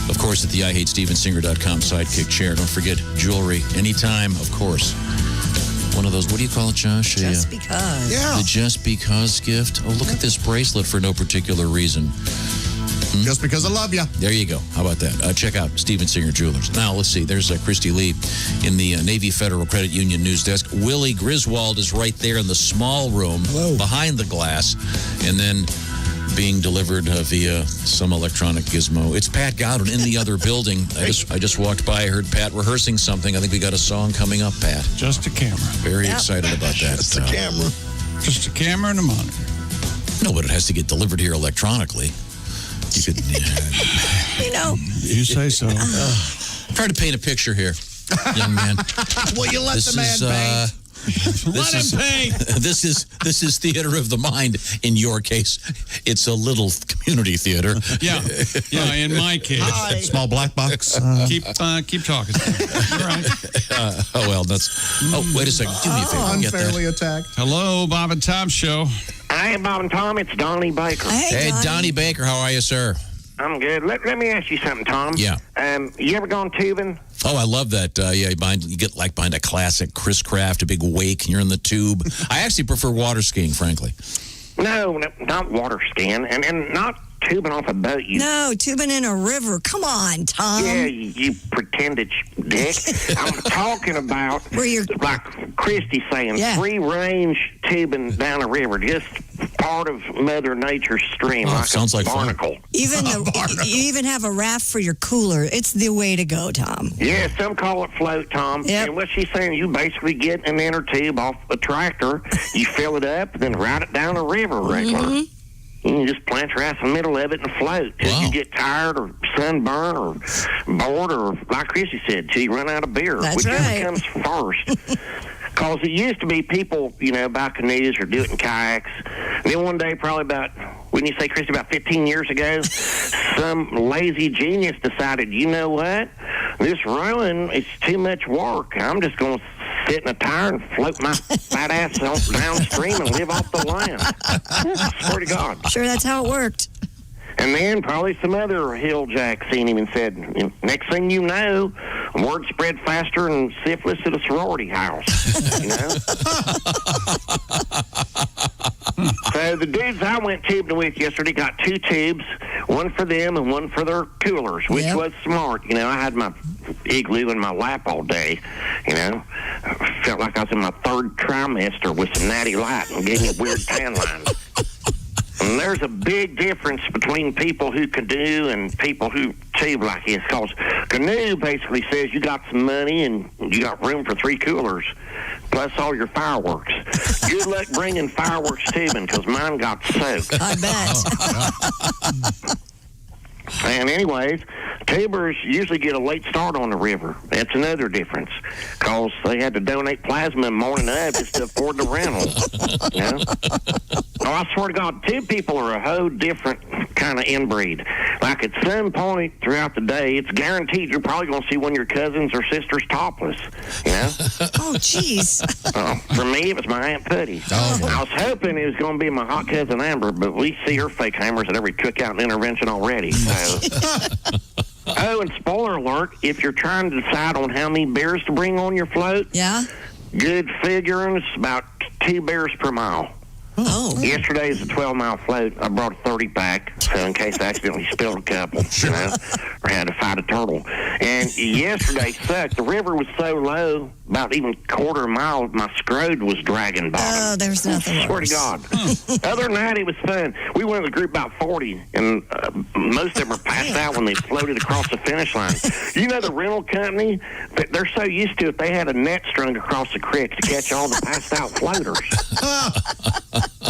Of course, at the IHateStevenSinger.com sidekick chair. Don't forget jewelry anytime, of course. One of those, what do you call it, Josh? Just because. Yeah. The just because gift. Oh, look at this bracelet for no particular reason. Just because I love you. There you go. How about that? Check out Steven Singer Jewelers. Now, let's see. There's Christy Lee in the Navy Federal Credit Union news desk. Willie Griswold is right there in the small room behind the glass. And then being delivered via some electronic gizmo. It's Pat Godwin in the other building. I just walked by. I heard Pat rehearsing something. I think we got a song coming up, Pat. Just a camera. Very excited about that. Just a camera. Just a camera and a monitor. No, but it has to get delivered here electronically. You could, You say so. Try to paint a picture here, young man. Well, you let the man paint. Let him paint. This is theater of the mind. In your case, it's a little community theater. Yeah. In my case, small black box. Keep talking. All right. Oh, wait a second. Do me a favor. Unfairly attacked. Hello, Bob and Tom Show. Hey, Bob and Tom, it's Donnie Baker. Hey, Donnie Baker, how are you, sir? I'm good. Let me ask you something, Tom. Yeah. You ever gone tubing? Oh, I love that. You get like behind a classic Chris Craft, a big wake, and you're in the tube. I actually prefer water skiing, frankly. No, not water skiing, and not tubing off a boat. No, tubing in a river. Come on, Tom. Yeah, you pretended dick. I'm talking about where you're like Christy saying, free-range tubing down a river, just part of Mother Nature's stream, sounds like barnacle. You even have a raft for your cooler. It's the way to go, Tom. Yeah, some call it float, Tom. Yep. And what she's saying, you basically get an inner tube off a tractor, you fill it up, and then ride it down a river regular. Mm-hmm. You can just plant your ass in the middle of it and float till you get tired or sunburn or bored or, like Chrissy said, till you run out of beer. That's Whichever right. comes first. Because it used to be people, buy canoes or do it in kayaks. And then one day, probably about, wouldn't you say, Chrissy, about 15 years ago, some lazy genius decided, you know what? This rowing is too much work. I'm just going to sit in a tire and float my fat ass downstream and live off the land. I swear to God. Sure, that's how it worked. And then probably some other hill jack seen him and said, next thing you know, word spread faster than syphilis at a sorority house. So the dudes I went tubing with yesterday got 2 tubes, one for them and one for their coolers, which was smart. I had my igloo in my lap all day. I felt like I was in my 3rd trimester with some natty light and gave me a weird tan line. And there's a big difference between people who canoe and people who tube like this. Because canoe basically says you got some money and you got room for 3 coolers, plus all your fireworks. Good luck bringing fireworks tubing, because mine got soaked. I bet. And anyways, tubers usually get a late start on the river. That's another difference, because they had to donate plasma morning of just to afford the rental. Oh, I swear to God, tube people are a whole different kind of inbreed. Like at some point throughout the day, it's guaranteed you're probably going to see one of your cousins or sisters topless. Oh, jeez. For me, it was my Aunt Putty. I was hoping it was going to be my hot cousin Amber, but we see her fake hammers at every cookout and intervention already. Oh, and spoiler alert, if you're trying to decide on how many beers to bring on your float, good figuring, it's about 2 beers per mile. Oh. Yesterday is a 12-mile float. I brought a 30-pack, so in case I accidentally spilled a couple, or had to fight a turtle. And yesterday sucked. The river was so low, about even quarter mile, my scrode was dragging bottom. Oh, there's nothing worse. Swear to God. Other than that, it was fun. We went with a group about 40, and most of them were passed out when they floated across the finish line. The rental company, they're so used to it, they had a net strung across the creek to catch all the passed out floaters.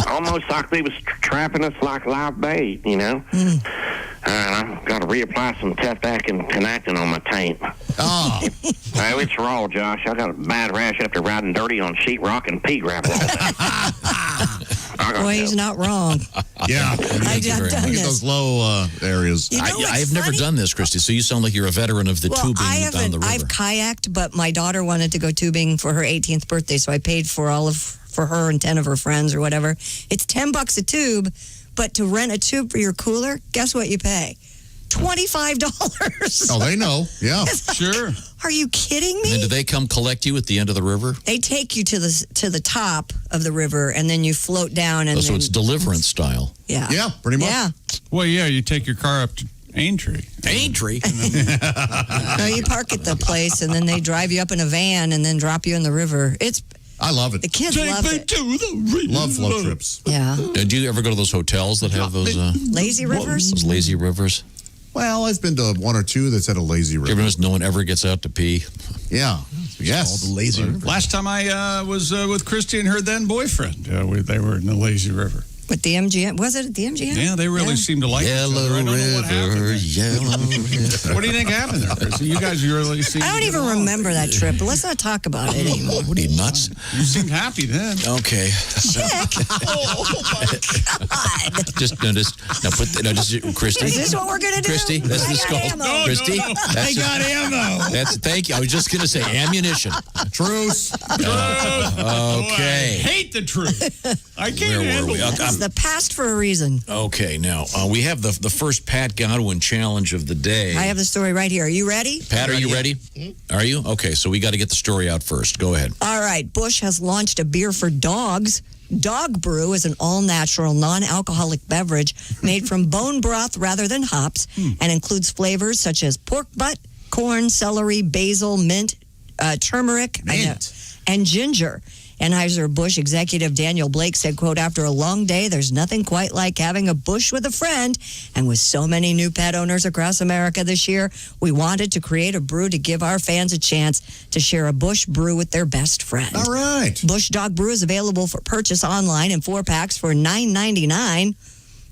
Almost like they was trapping us like live bait, I've got to reapply some tough acting connecting on my taint. Oh, it's raw, Josh. I got a bad rash after riding dirty on sheetrock and pea gravel all day. Boy, he's not wrong. Yeah. I've done this. Those low areas. I've never done this, Christy, so you sound like you're a veteran of the tubing down the river. I've kayaked, but my daughter wanted to go tubing for her 18th birthday, so I paid for her and 10 of her friends or whatever. It's $10 a tube, but to rent a tube for your cooler, guess what you pay? $25. Oh, they know. Yeah. Sure. Are you kidding me? And do they come collect you at the end of the river? They take you to the top of the river, and then you float down. And so it's Deliverance style. Yeah. Yeah, pretty much. Yeah. Well, yeah, you take your car up to Aintree. Aintree? No, you park at the place, and then they drive you up in a van and then drop you in the river. I love it. The kids love it. Love float trips. Yeah. Do you ever go to those hotels that have those lazy rivers? Those lazy rivers? Well, I've been to 1 or 2 that's at a lazy river. No one ever gets out to pee. Yeah. Yes. The lazy river. Last time I was with Christy and her then boyfriend, they were in the lazy river. With the MGM. Was it at the MGM? Yeah, they really seem to like each other. I don't know what happened. Yellow River. What do you think happened there, Chris? You guys really seem I don't even remember that trip, but let's not talk about it anymore. What are you, nuts? You seemed happy then. Okay. Oh, my God. Just Christy. Is this what we're going to do? Christy, that's this called. ammo. Christy, No. that's I got ammo. That's thank you. I was just going to say ammunition. Truce. Okay. I hate the truth. I can't Where handle were we? it. It's the past for a reason. Okay, now we have the first Pat Godwin challenge of the day. I have the story right here. Are you ready? Pat, are you ready? Are you? Okay, so we got to get the story out first. Go ahead. All right. Busch has launched a beer for dogs. Dog Brew is an all-natural, non-alcoholic beverage made from bone broth rather than hops and includes flavors such as pork butt, corn, celery, basil, mint, turmeric, and ginger. Anheuser-Busch executive Daniel Blake said, quote, after a long day, there's nothing quite like having a Busch with a friend. And with so many new pet owners across America this year, we wanted to create a brew to give our fans a chance to share a Busch brew with their best friend. All right. Busch Dog Brew is available for purchase online in 4-packs for $9.99.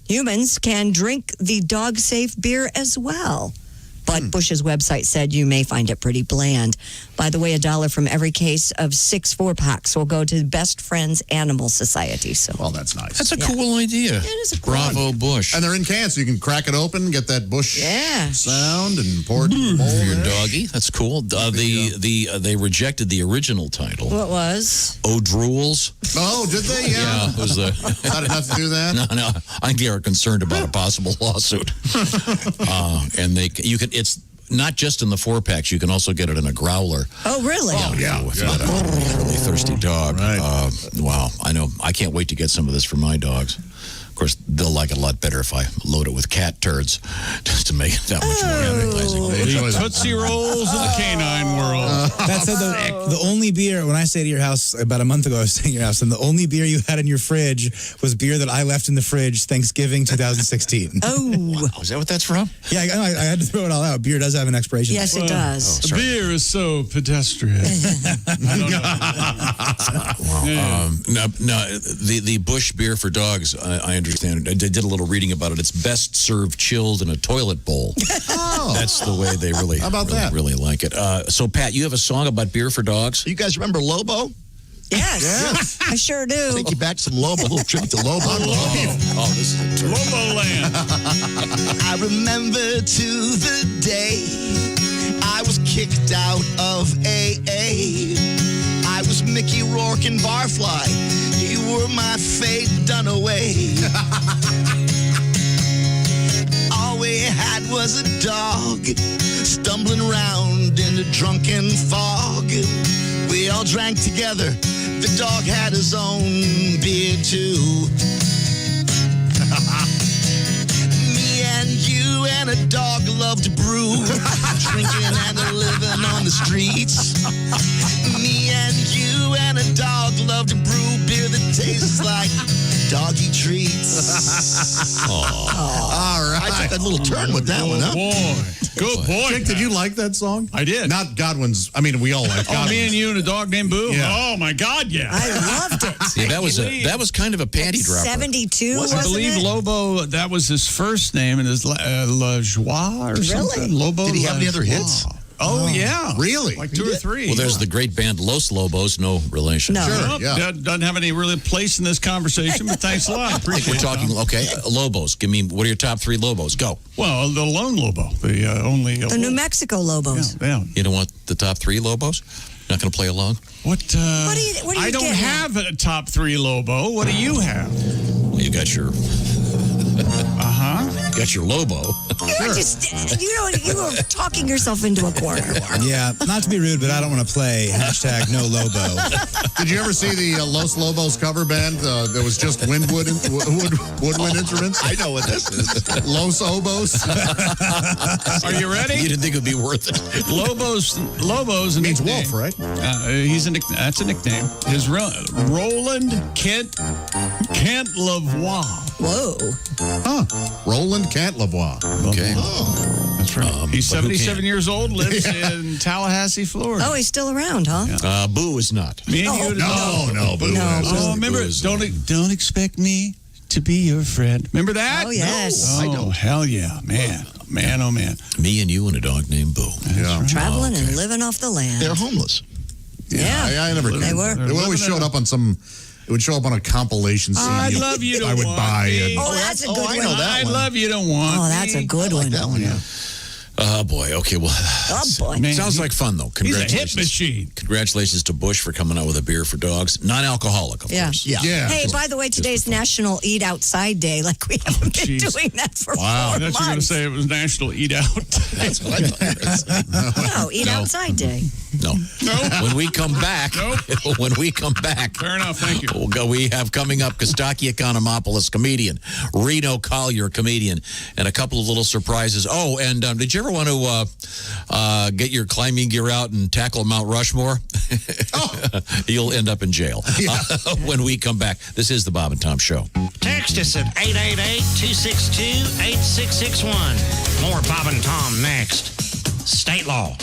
Humans can drink the dog-safe beer as well. But Busch's website said you may find it pretty bland. By the way, $1 from every case of 6 4-packs will go to Best Friends Animal Society. So, well, that's nice. That's a cool idea. It is a cool Bravo, Busch. And they're in cans, so you can crack it open, get that Busch sound, and pour it in the bowl. For your doggy. That's cool. They rejected the original title. What was? Oh, O'Druels. did they? Yeah, it was the. Not enough to do that. No. I think they're concerned about a possible lawsuit. And it's not just in the 4-packs. You can also get it in a growler. Oh, really? If you got a really thirsty dog. Right. Wow. I know. I can't wait to get some of this for my dogs. Of course, they'll like it a lot better if I load it with cat turds just to make it that much more appetizing. The Tootsie Rolls of the canine world. That said, the only beer, when I stayed at your house about a month ago, I was staying at your house, and the only beer you had in your fridge was beer that I left in the fridge Thanksgiving 2016. Oh. Wow, is that what that's from? Yeah, I had to throw it all out. Beer does have an expiration Yes, date. it does. Beer is so pedestrian. The Busch beer for dogs, I understand. I did a little reading about it. It's best served chilled in a toilet bowl. That's the way they really, really like it. So, Pat, you have a song about beer for dogs? You guys remember Lobo? Yes. I sure do. Take you back some Lobo. A little tribute to Lobo. Oh, this is a turn. Lobo Land. I remember to the day I was kicked out of AA. I was Mickey Rourke and Barfly. You were my fate done away. All we had was a dog stumbling around in the drunken fog. We all drank together. The dog had his own beer too. Me and you and a dog loved to brew, drinking and living on the streets. Me and you and a dog loved to brew beer that tastes like doggy treats. All right. I took a little turn with that one, huh? Boy. Good boy. Chick, did you like that song? I did. Not Godwin's. I mean, we all like Godwin's. Oh, me and you and a dog named Boo? Yeah. Oh, my God, yeah. I loved it. Yeah, that was kind of a panty dropper. 72, I wasn't believe it? Lobo, that was his first name, and his La Joie or something. Lobo. Did he have any La other Joie. hits? Oh, yeah. Really? Like 2 or 3. Well, there's the great band Los Lobos, no relation. No. Sure, Nope, yeah. that doesn't have any really place in this conversation, but thanks a lot. Appreciate We're it. talking, okay, Lobos. Give me, what are your top 3 Lobos? Go. Well, the lone Lobo, the only. The New Mexico Lobos. Yeah. You don't want the top 3 Lobos? Not going to play along? What do you I don't get have a top 3 Lobo. What do you have? Well, you got your. Got your Lobo. You were talking yourself into a corner. Yeah, not to be rude, but I don't want to play hashtag no Lobo. Did you ever see the Los Lobos cover band that was just woodwind instruments? I know what this is. Los Obos. Are you ready? You didn't think it would be worth it. Lobos a Means nickname. wolf, right? That's a nickname. His Roland Kent Lavoie. Whoa. Huh. Roland Cantlavoie. Okay. That's right. He's but who 77 can't? years old, lives in Tallahassee, Florida. Oh, he's still around, huh? Boo is not. Me and you. No, Boo. No. Oh, remember, Boo is- don't expect me to be your friend. Remember that? Oh, yes. No, oh, hell yeah. Man, oh, man. Me and you and a dog named Boo. Yeah. Traveling and living off the land. They're homeless. Yeah. I never. They were. It always showed up on some. It would show up on a compilation CD. I'd love you to I would want buy. me. And, Oh, that's a good one. I know that I'd one. love you to want Oh, that's a good one. That one, yeah. Oh, boy. Okay, well. Oh, boy. Man, Sounds like fun, though. He's a Congratulations. hit machine. Congratulations to Bush for coming out with a beer for dogs. Non-alcoholic, of Yeah. course. Yeah. Hey, by the way, today's National Eat Outside Day. Like we haven't been jeez. doing that for Wow. 4 I thought you were going to months. say it was National Eat Out. That's what I thought you were saying. No, Eat Outside Day. No. When we come back, when we come back, Fair enough. Thank you. we have coming up Kostaki Economopoulos, comedian, Reno Collier, comedian, and a couple of little surprises. Oh, and did you ever want to get your climbing gear out and tackle Mount Rushmore? You'll end up in jail when we come back. This is the Bob and Tom Show. Text us at 888-262-8661. More Bob and Tom next. State law.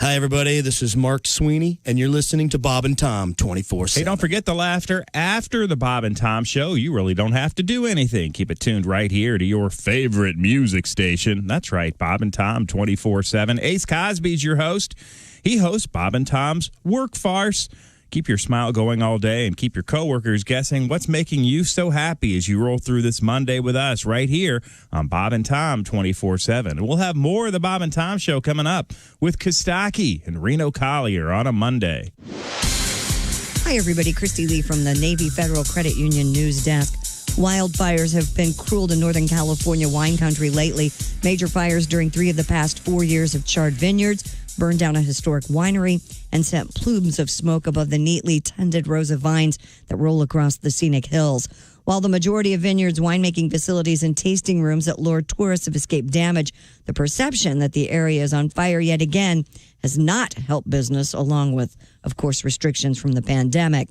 Hi, everybody. This is Mark Sweeney, and you're listening to Bob and Tom 24/7. Hey, don't forget the laughter after the Bob and Tom Show. You really don't have to do anything. Keep it tuned right here to your favorite music station. That's right, Bob and Tom 24/7. Ace Cosby's your host. He hosts Bob and Tom's Work Farce. Keep your smile going all day and keep your coworkers guessing what's making you so happy as you roll through this Monday with us right here on Bob and Tom 24/7. And we'll have more of the Bob and Tom Show coming up with Kostaki and Reno Collier on a Monday. Hi, everybody. Christy Lee from the Navy Federal Credit Union News Desk. Wildfires have been cruel to Northern California wine country lately. Major fires during 3 of the past 4 years have charred vineyards, burned down a historic winery, and sent plumes of smoke above the neatly tended rows of vines that roll across the scenic hills. While the majority of vineyards, winemaking facilities, and tasting rooms that lure tourists have escaped damage, the perception that the area is on fire yet again has not helped business, along with, of course, restrictions from the pandemic.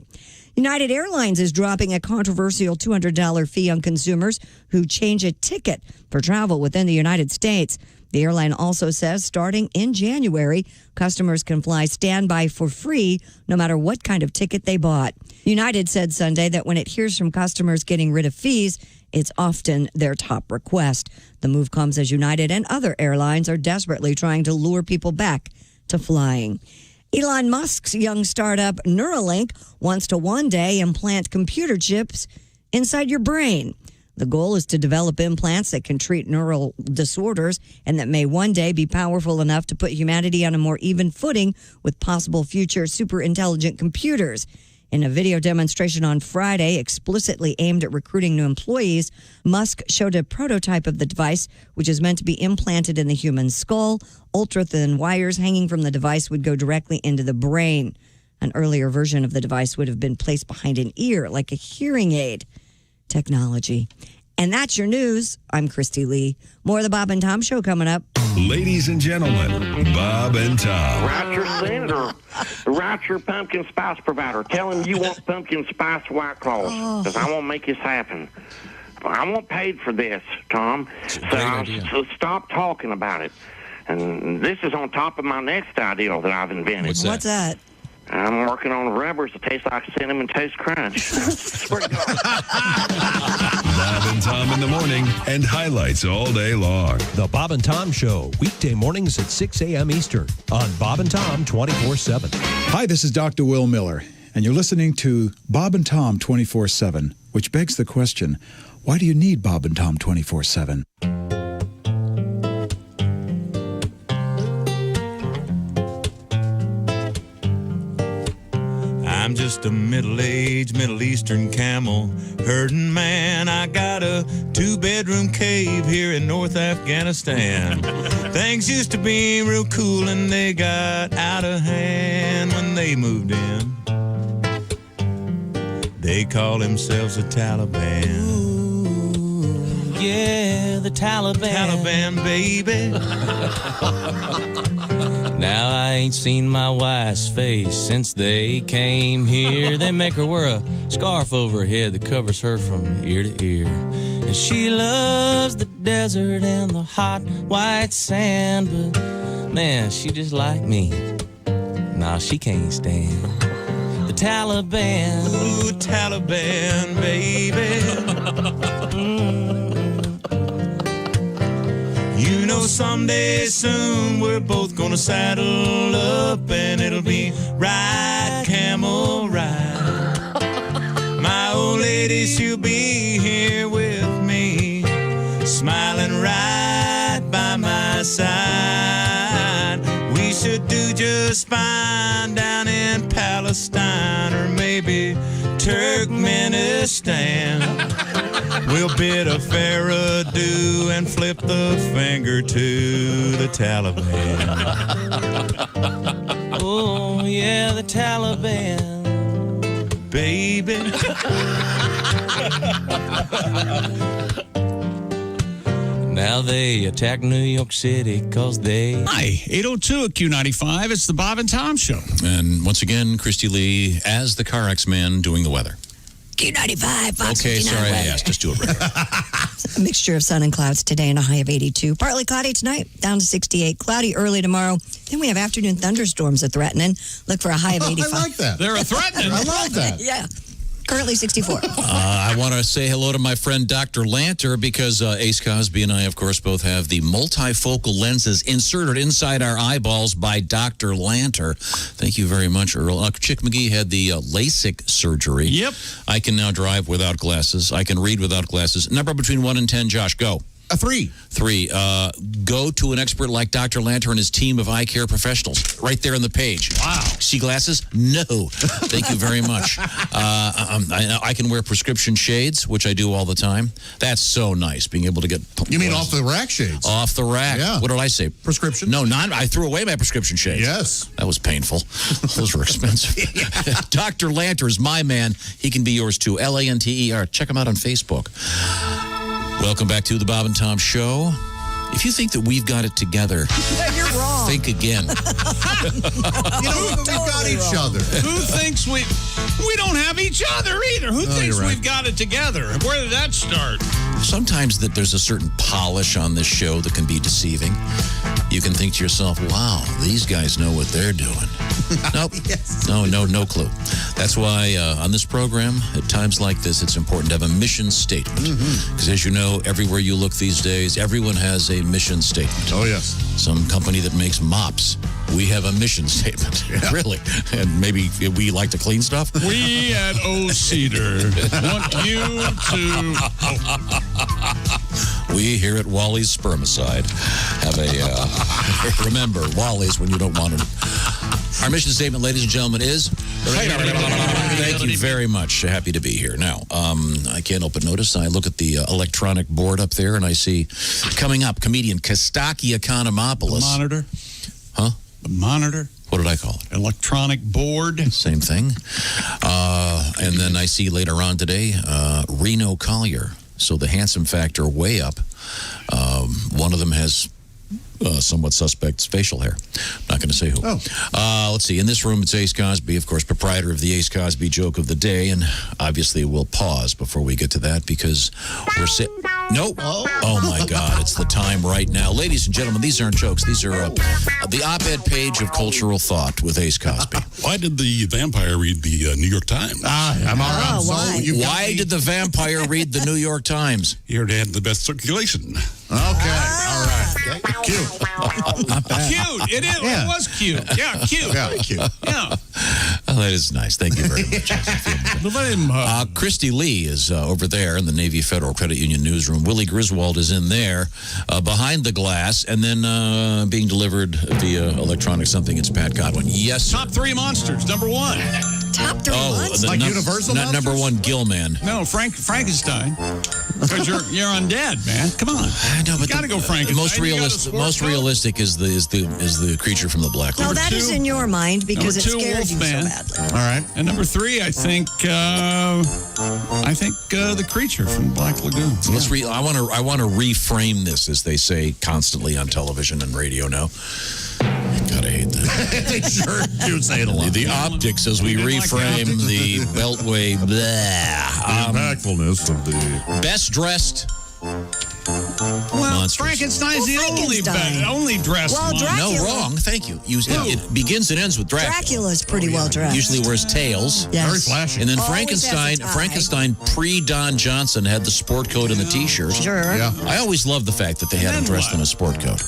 United Airlines is dropping a controversial $200 fee on consumers who change a ticket for travel within the United States. The airline also says starting in January, customers can fly standby for free no matter what kind of ticket they bought. United said Sunday that when it hears from customers getting rid of fees, it's often their top request. The move comes as United and other airlines are desperately trying to lure people back to flying. Elon Musk's young startup Neuralink wants to one day implant computer chips inside your brain. The goal is to develop implants that can treat neural disorders and that may one day be powerful enough to put humanity on a more even footing with possible future super intelligent computers. In a video demonstration on Friday, explicitly aimed at recruiting new employees, Musk showed a prototype of the device, which is meant to be implanted in the human skull. Ultra-thin wires hanging from the device would go directly into the brain. An earlier version of the device would have been placed behind an ear, like a hearing aid. Technology. And that's your news. I'm Christy Lee. More of the Bob and Tom Show coming up. Ladies and gentlemen, Bob and Tom. Write your senator. Write your pumpkin spice provider. Tell him you want pumpkin spice White Claws, because I won't make this happen. I won't paid for this, Tom. So stop talking about it. And this is on top of my next idea that I've invented. What's that? I'm working on rubbers that taste like Cinnamon Toast Crunch. Swear to God. Bob and Tom in the morning and highlights all day long. The Bob and Tom Show, weekday mornings at 6 a.m. Eastern on Bob and Tom 24/7. Hi, this is Dr. Will Miller, and you're listening to Bob and Tom 24/7, which begs the question, why do you need Bob and Tom 24/7? I'm just a middle-aged Middle Eastern camel herding man. I got a 2-bedroom cave here in North Afghanistan. Things used to be real cool and they got out of hand when they moved in. They call themselves the Taliban. Ooh, yeah, the Taliban. Taliban, baby. Now I ain't seen my wife's face since they came here. They make her wear a scarf over her head that covers her from ear to ear. And she loves the desert and the hot white sand, but man, she just like me. Nah, she can't stand the Taliban. Ooh, Taliban, baby. You know someday soon we're both gonna saddle up and it'll be ride, camel ride. My old lady, she'll be here with me, smiling right by my side. We should do just fine down in Palestine or maybe Turkmenistan. We'll bid a fair adieu and flip the finger to the Taliban. Oh, yeah, the Taliban, baby. Now they attack New York City because they... Hi, 802 at Q95. It's the Bob and Tom Show. And once again, Christy Lee as the Car X-Man doing the weather. Q95, Fox Okay, 59 sorry I weather. asked. Just do it right. A mixture of sun and clouds today and a high of 82. Partly cloudy tonight, down to 68. Cloudy early tomorrow. Then we have afternoon thunderstorms that threatening. Look for a high of 85. I like that. They're a threatening. I love that. Yeah. Currently 64. I want to say hello to my friend Dr. Lanter because Ace Cosby and I, of course, both have the multifocal lenses inserted inside our eyeballs by Dr. Lanter. Thank you very much, Earl. Chick McGee had the LASIK surgery. Yep. I can now drive without glasses. I can read without glasses. Number between 1 and 10, Josh, go. A 3. 3. Go to an expert like Dr. Lanter and his team of eye care professionals. Right there on the page. Wow. See glasses? No. Thank you very much. I can wear prescription shades, which I do all the time. That's so nice, being able to get... You mean off the rack shades? Off the rack. Yeah. What did I say? Prescription? No, I threw away my prescription shades. Yes. That was painful. Those were expensive. Dr. Lanter is my man. He can be yours too. Lanter. Check him out on Facebook. Welcome back to the Bob and Tom Show. If you think that we've got it together, You're wrong. think again. We've got each other. Who thinks we don't have each other either? Who thinks you're right. we've got it together? Where did that start? Sometimes that there's a certain polish on this show that can be deceiving. You can think to yourself, wow, these guys know what they're doing. Nope. Yes. No clue. That's why on this program, at times like this, it's important to have a mission statement. Because as you know, everywhere you look these days, everyone has a mission statement. Oh, yes. Some company that makes mops, we have a mission statement. Yeah. Really. And maybe we like to clean stuff. We at O Cedar want you to... We here at Wally's Spermicide have a... remember, Wally's when you don't want it. Our mission statement, ladies and gentlemen, is... Thank you very much. Happy to be here. Now, I can't help but notice, I look at the electronic board up there, and I see coming up, comedian Kostaki Economopoulos. The monitor? Huh? The monitor? What did I call it? Electronic board. Same thing. And then I see later on today, Reno Collier. So the handsome factor way up. One of them has somewhat suspect facial hair. Not going to say who. Let's see. In this room, it's Ace Cosby, of course, proprietor of the Ace Cosby joke of the day. And obviously, we'll pause before we get to that because we're Nope. Oh, my God. It's the time right now. Ladies and gentlemen, these aren't jokes. These are the op-ed page of cultural thought with Ace Cosby. Why did the vampire read the New York Times? I'm all right. why? Why did the vampire read the New York Times? He already had the best circulation. Okay, all right. Cute. Not bad. Cute. It is. Yeah. It was cute. Yeah, cute. Yeah, cute. Yeah. Oh, that is nice. Thank you very much. Let him. Christy Lee is over there in the Navy Federal Credit Union newsroom. Willie Griswold is in there behind the glass and then being delivered via electronic something. It's Pat Godwin. Yes, sir. Top 3 monsters. Number 1. Top 3 monsters? Like Universal not number monsters? 1, Gilman. No, Frankenstein. Because you're undead, man. Come on. I know, but you gotta go Frankenstein. Most realistic is the creature from the Black No, Lagoon. that is in your mind because it Number 2, scared you so Wolfman. badly. All right. And number 3, I think the creature from Black Lagoon. So I want to reframe this, as they say constantly on television and radio now. Gotta hate that. They sure do say it a lot. The optics as we reframe the Beltway. Impactfulness of the Best dressed. Well, monsters. Frankenstein's the Frankenstein. only dressed Well, monster. Dracula. No, wrong. Thank you. It begins and ends with Dracula. Dracula's pretty well dressed. Usually wears tails. Yes. very flashy. And then Always has a tie. Frankenstein pre-Don Johnson had the sport coat and the T-shirt. Sure. Yeah. I always loved the fact that they had him then dressed what? in a sport coat.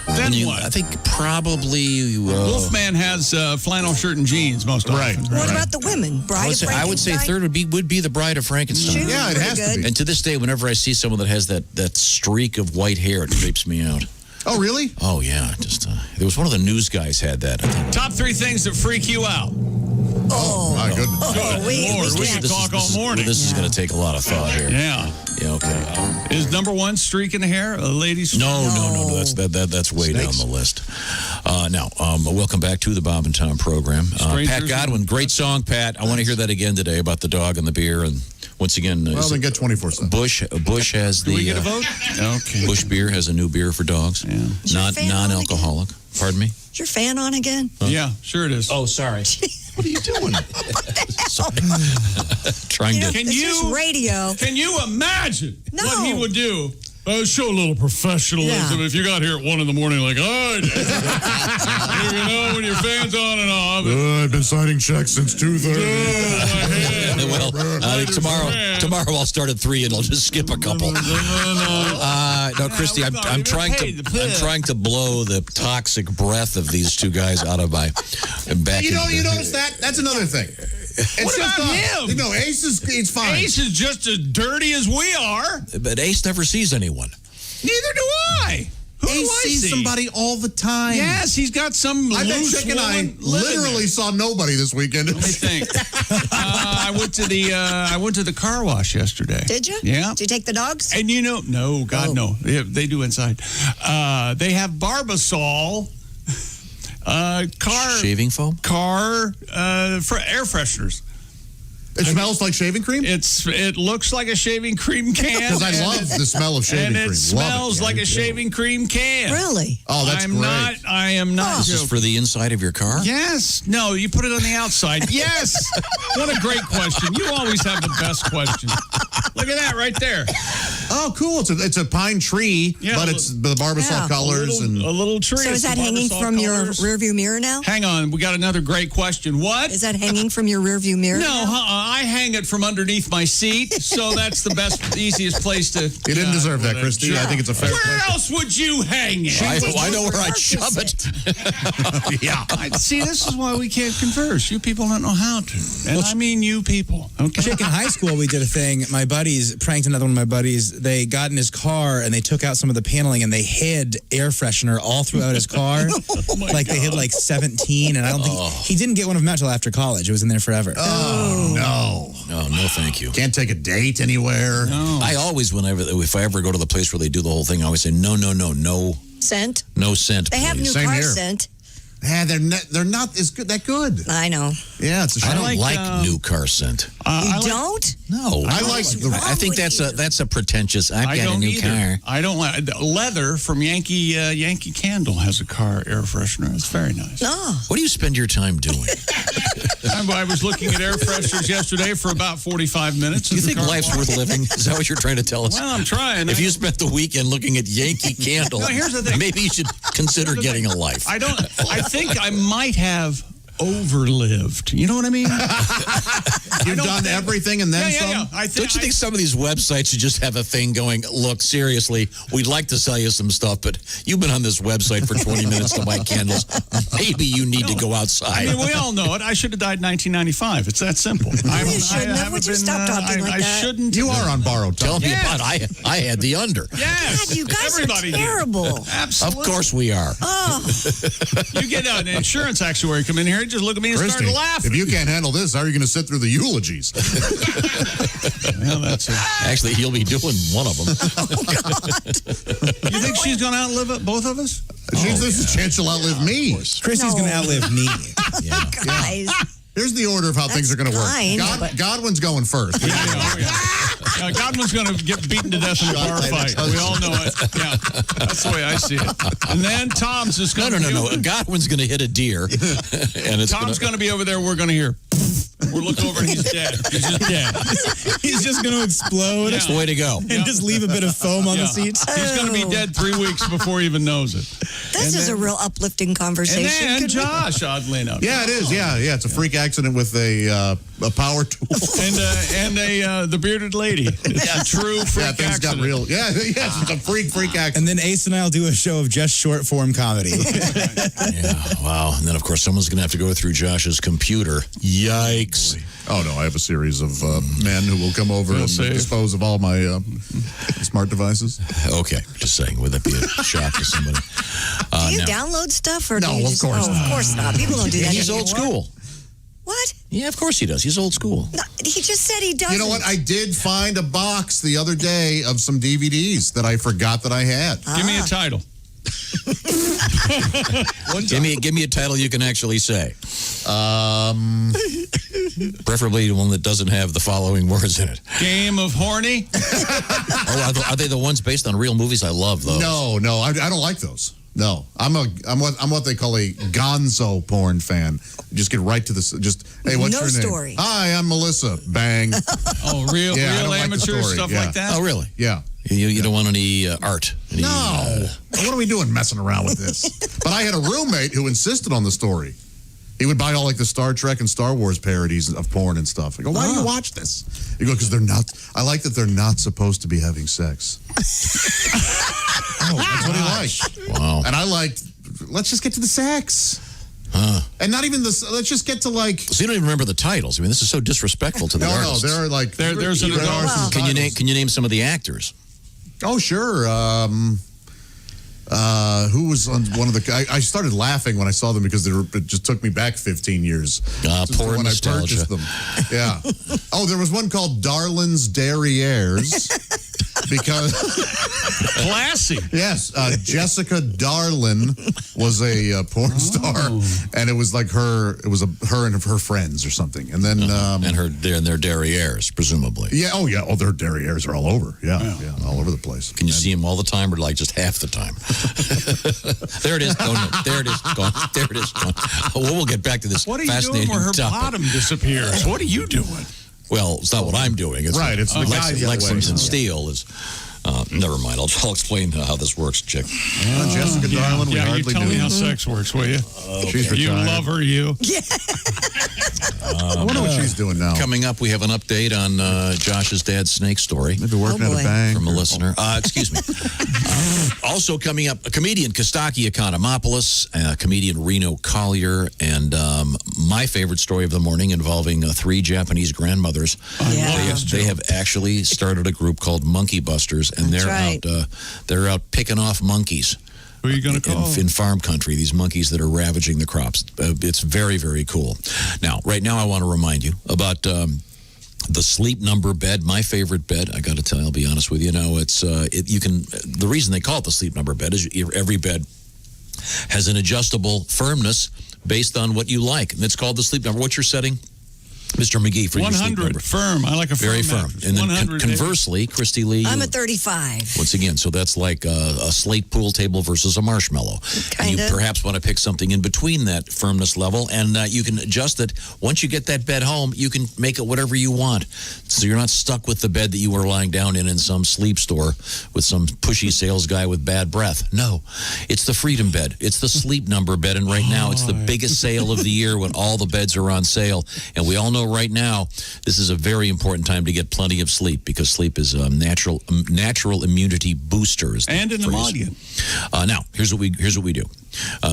Then And what? I think probably Wolfman has flannel shirt and jeans most often. Right. What about the women? Bride of I would say Frankenstein? third would be the Bride of Frankenstein. She Yeah, was it pretty has to good. be. And to this day, whenever I see someone that has that streak of white hair, it creeps me out. Oh, really? Oh yeah, just there was one of the news guys had that. I think. Top 3 things that freak you out. Oh, My goodness. oh, we can't. This talk all morning. This is going to take a lot of thought here. Yeah. Yeah. Okay. Is number 1 streak in the hair a lady's? No. That's way down the list. Now, welcome back to the Bob and Tom program. Pat Godwin, great song, Pat. I want to hear that again today about the dog and the beer. And once again, Well, then get 24/7. Bush has the. Do we get a vote? Okay. Bush Beer has a new beer for dogs. Yeah. Is your fan on Non-alcoholic. Pardon me. Is your fan on again? Yeah, sure it is. Oh, sorry. What are you doing? Trying to. Can It's you just radio. Can you imagine No. what he would do? Show a little professionalism Yeah. if you got here at 1 a.m. like, oh, you know when your fan's on and off. I've been signing checks since 2:30. Well, tomorrow I'll start at 3 and I'll just skip a couple. No, Christy, I'm trying to blow the toxic breath of these two guys out of my back. You notice that? That's another thing. What about him? No, Ace is fine. Ace is just as dirty as we are. But Ace never sees anyone. Neither do I. Who do Ace I sees see? somebody all the time. Yes, he's got some I bet loose Chick and I woman living literally there. saw nobody this weekend. I think. I went to the car wash yesterday. Did you? Yeah. Did you take the dogs? And no, God, no. They do inside. They have Barbasol car Shaving foam? Car for air fresheners. It smells like shaving cream? It looks like a shaving cream can. Because I love the smell of shaving and cream. it smells like a shaving cream can. Really? Oh, that's great. I am not This is joking. for the inside of your car? Yes. No, you put it on the outside. Yes. What a great question. You always have the best questions. Look at that right there. Oh, cool. It's a pine tree, Yeah, but it's the Barbasol Yeah. colors. A little tree. So is It's that the hanging Barbasol from colors. your rearview mirror now? Hang on. We got another great question. What? Is that hanging from your rearview mirror? No, I hang it from underneath my seat, so that's the best, easiest place to. You didn't deserve that, Christy. Sure. I think it's a fair Where question. else would you hang it? I know where I'd shove it. Yeah. See, this is why we can't converse. You people don't know how to. And I mean you people. Okay. Chick, in high school, we did a thing. My buddies pranked another one of my buddies. They got in his car and they took out some of the paneling and they hid air freshener all throughout his car. Like they hid like 17, and I don't think he didn't get one of them out till after college. It was in there forever. Oh, no. No, thank you. Can't take a date anywhere. No. I always, if I ever go to the place where they do the whole thing, I always say, no Scent? scent, They have please. new Same car here. scent. Yeah, they're not as good. That good. I know. Yeah, it's a shame. I don't like new car scent. You don't? No. I like the. I think that's a pretentious. I've I got a don't new either. car. I don't like leather from Yankee Candle has a car air freshener. It's very nice. Oh. What do you spend your time doing? I was looking at air fresheners yesterday for about 45 minutes. Do you in the think car life's wash. worth living? Is that what you're trying to tell us? Well, I'm trying. If you spent the weekend looking at Yankee Candle, No, here's the thing. maybe you should consider getting a life. I think I might have overlived. You know what I mean? You've done everything and then some? Yeah. Don't you think some of these websites should just have a thing going, look, seriously, we'd like to sell you some stuff, but you've been on this website for 20 minutes to buy candles. Maybe you need to go outside. I mean, we all know it. I should have died in 1995. It's that simple. You shouldn't have. Would you stop talking like I that? shouldn't. You are on borrowed time. Tell me about it. I had the under. Yes. God, you guys Everybody are did. terrible. Absolutely. Of course we are. Oh, You get an insurance actuary come in here and just look at me and Christy, start laughing. if you can't handle this, how are you going to sit through the eulogies? Well, that's it. Actually, he'll be doing one of them. You think she's going to outlive both of us? There's a chance she'll outlive me. Christy's going to outlive me. guys. Here's the order of how things are going to work. fine, but- Godwin's going first. Godwin's going to get beaten to death in a bar fight. We all know it. Yeah, that's the way I see it. And then Tom's just going to No. Godwin's going to hit a deer. And it's Tom's going to be over there. We're going to hear. We're looking over and he's dead. He's just dead. He's just going to explode. Yeah. Way to go. And just leave a bit of foam on the seats. He's going to be dead 3 weeks before he even knows it. This is a real uplifting conversation. And then Could we- Josh, oddly enough. Yeah, it is. Yeah. It's a freak accident with a power tool. And the bearded lady. It's a true freak things accident. got real. Yeah, yes, it's a freak accident. And then Ace and I will do a show of just short form comedy. Yeah, wow. And then, of course, someone's going to have to go through Josh's computer. Yikes. Oh, no, I have a series of men who will come over and dispose of all my smart devices. Okay, just saying. Would that be a shock to somebody? Do you download stuff or No, do you of just, course Of course not. People don't do that He's anymore. old school. What? Yeah, of course he does. He's old school. No, he just said he doesn't. You know what? I did find a box the other day of some DVDs that I forgot that I had. Give me a title. Give me a title you can actually say. Preferably one that doesn't have the following words in it. Game of Horny. Are they the ones based on real movies? I love those. No, I don't like those. No, I'm what they call a gonzo porn fan. Just get right to this. Just hey, what's your name? Story. Hi, I'm Melissa. Bang. Oh, real I don't like the amateur story. stuff Yeah. like that. Oh, really? Yeah. You don't want any art? Any, No. What are we doing messing around with this? But I had a roommate who insisted on the story. He would buy all like the Star Trek and Star Wars parodies of porn and stuff. I go, why do you watch this? You go, because they're not. I like that they're not supposed to be having sex. Oh, that's what he liked. Wow. And I liked. Let's just get to the sex. And not even this. Let's just get to like. So you don't even remember the titles. I mean, this is so disrespectful to the artists. No, there are like. There's an adult. Can you name some of the actors? Oh, sure. Who was on one of the? I started laughing when I saw them because it just took me back 15 years. Poor when nostalgia. I purchased them. Yeah. Oh, there was one called Darlin's Derrieres. Because classy. Yes, Jessica Darlin was a porn star, and it was like her. It was her and her friends or something, and then and their derrieres, presumably. Yeah. Oh, yeah. Oh, their derrieres are all over. Yeah, all over the place. Can you see them all the time, or like just half the time? There it is. Oh, no. There it is. Gone. There it is. Gone. Well, we'll get back to this. What are you fascinating doing where her topic. bottom disappears? What are you doing? Well, it's not what I'm doing. It's right. It's the guy the other way. Lexington Steel is. Never mind. I'll explain how this works, chick. Jessica Darlin. We hardly you tell knew. me how sex works, will you? She's You retired. love her, you. Yeah. I wonder what she's doing now. Coming up, we have an update on Josh's dad's snake story. Maybe working at a bank. From a listener. Excuse me. Also coming up, a comedian, Kostaki Economopoulos, comedian Reno Collier, and my favorite story of the morning involving 3 Japanese grandmothers. They have actually started a group called Monkey Busters, and they're out picking off monkeys. Who are you going to call? In farm country, these monkeys that are ravaging the crops. It's very, very cool. Now, right now, I want to remind you about the Sleep Number bed, my favorite bed. I got to tell you, I'll be honest with you. Now, the reason they call it the Sleep Number bed is every bed has an adjustable firmness based on what you like. And it's called the Sleep Number. What's your setting? Mr. McGee, for your sleep 100 number. firm. I like a firm Very firm. mattress. And then 100 conversely, Christy Lee. I'm a 35. Once again, so that's like a slate pool table versus a marshmallow. And you perhaps want to pick something in between that firmness level, and you can adjust it. Once you get that bed home, you can make it whatever you want. So you're not stuck with the bed that you were lying down in some sleep store with some pushy sales guy with bad breath. No, it's the Freedom Bed. It's the Sleep Number bed, and right now it's the biggest sale of the year when all the beds are on sale. And we all know right now this is a very important time to get plenty of sleep, because sleep is a natural immunity booster. And an emollient. Now, here's what we do.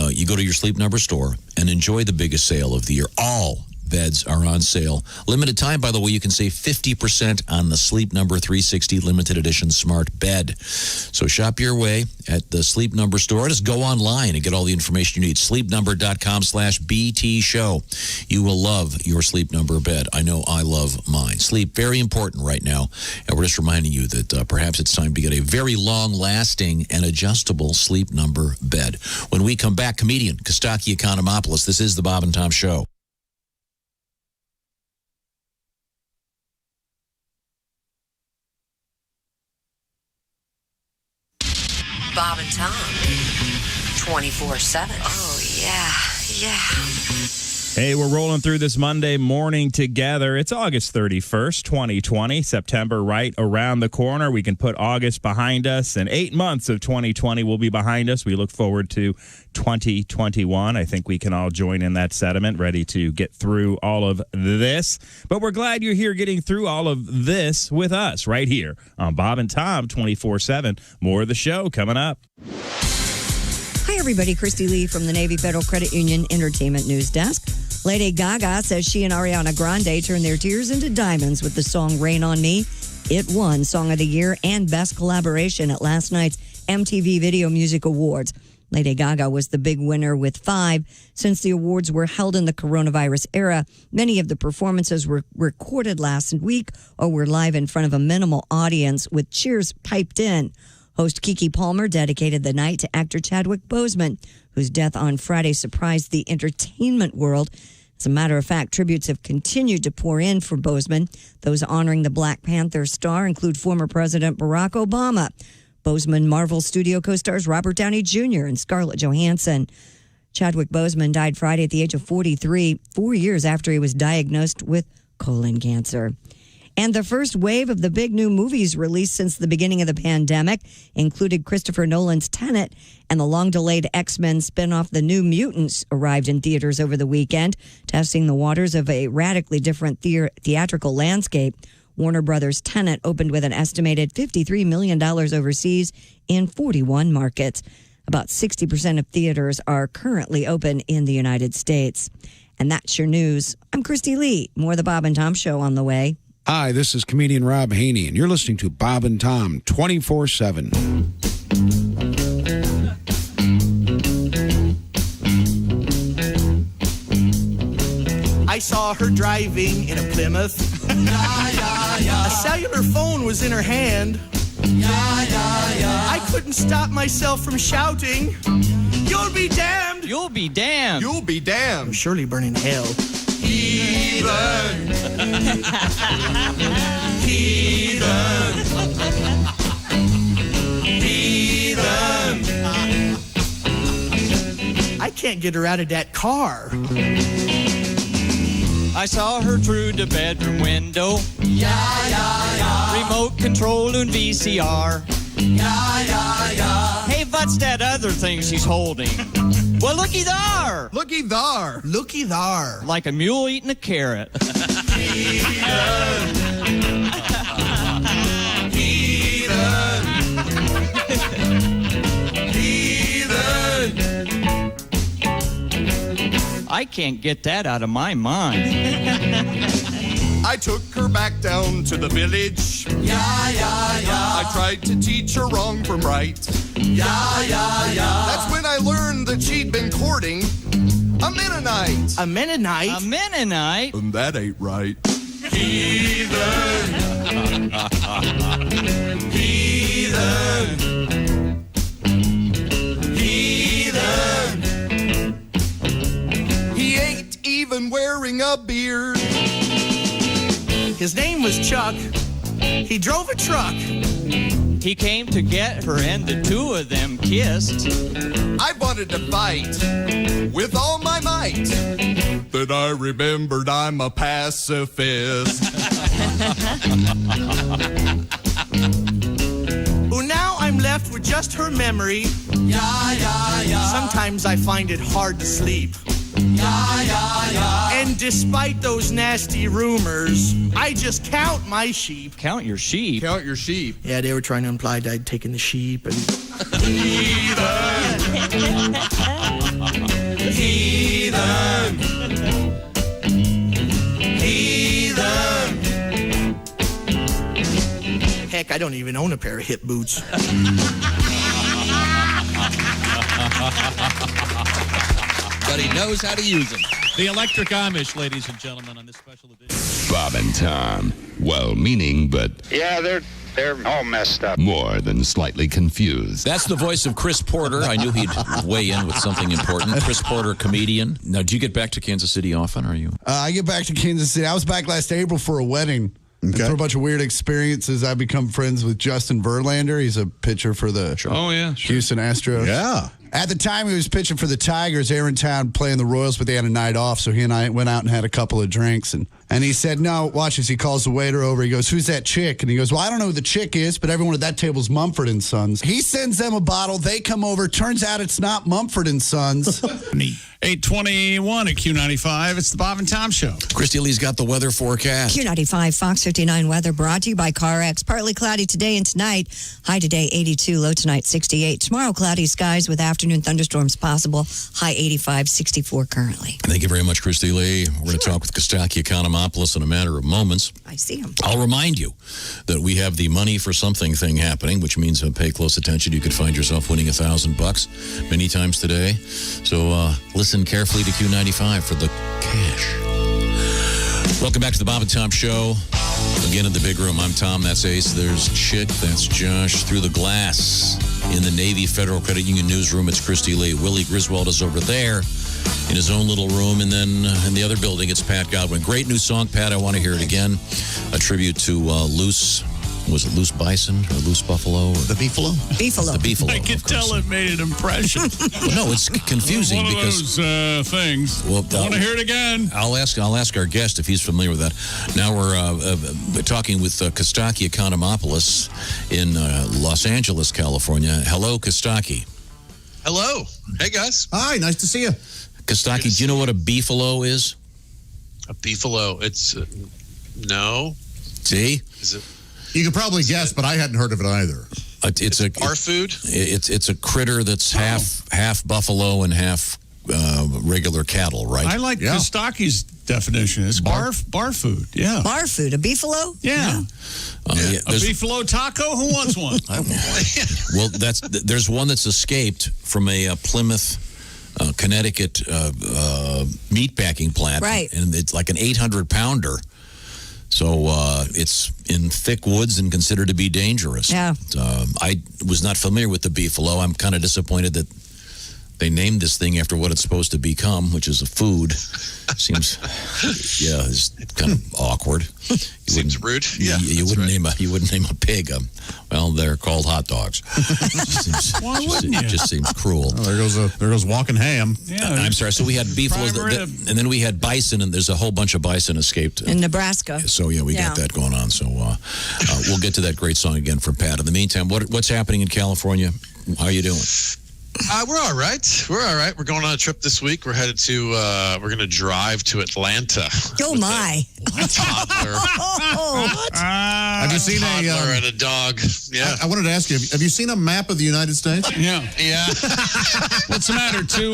You go to your Sleep Number store and enjoy the biggest sale of the year. All beds are on sale. Limited time, by the way, you can save 50% on the Sleep Number 360 limited edition smart bed. So shop your way at the Sleep Number store. Just go online and get all the information you need. sleepnumber.com/BT show. You will love your Sleep Number bed. I know I love mine. Sleep, very important right now. And we're just reminding you that perhaps it's time to get a very long-lasting and adjustable Sleep Number bed. When we come back, comedian Kostaki Economopoulos. This is the Bob and Tom Show. Bob and Tom, 24/7. Oh, yeah. Hey, we're rolling through this Monday morning together. It's August 31st, 2020. September right around the corner. We can put August behind us, and 8 months of 2020 will be behind us. We look forward to 2021. I think we can all join in that sentiment, ready to get through all of this. But we're glad you're here getting through all of this with us right here on Bob and Tom 24/7. More of the show coming up. Hi, everybody. Christy Lee from the Navy Federal Credit Union Entertainment News Desk. Lady Gaga says she and Ariana Grande turned their tears into diamonds with the song Rain on Me. It won Song of the Year and Best Collaboration at last night's MTV Video Music Awards. Lady Gaga was the big winner with 5. Since the awards were held in the coronavirus era, many of the performances were recorded last week or were live in front of a minimal audience with cheers piped in. Host Keke Palmer dedicated the night to actor Chadwick Boseman, whose death on Friday surprised the entertainment world. As a matter of fact, tributes have continued to pour in for Boseman. Those honoring the Black Panther star include former President Barack Obama, Boseman Marvel Studio co-stars Robert Downey Jr. and Scarlett Johansson. Chadwick Boseman died Friday at the age of 43, 4 years after he was diagnosed with colon cancer. And the first wave of the big new movies released since the beginning of the pandemic included Christopher Nolan's Tenet, and the long-delayed X-Men spinoff The New Mutants arrived in theaters over the weekend, testing the waters of a radically different theatrical landscape. Warner Brothers' Tenet opened with an estimated $53 million overseas in 41 markets. About 60% of theaters are currently open in the United States. And that's your news. I'm Christy Lee. More of the Bob and Tom Show on the way. Hi, this is comedian Rob Haney, and you're listening to Bob and Tom 24/7. I saw her driving in a Plymouth. A cellular phone was in her hand. I couldn't stop myself from shouting, "You'll be damned! You'll be damned! You'll be damned!" I'm surely burning hell. Heathen! Heathen! Heathen! I can't get her out of that car. I saw her through the bedroom window. Remote control and VCR. Hey, what's that other thing she's holding? Well, looky there. Looky there. Looky there. Like a mule eating a carrot. Heathen. Heathen. Heathen. I can't get that out of my mind. I took her back down to the village. I tried to teach her wrong from right. That's when I learned that she'd been courting a Mennonite. A Mennonite? A Mennonite? And that ain't right. Heathen. Heathen. Heathen. He ain't even wearing a beard. His name was Chuck. He drove a truck. He came to get her, and the two of them kissed. I wanted to fight with all my might. Then I remembered I'm a pacifist. Oh, now I'm left with just her memory. Sometimes I find it hard to sleep. And despite those nasty rumors, I just count my sheep. Count your sheep? Count your sheep. Yeah, they were trying to imply that I'd taken the sheep and... Heathen! Heck, I don't even own a pair of hip boots. But he knows how to use them. The Electric Amish, ladies and gentlemen, on this special edition. Bob and Tom, well-meaning, but yeah, they're all messed up. More than slightly confused. That's the voice of Chris Porter. I knew he'd weigh in with something important. Chris Porter, comedian. Now, do you get back to Kansas City often? Are you? I get back to Kansas City. I was back last April for a wedding. And through a bunch of weird experiences, I've become friends with Justin Verlander. He's a pitcher for the Houston Astros. Yeah. At the time, he was pitching for the Tigers. They were in town playing the Royals, but they had a night off, so he and I went out and had a couple of drinks. And he said, no, watch this. He calls the waiter over. He goes, who's that chick? And he goes, well, I don't know who the chick is, but everyone at that table's Mumford & Sons. He sends them a bottle. They come over. Turns out it's not Mumford & Sons. 8:21 at Q95. It's the Bob and Tom Show. Christy Lee's got the weather forecast. Q95 Fox 59 weather brought to you by CarX. Partly cloudy today and tonight. High today 82, low tonight 68. Tomorrow cloudy skies with afternoon thunderstorms possible. High 85, 64 currently. Thank you very much, Christy Lee. We're going to talk with Kostaki Economopoulos in a matter of moments. I see him. I'll remind you that we have the Money for Something thing happening, which means pay close attention. You could find yourself winning $1,000 many times today. So listen carefully to Q95 for the cash. Welcome back to the Bob and Tom Show. Again in the big room. I'm Tom. That's Ace. There's Chick. That's Josh. Through the glass in the Navy Federal Credit Union newsroom, it's Christy Lee. Willie Griswold is over there in his own little room. And then in the other building, it's Pat Godwin. Great new song, Pat. I want to hear it again. A tribute to Loose. Was it Loose Bison or Loose Buffalo? Or the Beefalo? Beefalo. The Beefalo. I could tell it made an impression. Well, no, it's confusing One of because those things. Well, I want to hear it again. I'll ask our guest if he's familiar with that. Now we're talking with Kostaki Economopoulos in Los Angeles, California. Hello, Kostaki. Hello. Hey, guys. Hi, nice to see you. Kostaki, do you know what a beefalo is? A beefalo. It's no. See? Is it? You could probably guess, but I hadn't heard of it either. It's our food. It's a critter that's half buffalo and half regular cattle, right? I like Kostaki's definition. It's bar food. Yeah. Bar food. A beefalo? Yeah. A beefalo taco? Who wants one? Well, there's one that's escaped from a Plymouth, Connecticut meatpacking plant. Right. And it's like an 800-pounder. So it's in thick woods and considered to be dangerous. Yeah. I was not familiar with the beefalo. I'm kind of disappointed that they named this thing after what it's supposed to become, which is a food. Seems, it's kind of awkward. Seems rude. Yeah, you wouldn't name a pig. Well, they're called hot dogs. Why wouldn't you? Just seems cruel. Oh, there goes walking ham. Yeah. I'm sorry. So we had beefalos, and then we had bison, and there's a whole bunch of bison escaped in Nebraska. So we got that going on. So we'll get to that great song again from Pat. In the meantime, what's happening in California? How are you doing? We're all right. We're going on a trip this week. We're headed to, we're going to drive to Atlanta. Oh, my. A toddler. Have you seen a toddler and a dog? Yeah. I wanted to ask you, have you seen a map of the United States? Yeah. Yeah. What's the matter? Too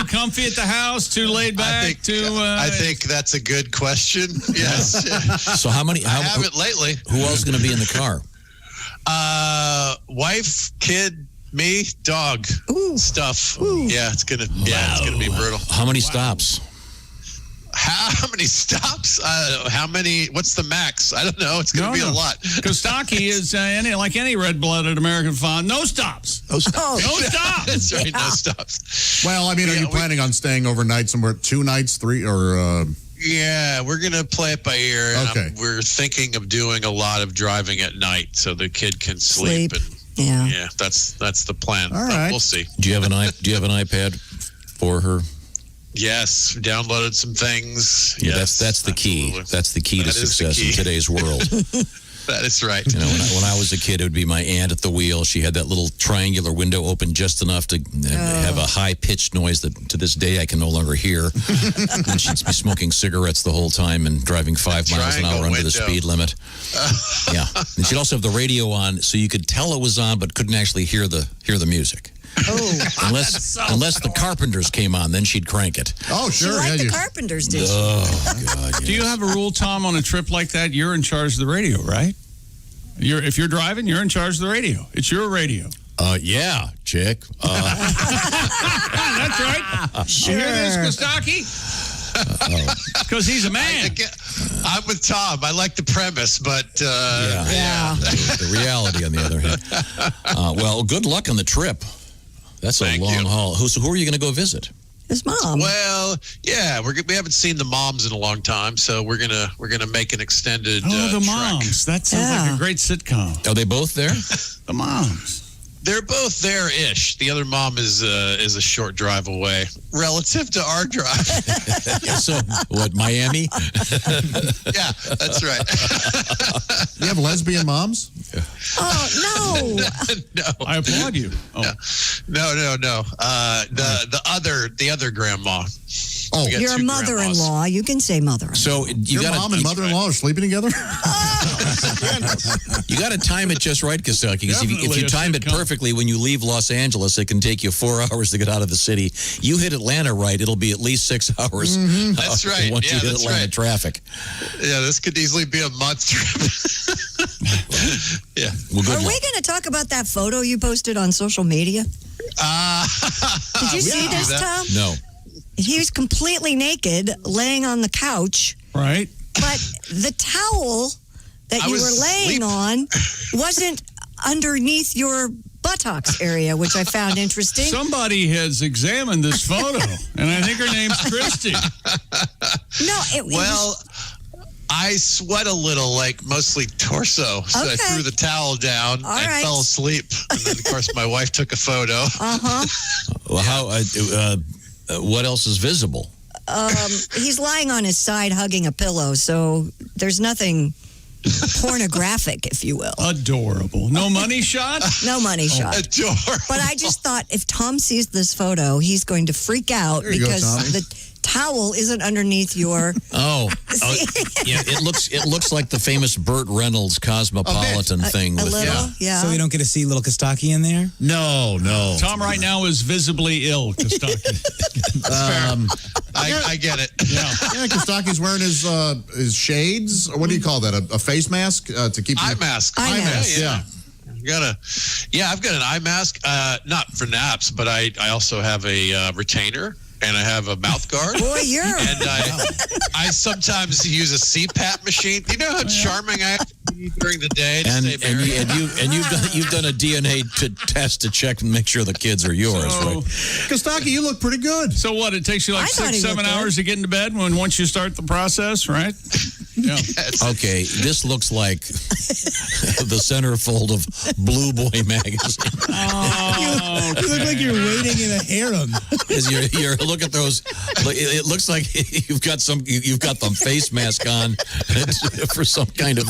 comfy at the house? Too laid back? I think that's a good question. Yes. So how many? I haven't lately. Who else is going to be in the car? Wife, kid, me, dog, stuff. Yeah, it's gonna be brutal. How many stops? How many stops? How many? What's the max? I don't know. It's gonna be a lot. Kostaki is like any red-blooded American fawn. No stops. No stops. That's right. No stops. Well, I mean, are you planning on staying overnight somewhere? 2 nights, 3, or? Yeah, we're gonna play it by ear. And Okay. we're thinking of doing a lot of driving at night so the kid can sleep. And, Yeah. that's the plan. All But right. we'll see. Do you have an iPad for her? Yes, downloaded some things. Yeah, yes, that's the key. absolutely. That's the key to That is the success in key. today's world. That is right. You know, when I was a kid, it would be my aunt at the wheel. She had that little triangular window open just enough to have a high-pitched noise that to this day I can no longer hear. And she'd be smoking cigarettes the whole time and driving 5 miles an hour under the speed limit. Yeah. And she'd also have the radio on so you could tell it was on but couldn't actually hear the music. Oh, Unless the Carpenters came on, then she'd crank it. Oh, she sure. liked yeah, the Carpenters, did she? Oh, God. Do you have a rule, Tom, on a trip like that? You're in charge of the radio, right? If you're driving, you're in charge of the radio. It's your radio. Yeah, chick. That's right. Sure. You hear this, Kostaki? Because he's a man. I'm with Tom. I like the premise, but Yeah. The reality, on the other hand. Well, good luck on the trip. That's Thank a long you. haul. So who are you going to go visit? His mom. well, yeah, we haven't seen the moms in a long time, so we're gonna make an extended. Oh, the trek. moms. That sounds like a great sitcom. Are they both there? The moms. They're both there-ish. The other mom is a short drive away relative to our drive. So, what, Miami? Yeah, that's right. You have lesbian moms? Oh, no. No, I applaud you. Oh. no. The other grandma. Oh, We got Your two mother-in-law. You can say mother-in-law. So you your got mom and mother-in-law are sleeping together? You got to time it just right, Kostaki. Because if Definitely you a time it sitcom. perfectly when you leave Los Angeles, it can take you 4 hours to get out of the city. You hit Atlanta right, it'll be at least 6 hours. That's right. Once you Yeah, hit that's Atlanta right. traffic. Yeah, this could easily be a month trip. Yeah. Well, good Are luck. we going to talk about that photo you posted on social media? Did you see this, Tom? No. He was completely naked, laying on the couch, Right? but the towel that I you was were laying on wasn't underneath your buttocks area, which I found interesting. Somebody has examined this photo, and I think her name's Christy. No, it Well, I sweat a little, like mostly torso. So I Okay. threw the towel down All and right. fell asleep. And then, of course, my wife took a photo. Well, what else is visible? He's lying on his side hugging a pillow, so there's nothing pornographic, if you will. Adorable. No money shot? No money shot. Adorable. But I just thought if Tom sees this photo, he's going to freak out There you go, because Tommy. the towel isn't underneath your. Yeah. It looks like the famous Burt Reynolds Cosmopolitan thing a with little, yeah. So we don't get to see little Kostaki in there? No. Tom right now is visibly ill, Kostaki. I get it. Yeah. Yeah, Kostaki's wearing his shades. Or what do you call that? A face mask to keep Eye mask. Eye mask, yeah. I've got an eye mask, not for naps, but I also have a retainer and I have a mouth guard. Boy, you're. And I sometimes use a CPAP machine. You know how charming I am during the day to stay married? you've done a DNA test to check and make sure the kids are yours, So- right? Kostaki, you look pretty good. So what? It takes you like I thought 6, he 7 looked hours to get into bed once you start the process, right? Yeah. Okay, this looks like the centerfold of Blue Boy magazine. Oh, You look like you're waiting in a harem. As you're look at those, it looks like you've got the face mask on for some kind of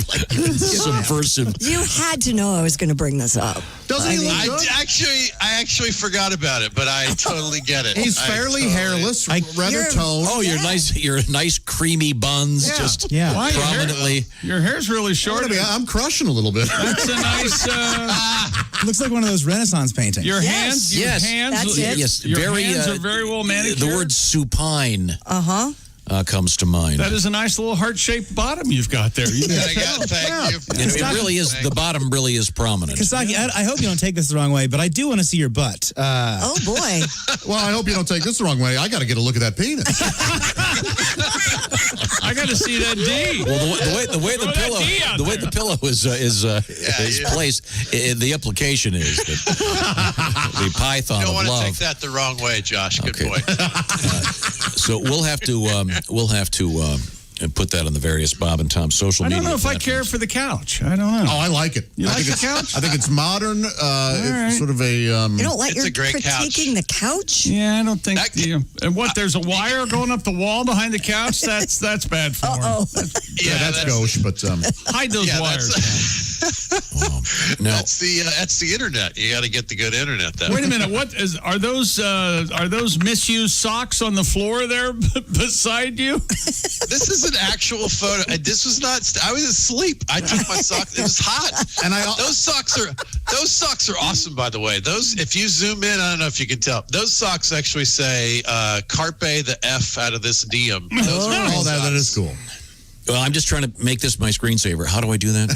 subversive. You had to know I was going to bring this up. Doesn't he look I good? actually forgot about it, but I totally get it. He's fairly hairless, rather You're- toned. Oh, your nice creamy buns, Yeah. just Yeah. Why, your hair- prominently. Your hair's really short. I'm crushing a little bit. That's a nice. Looks like one of those Renaissance paintings. Your Yes. hands. Your Yes. hands. That's it. Yes, Your very. hands are very well manicured. The word supine Uh-huh. comes to mind. That is a nice little heart-shaped bottom you've got there. You can tell. Thank you. It really is. The bottom really is prominent. Kostaki, I hope you don't take this the wrong way, but I do want to see your butt. Oh, boy. Well, I hope you don't take this the wrong way. I got to get a look at that penis. I got to see that D. Well, the way the Throw that pillow D out the way there. the pillow is placed, the implication is that the python You don't of want to love. take that the wrong way, Josh. Good Okay. point. So we'll have to put that on the various Bob and Tom social media. I don't know if I care for the couch. I don't know. Oh, I like it. You I like think the couch? I think it's modern. It's sort of a. You don't like It's you're a great critiquing the couch? Yeah, I don't think. And what? There's a wire going up the wall behind the couch. That's bad form. That's gauche, but hide those wires. That's the internet. You got to get the good internet. Though. Wait a minute. Are those misused socks on the floor there beside you? This is an actual photo. This was not. I was asleep. I took my socks. It was hot, and those socks are awesome. By the way, if you zoom in, I don't know if you can tell. Those socks actually say "Carpe the F out of this diem." That is cool. Well, I'm just trying to make this my screensaver. How do I do that?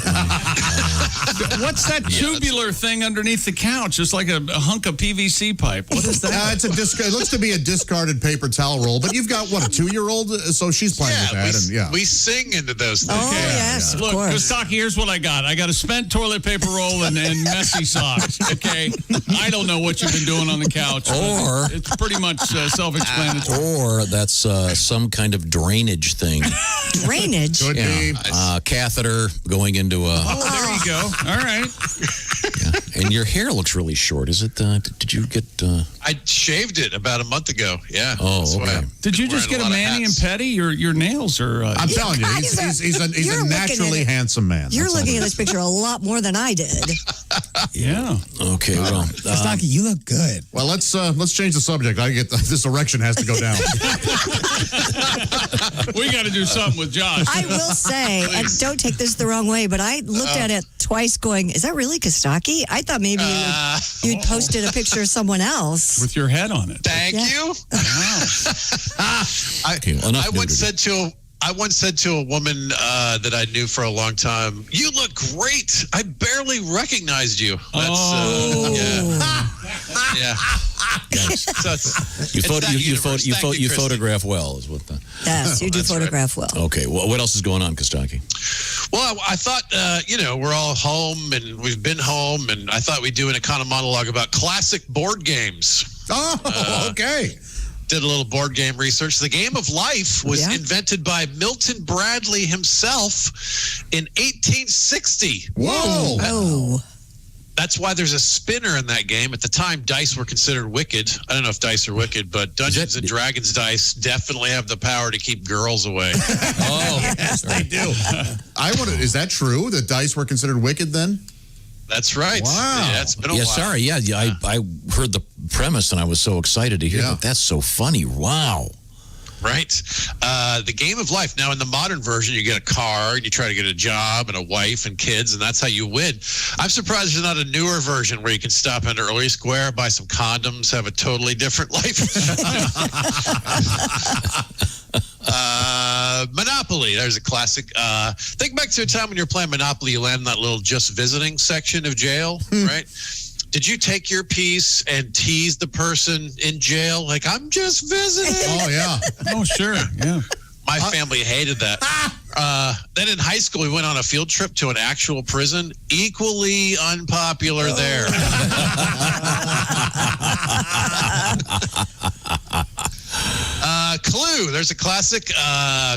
What's that tubular thing underneath the couch? It's like a hunk of PVC pipe. What is that? It looks to be a discarded paper towel roll, but you've got, what, a 2-year-old? So she's playing with that. We sing into those things. Oh, yes, Look, of course. Kostaki, here's what I got. I got a spent toilet paper roll and messy socks, okay? I don't know what you've been doing on the couch. Or it's pretty much self-explanatory. Or that's some kind of drainage thing. Drainage? Could be. Catheter going into a... Oh, there you go. All right. Yeah. And your hair looks really short. Is it? Did you get... I shaved it about a month ago. Yeah. Oh, okay. Did you just get a mani and pedi? Your nails are... I'm telling you, he's a naturally handsome man. You're looking at this picture a lot more than I did. Yeah. Okay, well... Stocky, you look good. Well, let's change the subject. This erection has to go down. We got to do something with Josh. I will say, and don't take this the wrong way, but I looked at it twice going, is that really Kostaki? I thought maybe you'd posted a picture of someone else. With your head on it. Thank you. I once said to a woman that I knew for a long time, "You look great. I barely recognized you." Yeah. You photograph well, is what the. Yes, you do photograph well. Okay, well, what else is going on, Kostaki? Well, I thought, we're all home and we've been home, and I thought we'd do an Econo monologue about classic board games. Oh, okay. Did a little board game research. The game of life was invented by Milton Bradley himself in 1860. Whoa. Oh. That's why there's a spinner in that game. At the time, dice were considered wicked. I don't know if dice are wicked, but Dungeons and Dragons dice definitely have the power to keep girls away. Oh, yes, they do. Is that true? That dice were considered wicked then? That's right. Wow. Yeah, it's been a while. Sorry. Yeah, I heard the premise and I was so excited to hear that. That's so funny. Wow. Right. The game of life. Now, in the modern version, you get a car and you try to get a job and a wife and kids, and that's how you win. I'm surprised there's not a newer version where you can stop into Early Square, buy some condoms, have a totally different life. Monopoly. There's a classic. Think back to a time when you were playing Monopoly, you land in that little just visiting section of jail, right? Did you take your piece and tease the person in jail? Like, I'm just visiting. Oh, yeah. Oh, sure. Yeah. My family hated that. Then in high school, we went on a field trip to an actual prison. Equally unpopular there. Clue. There's a classic.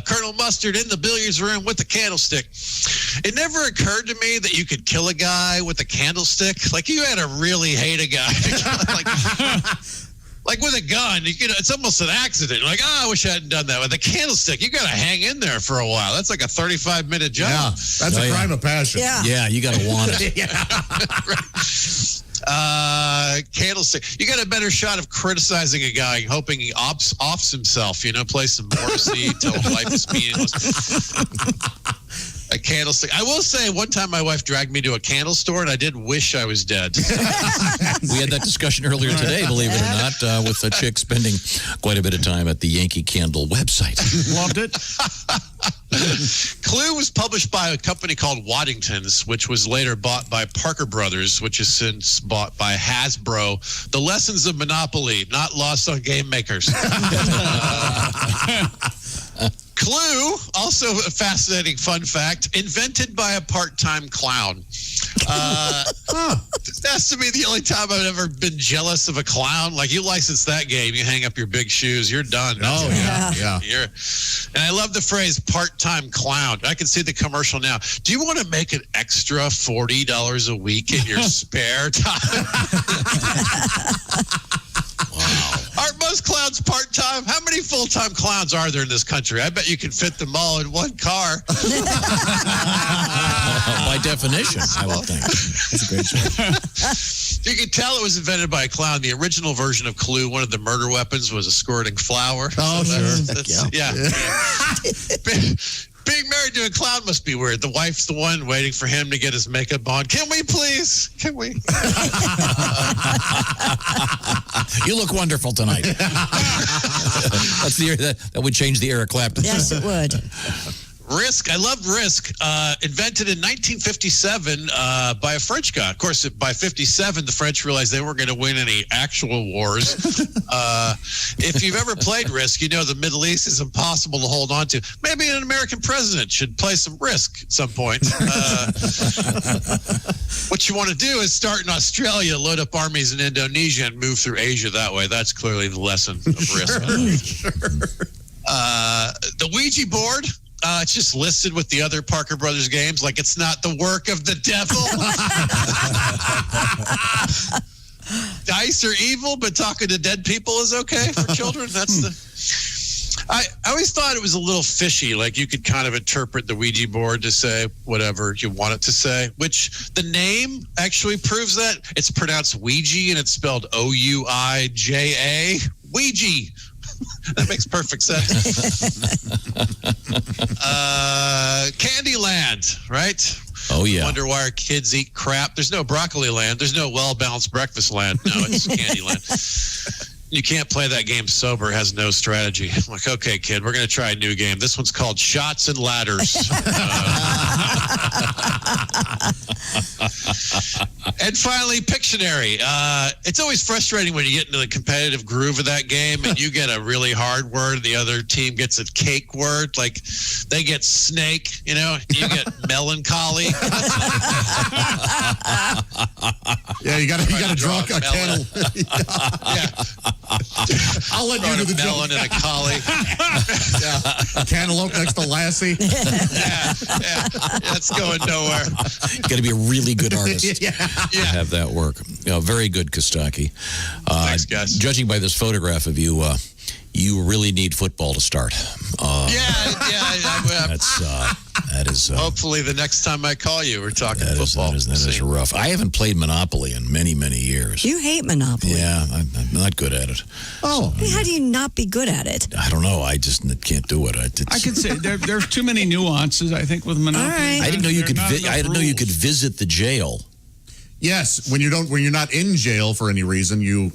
Colonel Mustard in the billiards room with the candlestick. It never occurred to me that you could kill a guy with a candlestick. Like, you had to really hate a guy. Like with a gun, it's almost an accident. Like, I wish I hadn't done that. With a candlestick, you got to hang in there for a while. That's like a 35-minute job. Yeah, that's a crime of passion. Yeah, you got to want it. Candlestick. You got a better shot of criticizing a guy, hoping he offs himself. Play some Morrissey, tell him life is meaningless. A candlestick. I will say, one time my wife dragged me to a candle store, and I did wish I was dead. We had that discussion earlier today, believe it or not, with a chick spending quite a bit of time at the Yankee Candle website. Loved it. Clue was published by a company called Waddington's, which was later bought by Parker Brothers, which is since bought by Hasbro. The lessons of Monopoly, not lost on game makers. Clue, also a fascinating fun fact, invented by a part-time clown. This has to be the only time I've ever been jealous of a clown. Like, you license that game, you hang up your big shoes, you're done. Oh, yeah. And I love the phrase part-time clown. I can see the commercial now. Do you want to make an extra $40 a week in your spare time? Wow. Aren't most clowns part-time? How many full-time clowns are there in this country? I bet you can fit them all in one car. By definition, I would think. That's a great show. You can tell it was invented by a clown. The original version of Clue, one of the murder weapons was a squirting flower. Oh, So sure. yeah. Being married to a clown must be weird. The wife's the one waiting for him to get his makeup on. Can we please? Can we? You look wonderful tonight. That would change the Eric Clapton. Yes, it would. Risk. I love Risk. Invented in 1957 by a French guy. Of course, by 57, the French realized they weren't going to win any actual wars. If you've ever played Risk, you know the Middle East is impossible to hold on to. Maybe an American president should play some Risk at some point. What you want to do is start in Australia, load up armies in Indonesia, and move through Asia that way. That's clearly the lesson of Risk. The Ouija board. It's just listed with the other Parker Brothers games, like it's not the work of the devil. Dice are evil, but talking to dead people is okay for children. That's the. I always thought it was a little fishy. Like, you could kind of interpret the Ouija board to say whatever you want it to say, which the name actually proves that. It's pronounced Ouija, and it's spelled O-U-I-J-A. Ouija. That makes perfect sense. Candyland, right? Oh, yeah. Wonder why our kids eat crap. There's no broccoli land. There's no well-balanced breakfast land. No, it's Candyland. You can't play that game sober. It has no strategy. I'm like, okay, kid, we're going to try a new game. This one's called Shots and Ladders. And finally, Pictionary. It's always frustrating when you get into the competitive groove of that game and you get a really hard word and the other team gets a cake word. Like, they get snake, you get melancholy. Yeah, you got to draw a candle. Yeah. I'll let you do the melon joke. and a collie. Yeah. Cantaloupe next to Lassie. Yeah. That's going nowhere. Got to be a really good artist Yeah. to have that work. Very good, Kostaki. Thanks, guys. Judging by this photograph of you, you really need football to start. That is. Hopefully, the next time I call you, we're talking football. That is rough. I haven't played Monopoly in many, many years. You hate Monopoly. Yeah, I'm not good at it. Oh. How do you not be good at it? I don't know. I just can't do it. I could say there's too many nuances, I think, with Monopoly. All right. I didn't know you could. I didn't know you could visit the jail. Yes, when you're not in jail for any reason, you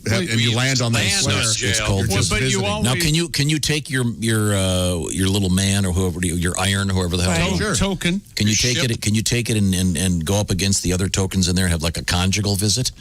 land on the square. It's called just but you visiting. always, Now, can you take your little man or whoever, your iron, whoever the hell, Sure. token? Can you take it? Can you take it and go up against the other tokens in there and have like a conjugal visit?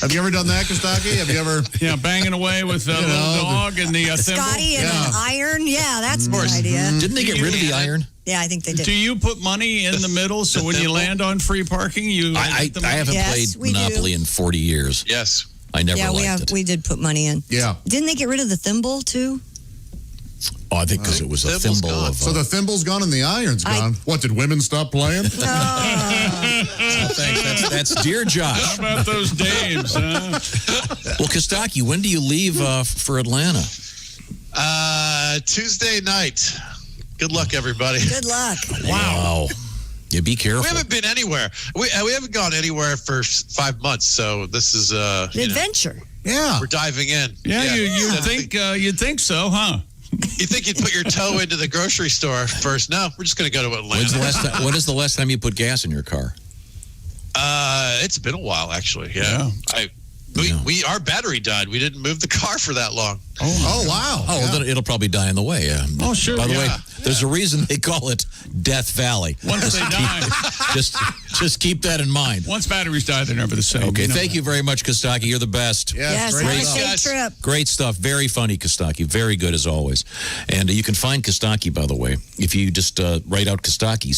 Have you ever done that, Kostaki? Have you ever? Yeah, banging away with the little dog and the thimble. Scotty and an iron? Yeah, that's a good idea. Didn't they get rid of the iron? Yeah, I think they did. Do you put money in the middle so when you land on free parking, you? I haven't Yes, played we Monopoly do. in 40 years. Yes. I never Yeah, liked it. we did put money in. Yeah. Didn't they get rid of the thimble too? Oh, I think because it was a Thimble's thimble gone. of. So the thimble's gone and the iron's gone. What, did women stop playing? thanks. That's dear Josh. How about those dames? Huh? Well, Kostaki, when do you leave for Atlanta? Tuesday night. Good luck, everybody. Good luck. Wow. Yeah, be careful. We haven't been anywhere. We haven't gone anywhere for 5 months. So this is An adventure. Yeah. we're diving in. Yeah, you'd think so, huh? You think you'd put your toe into the grocery store first? No, we're just going to go to Atlanta. When is the last time you put gas in your car? It's been a while, actually. Yeah. Our battery died. We didn't move the car for that long. Oh wow. Oh, well, then it'll probably die on the way. Oh, sure. By the way, There's a reason they call it Death Valley. Once they die. Just keep that in mind. Once batteries die, they're never the same. Okay, thank you very much, Kostaki. You're the best. Yes, great have a safe trip. Great stuff. Very funny, Kostaki. Very good as always. And you can find Kostaki, by the way, if you just write out Kostaki, Kostaki,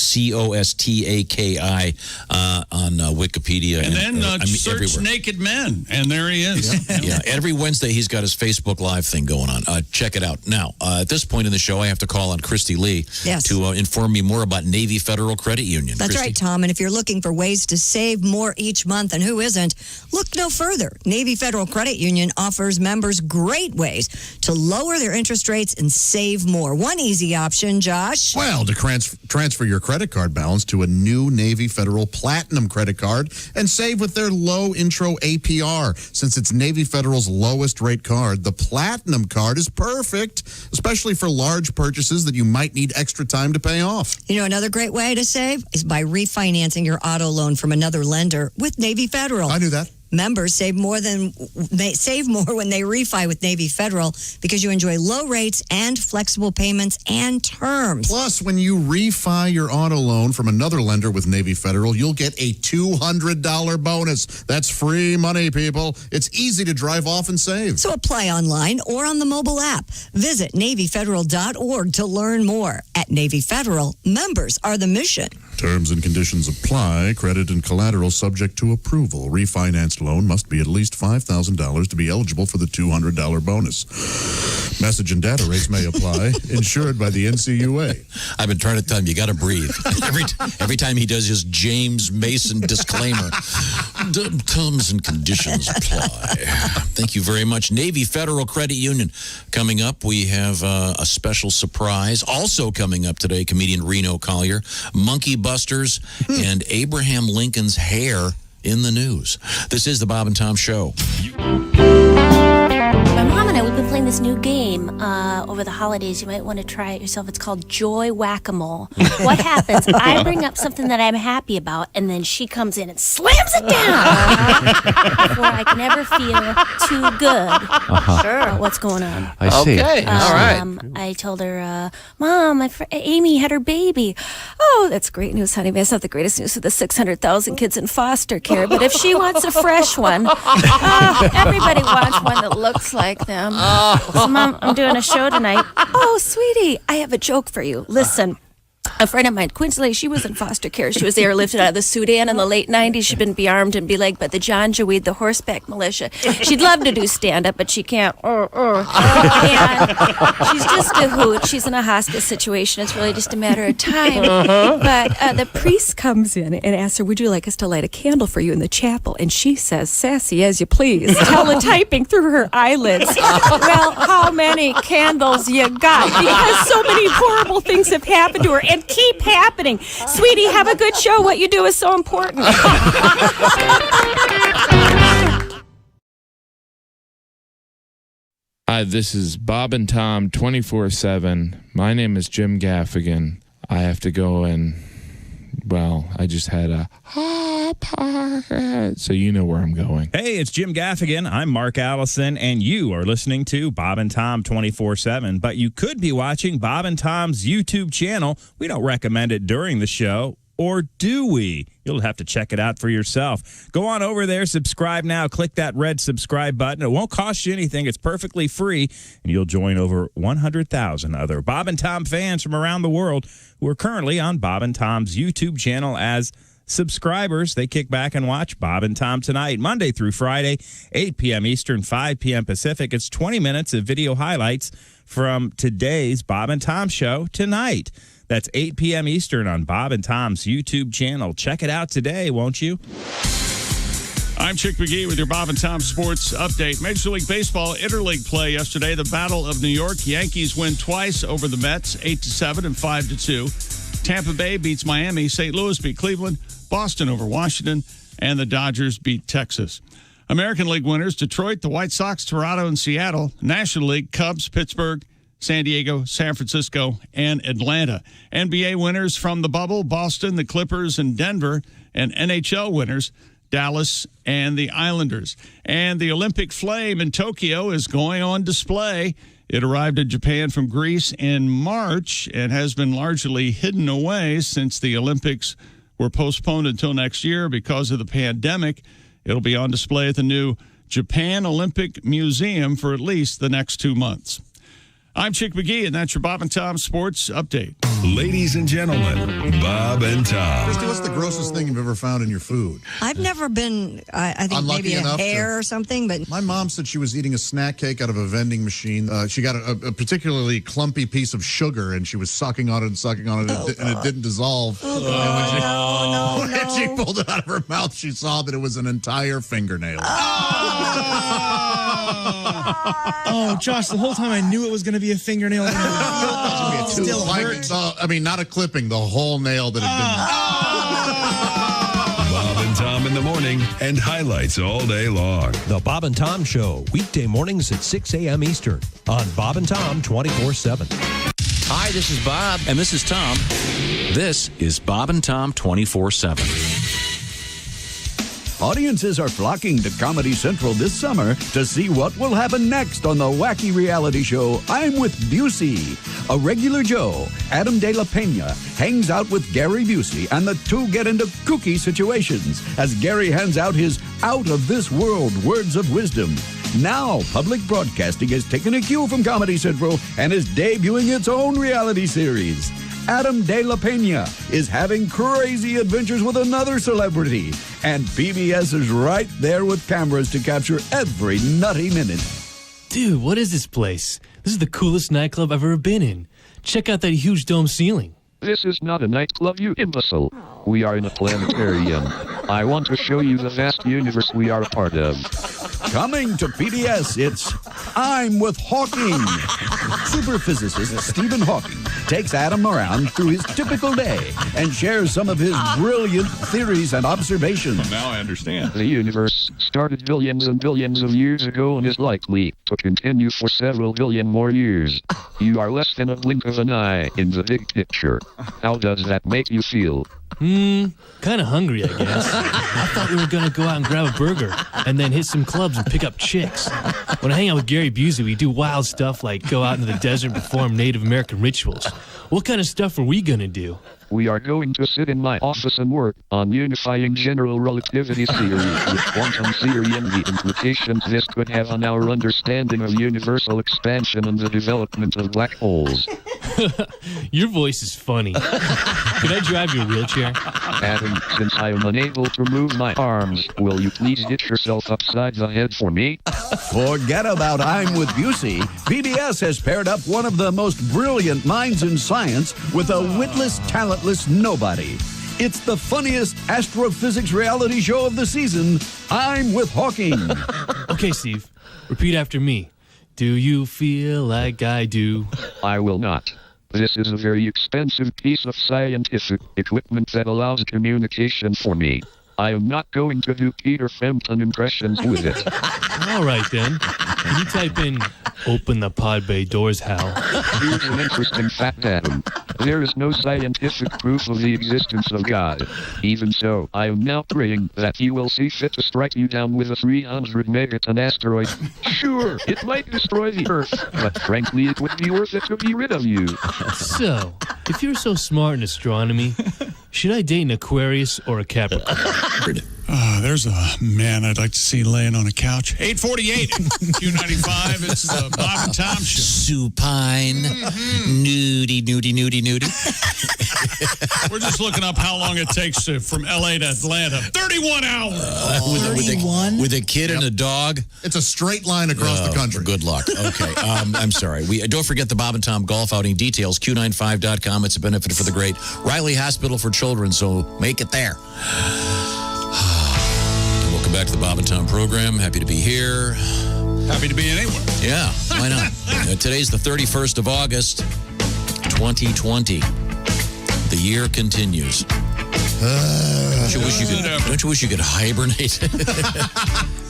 on Wikipedia. And then search everywhere. Naked Men, and there he is. Yeah, every Wednesday he's got his Facebook Live thing going on. Check it out. Now, at this point in the show, I have to call on Christy Lee to inform me more about Navy Federal Credit Union. That's Christy? right, Tom. And if you're looking for ways to save more each month, and who isn't, look no further. Navy Federal Credit Union offers members great ways to lower their interest rates and save more. One easy option, Josh. Well, to transfer your credit card balance to a new Navy Federal Platinum credit card and save with their low intro APR. Since it's Navy Federal's lowest rate card, the Platinum card is perfect, especially for large purchases that you might need extra time to pay off. You know, another great way to save is by refinancing your auto loan from another lender with Navy Federal. I knew that. Members save more when they refi with Navy Federal because you enjoy low rates and flexible payments and terms. Plus, when you refi your auto loan from another lender with Navy Federal, you'll get a $200 bonus. That's free money, people. It's easy to drive off and save. So apply online or on the mobile app. Visit NavyFederal.org to learn more. At Navy Federal, members are the mission. Terms and conditions apply. Credit and collateral subject to approval. Refinanced loan must be at least $5,000 to be eligible for the $200 bonus. Message and data rates may apply. Insured by the NCUA. I've been trying to tell him, you got to breathe. Every time he does his James Mason disclaimer. Terms and conditions apply. Thank you very much. Navy Federal Credit Union. Coming up, we have a special surprise. Also coming up today, comedian Reno Collier, Monkey Busters, and Abraham Lincoln's hair in the news. This is the Bob and Tom Show. My mom and I, we've been playing this new game over the holidays. You might want to try it yourself. It's called Joy Whack-A-Mole. What happens? I bring up something that I'm happy about, and then she comes in and slams it down before I can ever feel too good about what's going on. I see. Okay, all right. I told her, Mom, my friend Amy had her baby. Oh, that's great news, honey. That's not the greatest news for the 600,000 kids in foster care, but if she wants a fresh one, everybody wants one that looks like them. So, Mom, I'm doing a show tonight. Oh, sweetie, I have a joke for you. Listen. A friend of mine, Quincy Lee, she was in foster care. She was airlifted out of the Sudan in the late 90s. She'd been bearmed and belegged by the Janjaweed, the horseback militia. She'd love to do stand-up, but she can't. And she's just a hoot. She's in a hospice situation. It's really just a matter of time. But the priest comes in and asks her, would you like us to light a candle for you in the chapel? And she says, sassy as you please, teletyping through her eyelids. Well, how many candles you got? Because so many horrible things have happened to her. And keep happening. Sweetie, have a good show. What you do is so important. Hi, this is Bob and Tom 24/7. My name is Jim Gaffigan. I have to go and, well, I just had a so you know where I'm going. Hey, it's Jim Gaffigan. I'm Mark Allison, and you are listening to Bob and Tom 24/7. But you could be watching Bob and Tom's YouTube channel. We don't recommend it during the show, or do we? You'll have to check it out for yourself. Go on over there, subscribe now. Click that red subscribe button. It won't cost you anything. It's perfectly free, and you'll join over 100,000 other Bob and Tom fans from around the world who are currently on Bob and Tom's YouTube channel as subscribers. They kick back and watch Bob and Tom Tonight, Monday through Friday, 8 p.m. Eastern, 5 p.m. Pacific. It's 20 minutes of video highlights from today's Bob and Tom show tonight. That's 8 p.m. Eastern on Bob and Tom's YouTube channel. Check it out today, won't you? I'm Chick McGee with your Bob and Tom Sports Update. Major League Baseball interleague play yesterday. The Battle of New York. Yankees win twice over the Mets, 8-7 and 5-2. Tampa Bay beats Miami. St. Louis beat Cleveland. Boston over Washington. And the Dodgers beat Texas. American League winners, Detroit, the White Sox, Toronto, and Seattle. National League, Cubs, Pittsburgh, San Diego, San Francisco, and Atlanta. NBA winners from the bubble, Boston, the Clippers, and Denver. And NHL winners, Dallas and the Islanders. And the Olympic flame in Tokyo is going on display It arrived in Japan from Greece in March and has been largely hidden away since the Olympics were postponed until next year because of the pandemic. It'll be on display at the new Japan Olympic Museum for at least the next 2 months. I'm Chick McGee, and that's your Bob and Tom Sports Update. Ladies and gentlemen, Bob and Tom. Christy, what's the grossest thing you've ever found in your food? I've never been, I think Unlucky maybe a enough hair or something, but my mom said she was eating a snack cake out of a vending machine. She got a particularly clumpy piece of sugar, and she was sucking on it and sucking on it, and it didn't dissolve. no. When she pulled it out of her mouth, she saw that it was an entire fingernail. Oh, Josh, the whole time I knew it was going to be a fingernail. It still hurt. I mean, not a clipping, the whole nail that had been... Bob and Tom in the morning and highlights all day long. The Bob and Tom Show, weekday mornings at 6 a.m. Eastern on Bob and Tom 24/7. Hi, this is Bob. And this is Tom. This is Bob and Tom 24/7. Audiences are flocking to Comedy Central this summer to see what will happen next on the wacky reality show I'm with Busey. A regular Joe, Adam De La Pena, hangs out with Gary Busey, and the two get into kooky situations as Gary hands out his out-of-this-world words of wisdom. Now, public broadcasting has taken a cue from Comedy Central and is debuting its own reality series. Adam De La Pena is having crazy adventures with another celebrity, and PBS is right there with cameras to capture every nutty minute. Dude, what is this place? This is the coolest nightclub I've ever been in. Check out that huge dome ceiling. This is not a nightclub, you imbecile. We are in a planetarium. I want to show you the vast universe we are a part of. Coming to PBS, it's I'm with Hawking. Super physicist Stephen Hawking takes Adam around through his typical day and shares some of his brilliant theories and observations. Now I understand. The universe started billions and billions of years ago and is likely to continue for several billion more years. You are less than a blink of an eye in the big picture. How does that make you feel? Kind of hungry, I guess. I thought we were going to go out and grab a burger and then hit some clubs and pick up chicks. When I hang out with Gary Busey, we do wild stuff like go out into the desert and perform Native American rituals. What kind of stuff are we going to do? We are going to sit in my office and work on unifying general relativity theory with quantum theory and the implications this could have on our understanding of universal expansion and the development of black holes. Your voice is funny. Could I drive your wheelchair? Adam, since I am unable to move my arms, will you please hit yourself upside the head for me? Forget about I'm with Busey. PBS has paired up one of the most brilliant minds in science with a witless, talentless nobody. It's the funniest astrophysics reality show of the season, I'm with Hawking. Okay, Steve, repeat after me. Do you feel like I do? I will not. This is a very expensive piece of scientific equipment that allows communication for me. I am not going to do Peter Frampton impressions with it. All right, then. Can you type in, open the pod bay doors, Hal? Here's an interesting fact, Adam. There is no scientific proof of the existence of God. Even so, I am now praying that he will see fit to strike you down with a 300 megaton asteroid. Sure, it might destroy the Earth, but frankly, it would be worth it to be rid of you. So, if you're so smart in astronomy, should I date an Aquarius or a Capricorn? There's a man I'd like to see laying on a couch. 848 Q95. It's the Bob and Tom Show. Supine. Nudie. We're just looking up how long it takes from L.A. to Atlanta. 31 hours. With a kid and a dog. It's a straight line across the country. Good luck. Okay. I'm sorry. Don't forget the Bob and Tom golf outing details. Q95.com. It's a benefit for the great Riley Hospital for Children, so make it there. Welcome back to the Bob and Tom program. Happy to be here. Happy to be anywhere. Yeah, why not? Today's the 31st of August, 2020. The year continues. Don't you wish you could hibernate?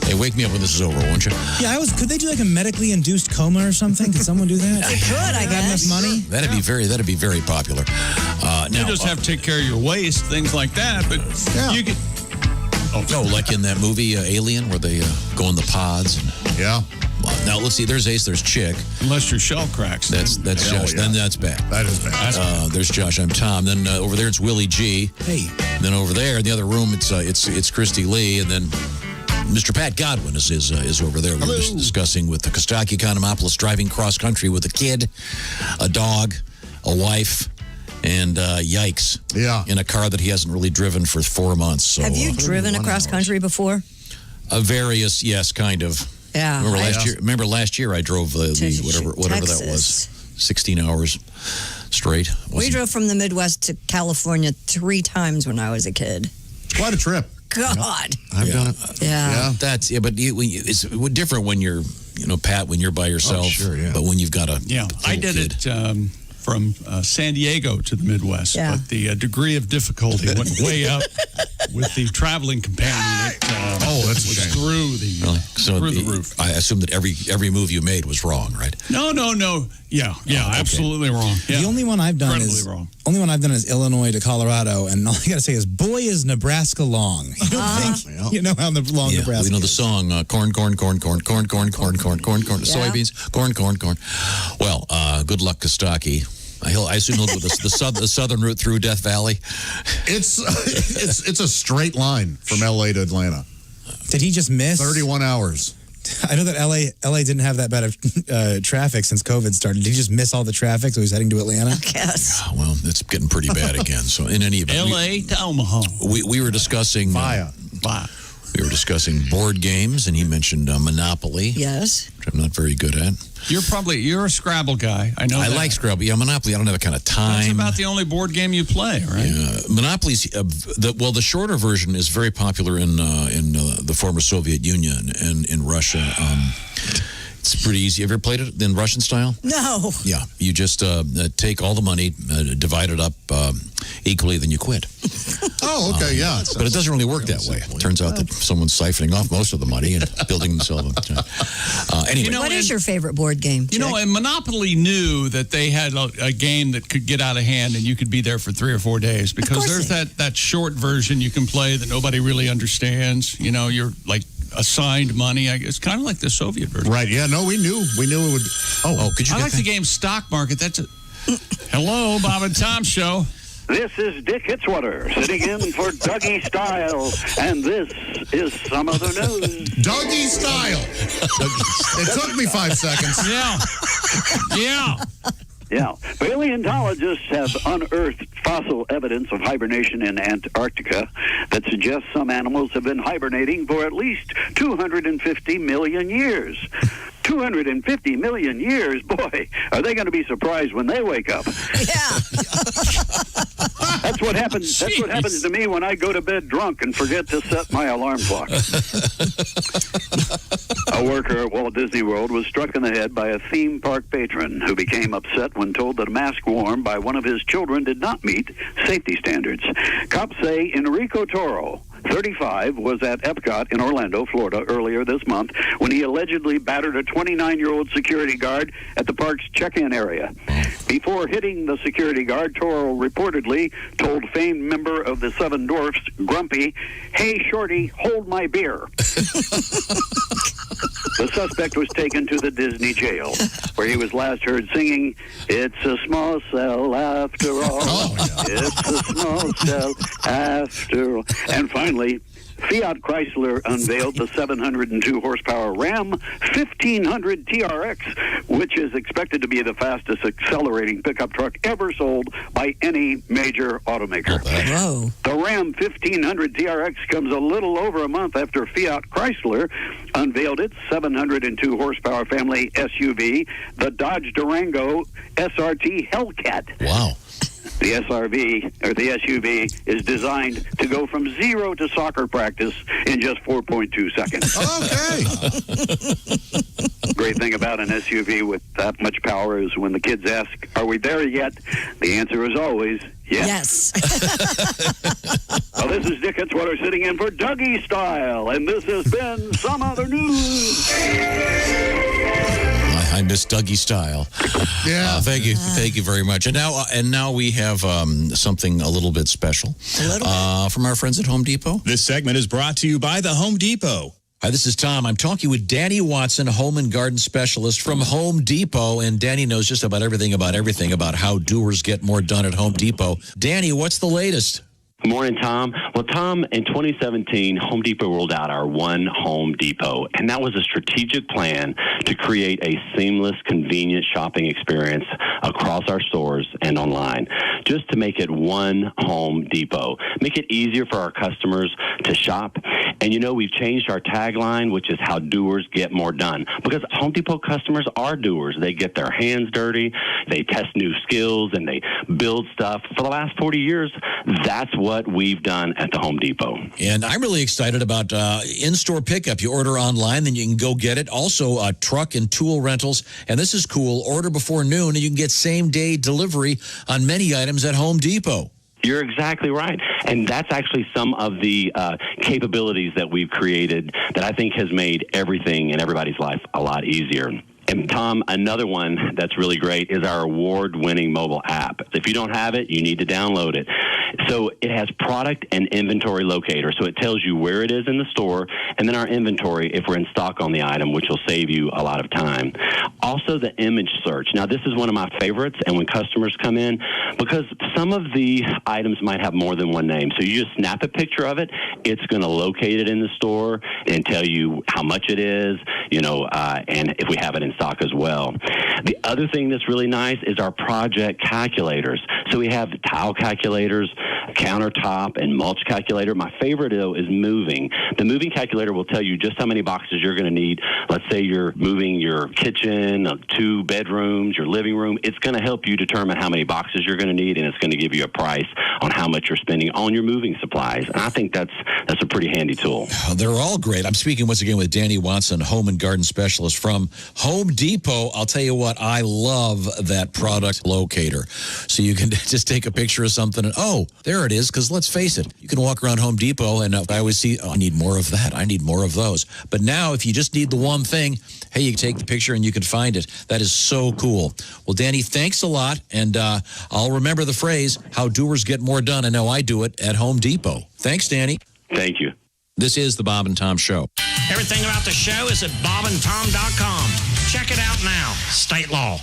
Hey, wake me up when this is over, won't you? Yeah, could they do like a medically induced coma or something? Could someone do that? They could, I guess. Enough money? That'd be very popular. You just have to take care of your waste, things like that. But you could. Oh, like in that movie Alien, where they go in the pods. And, yeah. Now let's see. There's Ace. There's Chick. Unless your shell cracks. That's Josh. yeah. Then that's bad. That is bad. There's Josh. I'm Tom. Then over there it's Willie G. Hey. And then over there in the other room it's Christy Lee, and then Mr. Pat Godwin is over there. We were just discussing with the Kostaki Economopoulos driving cross country with a kid, a dog, a wife, and yikes. Yeah. In a car that he hasn't really driven for 4 months. So, Have you driven across country before? Various, yes, kind of. Yeah. Remember last year I drove the whatever that was, 16 hours straight. We drove from the Midwest to California 3 times when I was a kid. Quite a trip. God. I've done it. Yeah. That's but it's different when you're, Pat, when you're by yourself. Oh, sure, yeah. But when you've got a I did kid. it from San Diego to the Midwest, but the degree of difficulty went way up with the traveling companion. That's a shame. Through the roof. I assume that every move you made was wrong, right? No. Yeah, absolutely wrong. Yeah. The only one I've done is Illinois to Colorado, and all I got to say is, boy, is Nebraska long. You don't think you know how long Nebraska we know the is. song corn, soybeans, corn. Well, good luck, Kostaki. I assume he'll go the southern route through Death Valley. It's a straight line from L.A. to Atlanta. Did he just miss 31 hours? I know that LA didn't have that bad of traffic since COVID started. Did he just miss all the traffic, so he's heading to Atlanta? Yes. Well, it's getting pretty bad again. So in any event, L.A. to Omaha. We were discussing we were discussing board games, and he mentioned Monopoly. Yes. Which I'm not very good at. You're a Scrabble guy. I know. I like Scrabble. Yeah, Monopoly. I don't have that kind of time. That's about the only board game you play, right? Yeah, Monopoly's the shorter version is very popular in the former Soviet Union and in Russia. It's pretty easy. Have you ever played it in Russian style? No. Yeah, you just take all the money, divide it up equally, then you quit. Oh, okay, yeah. But it doesn't really work that way. It turns out that someone's siphoning off most of the money and building themselves. Anyway, what is your favorite board game? You know, and Monopoly knew that they had a game that could get out of hand, and you could be there for 3 or 4 days, because there's that short version you can play that nobody really understands. You're like assigned money. It's kind of like the Soviet version. Right, yeah, no, we knew it would. Could you I like the game Stock Market. Hello, Bob and Tom Show. This is Dick Hitzwater sitting in for Dougie Style, and this is some other news. Dougie Style. It took me 5 seconds. Yeah. Paleontologists have unearthed fossil evidence of hibernation in Antarctica that suggests some animals have been hibernating for at least 250 million years. 250 million years? Boy, are they going to be surprised when they wake up. Yeah. That's what happens. That's what happens to me when I go to bed drunk and forget to set my alarm clock. A worker at Walt Disney World was struck in the head by a theme park patron who became upset when told that a mask worn by one of his children did not meet safety standards. Cops say Enrico Toro, 35, was at Epcot in Orlando, Florida, earlier this month when he allegedly battered a 29-year-old security guard at the park's check-in area. Before hitting the security guard, Toro reportedly told famed member of the Seven Dwarfs, Grumpy, "Hey, Shorty, hold my beer." The suspect was taken to the Disney jail, where he was last heard singing, "It's a small cell after all. It's a small cell after all." And finally, Fiat Chrysler unveiled the 702 horsepower Ram 1500 TRX, which is expected to be the fastest accelerating pickup truck ever sold by any major automaker. Whoa. The Ram 1500 TRX comes a little over a month after Fiat Chrysler unveiled its 702 horsepower family SUV, the Dodge Durango SRT Hellcat. Wow. The the SUV, is designed to go from 0 to soccer practice in just 4.2 seconds. Okay. Great thing about an SUV with that much power is when the kids ask, "Are we there yet?" The answer is always yes. Well, this is Dick Hitzwater sitting in for Dougie Style, and this has been Some Other News. I miss Dougie Style. Yeah. Thank you very much. And now we have something a little bit special from our friends at Home Depot. This segment is brought to you by the Home Depot. Hi, this is Tom. I'm talking with Danny Watson, home and garden specialist from Home Depot. And Danny knows just about everything about how doers get more done at Home Depot. Danny, what's the latest? Good morning, Tom. Well, Tom, in 2017, Home Depot rolled out our One Home Depot, and that was a strategic plan to create a seamless, convenient shopping experience across our stores and online, just to make it One Home Depot, make it easier for our customers to shop. And, you know, we've changed our tagline, which is how doers get more done, because Home Depot customers are doers. They get their hands dirty, they test new skills, and they build stuff. For the last 40 years, that's what we've done at the Home Depot. And I'm really excited about in-store pickup. You order online, then you can go get it. Also, truck and tool rentals. And this is cool. Order before noon, and you can get same-day delivery on many items at Home Depot. You're exactly right. And that's actually some of the capabilities that we've created that I think has made everything in everybody's life a lot easier. And Tom, another one that's really great is our award-winning mobile app. If you don't have it, you need to download it. So it has product and inventory locator. So it tells you where it is in the store, and then our inventory if we're in stock on the item, which will save you a lot of time. Also, the image search. Now, this is one of my favorites, and when customers come in, because some of the items might have more than one name. So you just snap a picture of it. It's going to locate it in the store and tell you how much it is, and if we have it in stock as well. The other thing that's really nice is our project calculators. So we have tile calculators, countertop, and mulch calculator. My favorite, though, is moving. The moving calculator will tell you just how many boxes you're going to need. Let's say you're moving your kitchen, 2 bedrooms, your living room. It's going to help you determine how many boxes you're going to need, and it's going to give you a price on how much you're spending on your moving supplies. And I think that's a pretty handy tool. They're all great. I'm speaking once again with Danny Watson, home and garden specialist from Home Depot. I'll tell you what, I love that product locator. So you can just take a picture of something and, oh, there it is, because let's face it, you can walk around Home Depot and I always see, oh, I need more of that. I need more of those. But now if you just need the one thing, hey, you can take the picture and you can find it. That is so cool. Well, Danny, thanks a lot. And I'll remember the phrase, how doers get more done. I know I do it at Home Depot. Thanks, Danny. Thank you. This is the Bob and Tom Show. Everything about the show is at bobandtom.com. Check it out now. State law.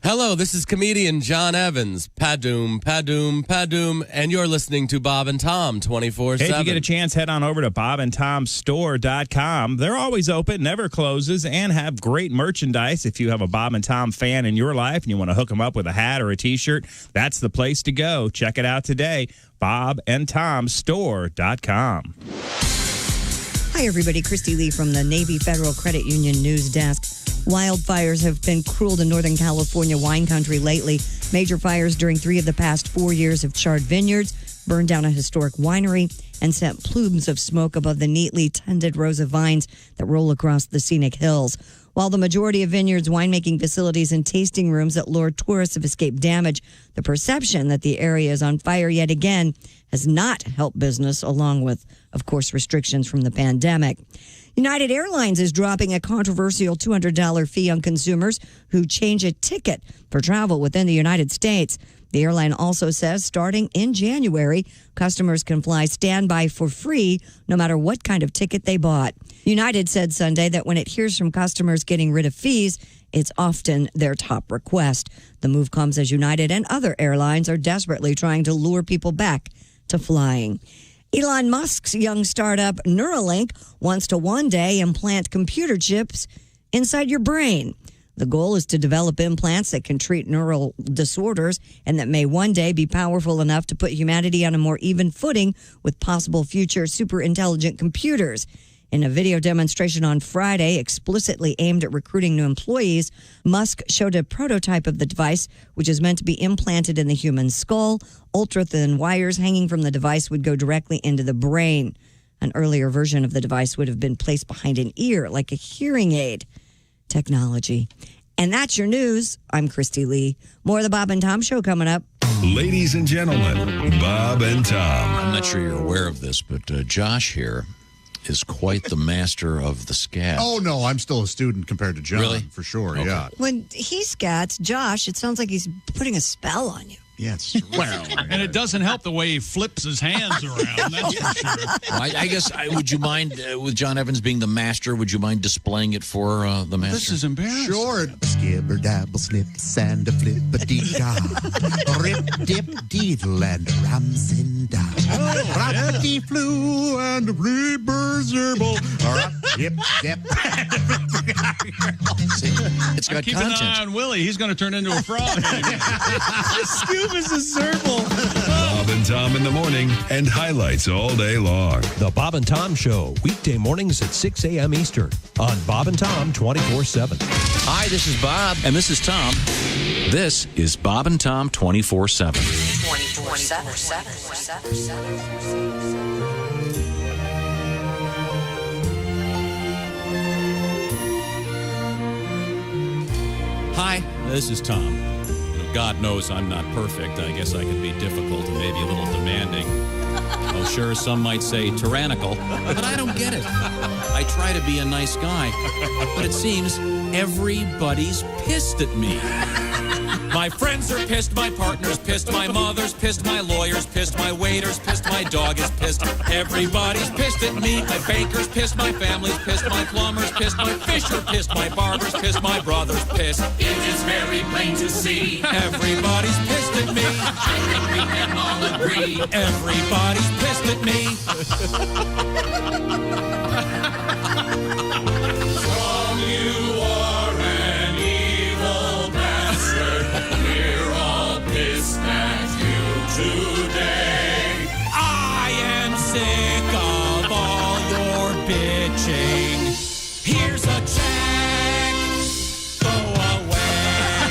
Hello, this is comedian John Evans. Padoom, padoom, padoom, and you're listening to Bob and Tom 24/7. Hey, if you get a chance, head on over to bobandtomstore.com. They're always open, never closes, and have great merchandise. If you have a Bob and Tom fan in your life and you want to hook them up with a hat or a T-shirt, that's the place to go. Check it out today, bobandtomstore.com. Hi, everybody. Christy Lee from the Navy Federal Credit Union News Desk. Wildfires have been cruel to Northern California wine country lately. Major fires during 3 of the past 4 years have charred vineyards, burned down a historic winery, and sent plumes of smoke above the neatly tended rows of vines that roll across the scenic hills. While the majority of vineyards, winemaking facilities, and tasting rooms that lure tourists have escaped damage, the perception that the area is on fire yet again has not helped business, along with, of course, restrictions from the pandemic. United Airlines is dropping a controversial $200 fee on consumers who change a ticket for travel within the United States. The airline also says starting in January, customers can fly standby for free no matter what kind of ticket they bought. United said Sunday that when it hears from customers getting rid of fees, it's often their top request. The move comes as United and other airlines are desperately trying to lure people back to flying. Elon Musk's young startup Neuralink wants to one day implant computer chips inside your brain. The goal is to develop implants that can treat neural disorders and that may one day be powerful enough to put humanity on a more even footing with possible future super intelligent computers. In a video demonstration on Friday, explicitly aimed at recruiting new employees, Musk showed a prototype of the device, which is meant to be implanted in the human skull. Ultra-thin wires hanging from the device would go directly into the brain. An earlier version of the device would have been placed behind an ear, like a hearing aid. Technology. And that's your news. I'm Christy Lee. More of the Bob and Tom Show coming up. Ladies and gentlemen, Bob and Tom. I'm not sure you're aware of this, but Josh here is quite the master of the scat. Oh, no, I'm still a student compared to John. Really? For sure, Okay. yeah. When he scats, Josh, it sounds like he's putting a spell on you. Yeah, it's Well, and it doesn't help the way he flips his hands around, that's for sure. I guess, would you mind, with John Evans being the master, would you mind displaying it for the master? This is embarrassing. Sure. Skibber dabble snip sand a flip a dee da rip dip deedle and rams in da rappity flew and rebirds herbal dip dip. It's got Keep an content. eye on Willie. He's going to turn into a frog. Scoop is a serval. Bob and Tom in the morning and highlights all day long. The Bob and Tom Show, weekday mornings at 6 a.m. Eastern on Bob and Tom 24/7. Hi, this is Bob. And this is Tom. This is Bob and Tom 24/7. 24/7. Hi, this is Tom. God knows I'm not perfect. I guess I can be difficult and maybe a little demanding. Oh, sure, some might say tyrannical, but I don't get it. I try to be a nice guy, but it seems everybody's pissed at me. My friends are pissed, my partner's pissed, my mother's pissed, my lawyer's pissed, my waiter's pissed, my dog is pissed. Everybody's pissed at me. My baker's pissed, my family's pissed, my plumber's pissed, my fisher pissed, my barber's pissed, my brother's pissed. It is very plain to see. Everybody's pissed at me. I think we can all agree. Everybody's pissed at me. From you are an evil bastard. We're all pissed at you today. I am sick of all your bitching. Here's a check. Go away.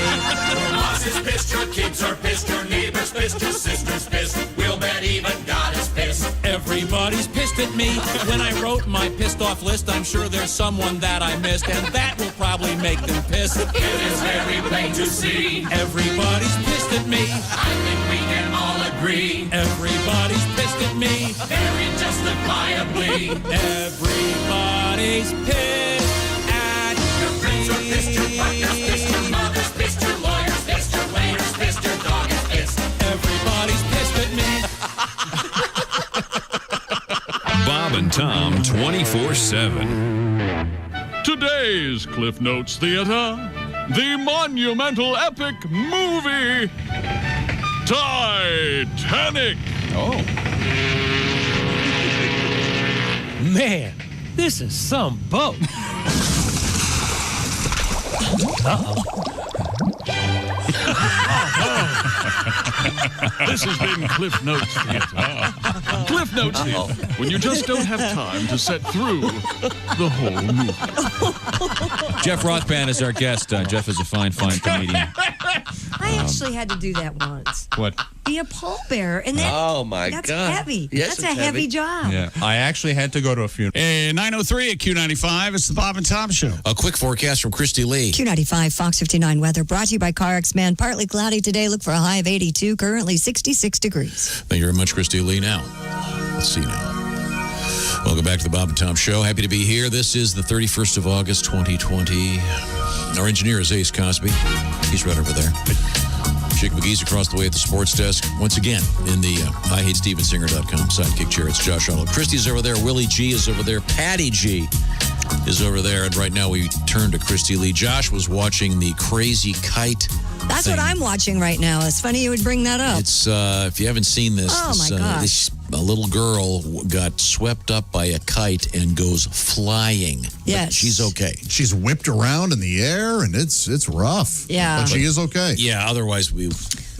Your boss is pissed, your kids are pissed, your neighbor's pissed, your sister's pissed. We'll bet even God is pissed. Everybody's pissed at me. When I wrote my pissed off list, I'm sure there's someone that I missed, and that will probably make them pissed. It is very plain to see. Everybody's pissed at me. I think we can all agree. Everybody's pissed at me. Very justifiably. Everybody's pissed at me. Your friends are pissed, your partner's pissed, your mother's pissed, your lawyer's pissed, your waiter's pissed, your dog is pissed. Everybody's pissed at me. Bob and Tom 24/7. Today's Cliff Notes Theater, the monumental epic movie Titanic. Oh. Man, this is some boat. Uh-oh. This has been Cliff Notes Theater. Cliff Notes Theater, when you just don't have time to set through the whole movie. Jeff Rothband is our guest. Jeff is a fine comedian. I actually had to do that once. What? Be a pallbearer. And that, Oh, my that's God. heavy. Yes, That's it's a heavy job. Yeah. I actually had to go to a funeral. Hey, 9:03 at Q95. It's the Bob and Tom Show. A quick forecast from Christy Lee. Q95 Fox 59 weather brought to you by CarX Man. Partly cloudy today. Look for a high of 82. Currently 66 degrees. Thank you very much, Christy Lee. Now, let's see now. Welcome back to the Bob and Tom Show. Happy to be here. This is the 31st of August, 2020. Our engineer is Ace Cosby. He's right over there. Jake McGee's across the way at the sports desk. Once again, in the IHateStevensinger.com sidekick chair, it's Josh Olive. Christy's over there. Willie G is over there. Patty G is over there. And right now we turn to Christy Lee. Josh was watching the crazy kite. That's thing. what I'm watching right now. It's funny you would bring that up. It's if you haven't seen this, Oh, my gosh. a little girl got swept up by a kite and goes flying. But Yes. she's okay. She's whipped around in the air, and it's rough. Yeah. But she is okay. Yeah, otherwise we...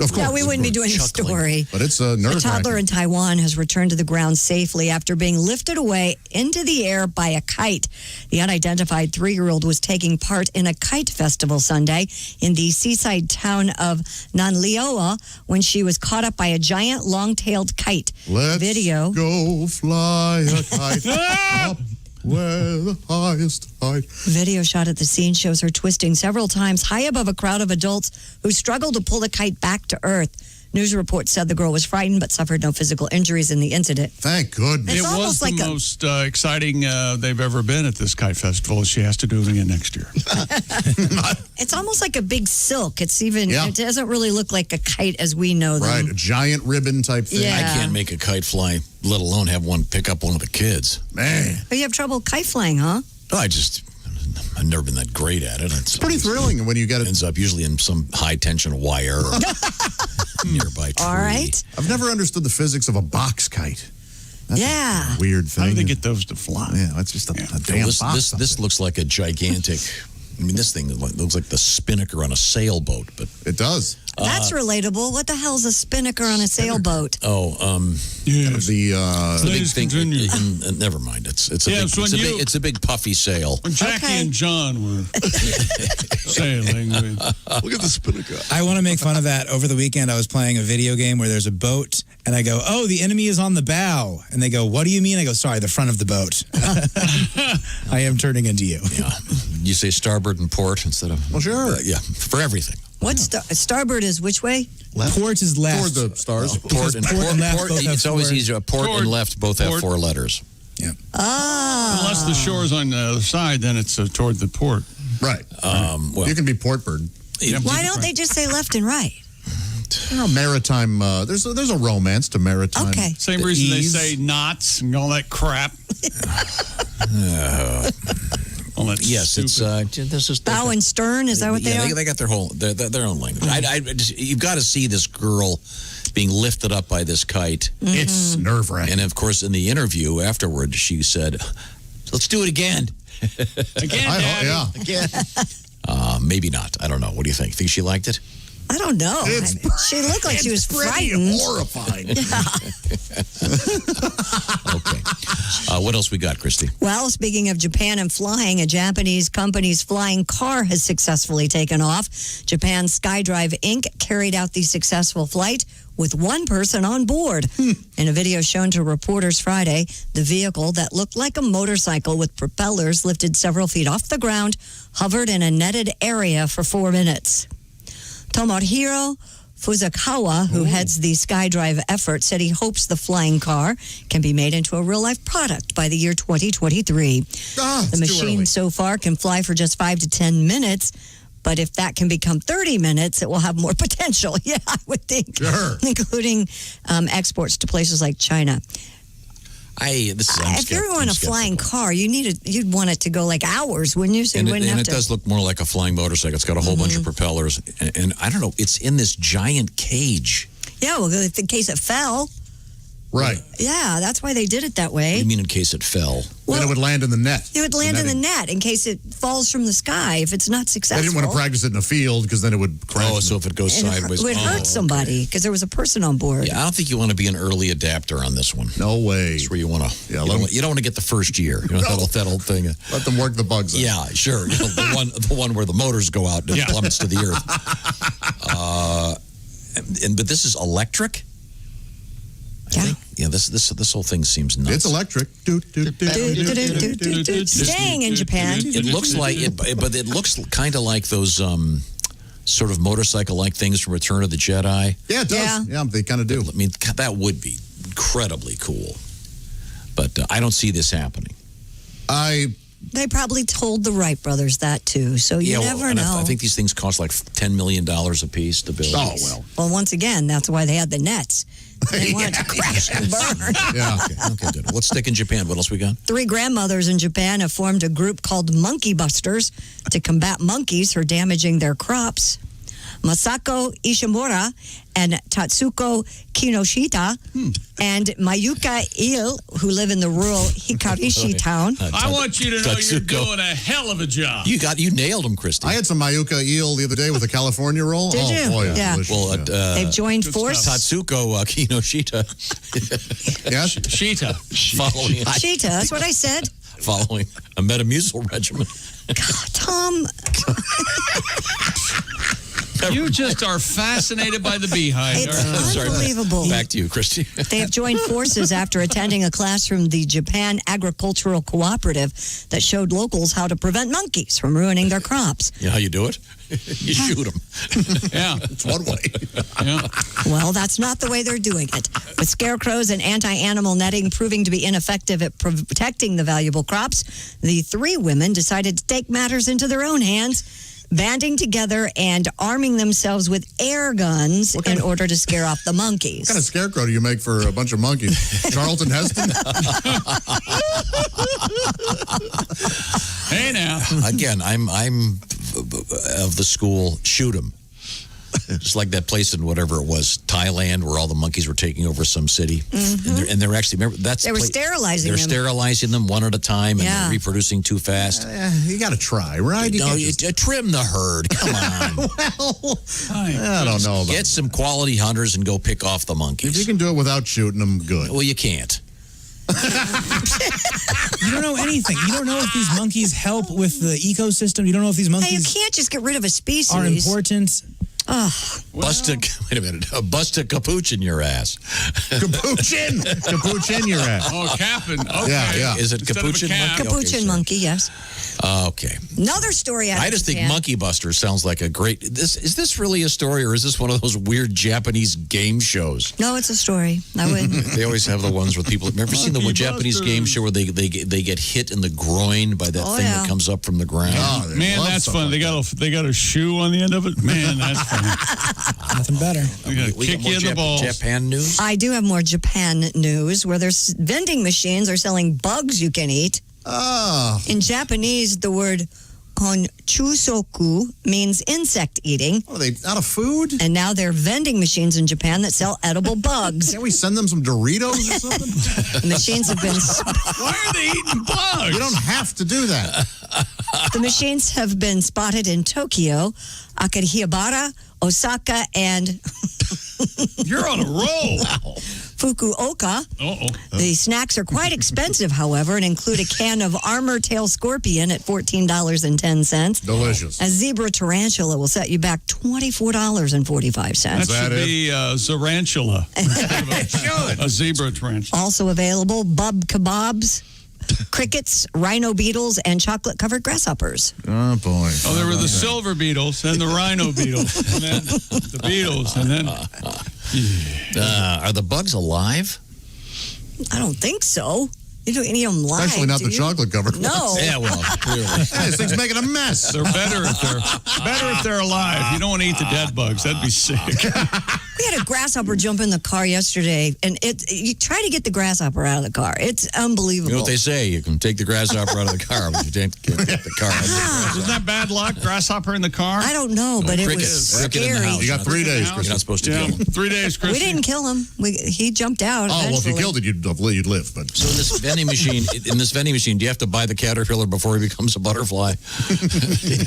Of course. Yeah, we wouldn't be doing the story. But it's A nerve-wracking. toddler in Taiwan has returned to the ground safely after being lifted away into the air by a kite. The unidentified 3-year-old was taking part in a kite festival Sunday in the seaside town of Nanleoa when she was caught up by a giant long-tailed kite. Let's Video. go fly a kite up where the highest height. Video shot at the scene shows her twisting several times high above a crowd of adults who struggled to pull the kite back to earth. News reports said the girl was frightened but suffered no physical injuries in the incident. Thank goodness. It's It was almost the like a- most exciting they've ever been at this kite festival. She has to do it again next year. It's almost like a big silk. It's even, Yeah. it doesn't really look like a kite as we know them. Right, a giant ribbon type thing. Yeah. I can't make a kite fly, let alone have one pick up one of the kids. Man. But you have trouble kite flying, huh? I've never been that great at it. It's pretty thrilling when you get it. Ends up usually in some high tension wire or nearby tree. All right. I've never understood the physics of a box kite. That's Yeah. a weird thing. How do they get those to fly? Yeah, it's just a damn This, box. this looks like a gigantic. I mean, this thing looks like the spinnaker on a sailboat, but it does. That's relatable. What the hell's a spinnaker on a sailboat? Oh, kind of the big thing. Never mind. It's a big puffy sail. When Jackie and John were sailing. Look at the spinnaker. I want to make fun of that. Over the weekend, I was playing a video game where there's a boat, and I go, "Oh, the enemy is on the bow." And they go, "What do you mean?" I go, "Sorry, the front of the boat." I am turning into you. Yeah. You say starboard and port instead of... Well, sure. Yeah, for everything. What's starboard is which way? Port is left. Toward the stars. Port and left both have it's always four. easier. Port and left both have 4 letters. Yeah. Ah. Unless the shore's on the other side, then it's toward the port. Right. Well, you can be portbird. Why don't they just say left and right? Maritime. There's a romance to maritime. Okay. Same reason they say knots and all that crap. Yes, it's this is Bow and stern. Is that what they are? They got their own language. You've got to see this girl being lifted up by this kite. It's nerve-wracking. And of course, in the interview afterward, she said, "Let's do it again." Again, Daddy. Yeah. Again. Maybe not. I don't know. What do you think? Think she liked it? I don't know. She looked like she was frightened. Horrifying. Okay. What else we got, Christy? Well, speaking of Japan and flying, a Japanese company's flying car has successfully taken off. Japan's SkyDrive Inc. carried out the successful flight with one person on board. In a video shown to reporters Friday, the vehicle that looked like a motorcycle with propellers lifted several feet off the ground, hovered in a netted area for 4 minutes. Tomohiro Fuzakawa, who heads the SkyDrive effort, said he hopes the flying car can be made into a real-life product by the year 2023. The machine so far can fly for just 5 to 10 minutes, but if that can become 30 minutes, it will have more potential. Yeah, I would think, including exports to places like China. If you're on a flying car, you'd want it to go like hours, wouldn't you? So you wouldn't have it to. does look more like a flying motorcycle. It's got a whole bunch of propellers, and I don't know. It's in this giant cage. Yeah, well, in case it fell. Right. Yeah, that's why they did it that way. What do you mean in case it fell? Then it would land in the net. It would land in the net in case it falls from the sky if it's not successful. They didn't want to practice it in a field because then it would crash. Oh, so if it goes sideways. It would hurt somebody because there was a person on board. Yeah, I don't think you want to be an early adapter on this one. No way. It's where you want to. You don't want to get the first year. You know, that old thing. Let them work the bugs out. Yeah, sure. You know, the one where the motors go out and it plummets to the earth. But this is electric. Yeah, this whole thing seems nuts. It's electric. Staying in Japan. It looks like it, but it looks kind of like those sort of motorcycle-like things from Return of the Jedi. Yeah, it does. Yeah, they kind of do. I mean, that would be incredibly cool. But I don't see this happening. They probably told the Wright brothers that too, so you never know. I think these things cost like $10 million a piece to build. Oh, well. Well, once again, that's why they had the nets. They want to crash and burn. Yeah. Okay, good. Let's stick in Japan. What else we got? 3 grandmothers in Japan have formed a group called Monkey Busters to combat monkeys for damaging their crops. Masako Ishimura and Tatsuko Kinoshita and Mayuka Il, who live in the rural Hikarishi town. I want you to know you're doing a hell of a job. You nailed them, Christy. I had some Mayuka eel the other day with a California roll. Did you? Boy, Yeah. delicious. Well, They've joined forces. Tatsuko Kinoshita. Yes? Sheeta. Following Cheetah, that's what I said. following a Metamucil regimen. Tom. You just are fascinated by the beehive. It's unbelievable. Back to you, Christy. They have joined forces after attending a class from the Japan Agricultural Cooperative that showed locals how to prevent monkeys from ruining their crops. You know how you do it? You shoot them. Yeah. It's one way. Yeah. Well, that's not the way they're doing it. With scarecrows and anti-animal netting proving to be ineffective at protecting the valuable crops, the 3 women decided to take matters into their own hands, banding together and arming themselves with air guns in order to scare off the monkeys. What kind of scarecrow do you make for a bunch of monkeys? Charlton Heston? Hey, now. Again, I'm of the school, shoot them. Just like that place in whatever it was, Thailand, where all the monkeys were taking over some city. And they're actually, remember, They were sterilizing They're them. sterilizing them one at a time, and Yeah. they're reproducing too fast. You got to try, right? You No, can't you just- trim the herd. Come on. Well, I don't know about Get some quality hunters and go pick off the monkeys. If you can do it without shooting them, good. Well, you can't. You don't know anything. You don't know if these monkeys help with the ecosystem. You don't know if these Hey, you monkeys can't just get rid of a species. are important. Bust a capuch in your ass. Capuchin! Capuchin your ass. Oh, Captain. Okay. Yeah. Is it Instead of a capuchin cap. monkey? Capuchin monkey, yes. Okay. Another story out I of just think Japan. Monkey Buster sounds like a great. Is this really a story, or is this one of those weird Japanese game shows? No, it's a story. I would. They always have the ones where people. Remember seen the one Japanese game show where they get hit in the groin by that thing that comes up from the ground? Oh, Man, that's fun. They got a shoe on the end of it. Man, that's fun. Nothing better. We got to kick you in the balls. Japan news. I do have more Japan news where there's vending machines are selling bugs you can eat. Oh. In Japanese, the word honchusoku means insect eating. Are they out of food? And now there are vending machines in Japan that sell edible bugs. Can't we send them some Doritos or something? The machines have been Why are they eating bugs? You don't have to do that. the machines have been spotted in Tokyo, Akihabara, Osaka, and You're on a roll. Fukuoka. The snacks are quite expensive, however, and include a can of armor tail scorpion at $14.10. Delicious. A zebra tarantula will set you back $24.45. That should be Zarantula. A zebra tarantula. Also available, bub kebabs, crickets, rhino beetles, and chocolate-covered grasshoppers. Oh, boy. Oh, there were the silver beetles and the rhino beetles, and then the beetles, and then. Are the bugs alive? I don't think so. You don't eat them live. Especially not do the you? chocolate covered No. Yeah, well, clearly. Hey, this thing's making a mess. They're better if they're alive. You don't want to eat the dead bugs. That'd be sick. We had a grasshopper jump in the car yesterday, and you try to get the grasshopper out of the car. It's unbelievable. You know what they say? You can take the grasshopper out of the car, but you can't get the car out of the car. Isn't that bad luck? Grasshopper in the car? I don't know, but it was Cricket in the scary. house. You got 3 days, Chris. You're not supposed to kill him. 3 days, Chris. We didn't kill him. He jumped out. Oh, well, if you eventually. killed it, you'd live. But So in this vending machine, do you have to buy the caterpillar before he becomes a butterfly?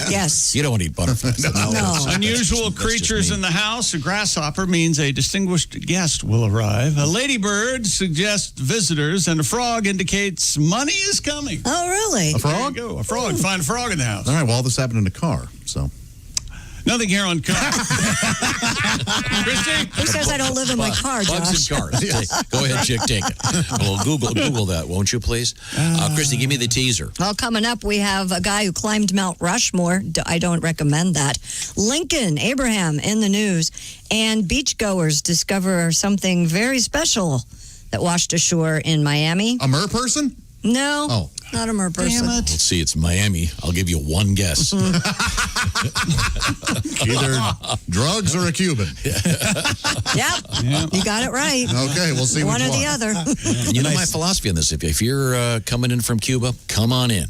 Yes. You don't want to eat butterflies. No. Unusual creatures in the house. A grasshopper means a distinguished guest will arrive. A ladybird suggests visitors, and a frog indicates money is coming. Oh, really? a frog? There you go. A frog. Find a frog in the house. All right, well, all this happened in a car, so. Nothing here on car. Christy? Who says I don't live in my car, Bugs Josh? in cars. Go ahead, chick, take it. Well, Google that, won't you, please? Christy, give me the teaser. Well, coming up, we have a guy who climbed Mount Rushmore. I don't recommend that. Lincoln Abraham in the news. And beachgoers discover something very special that washed ashore in Miami. A mer person? No. Oh. Not a mer person. Damn it. Let's see, it's Miami. I'll give you one guess. Either drugs or a Cuban. Yep. You got it right. Okay, we'll see one which or the other. You know my philosophy on this. If you're coming in from Cuba, come on in.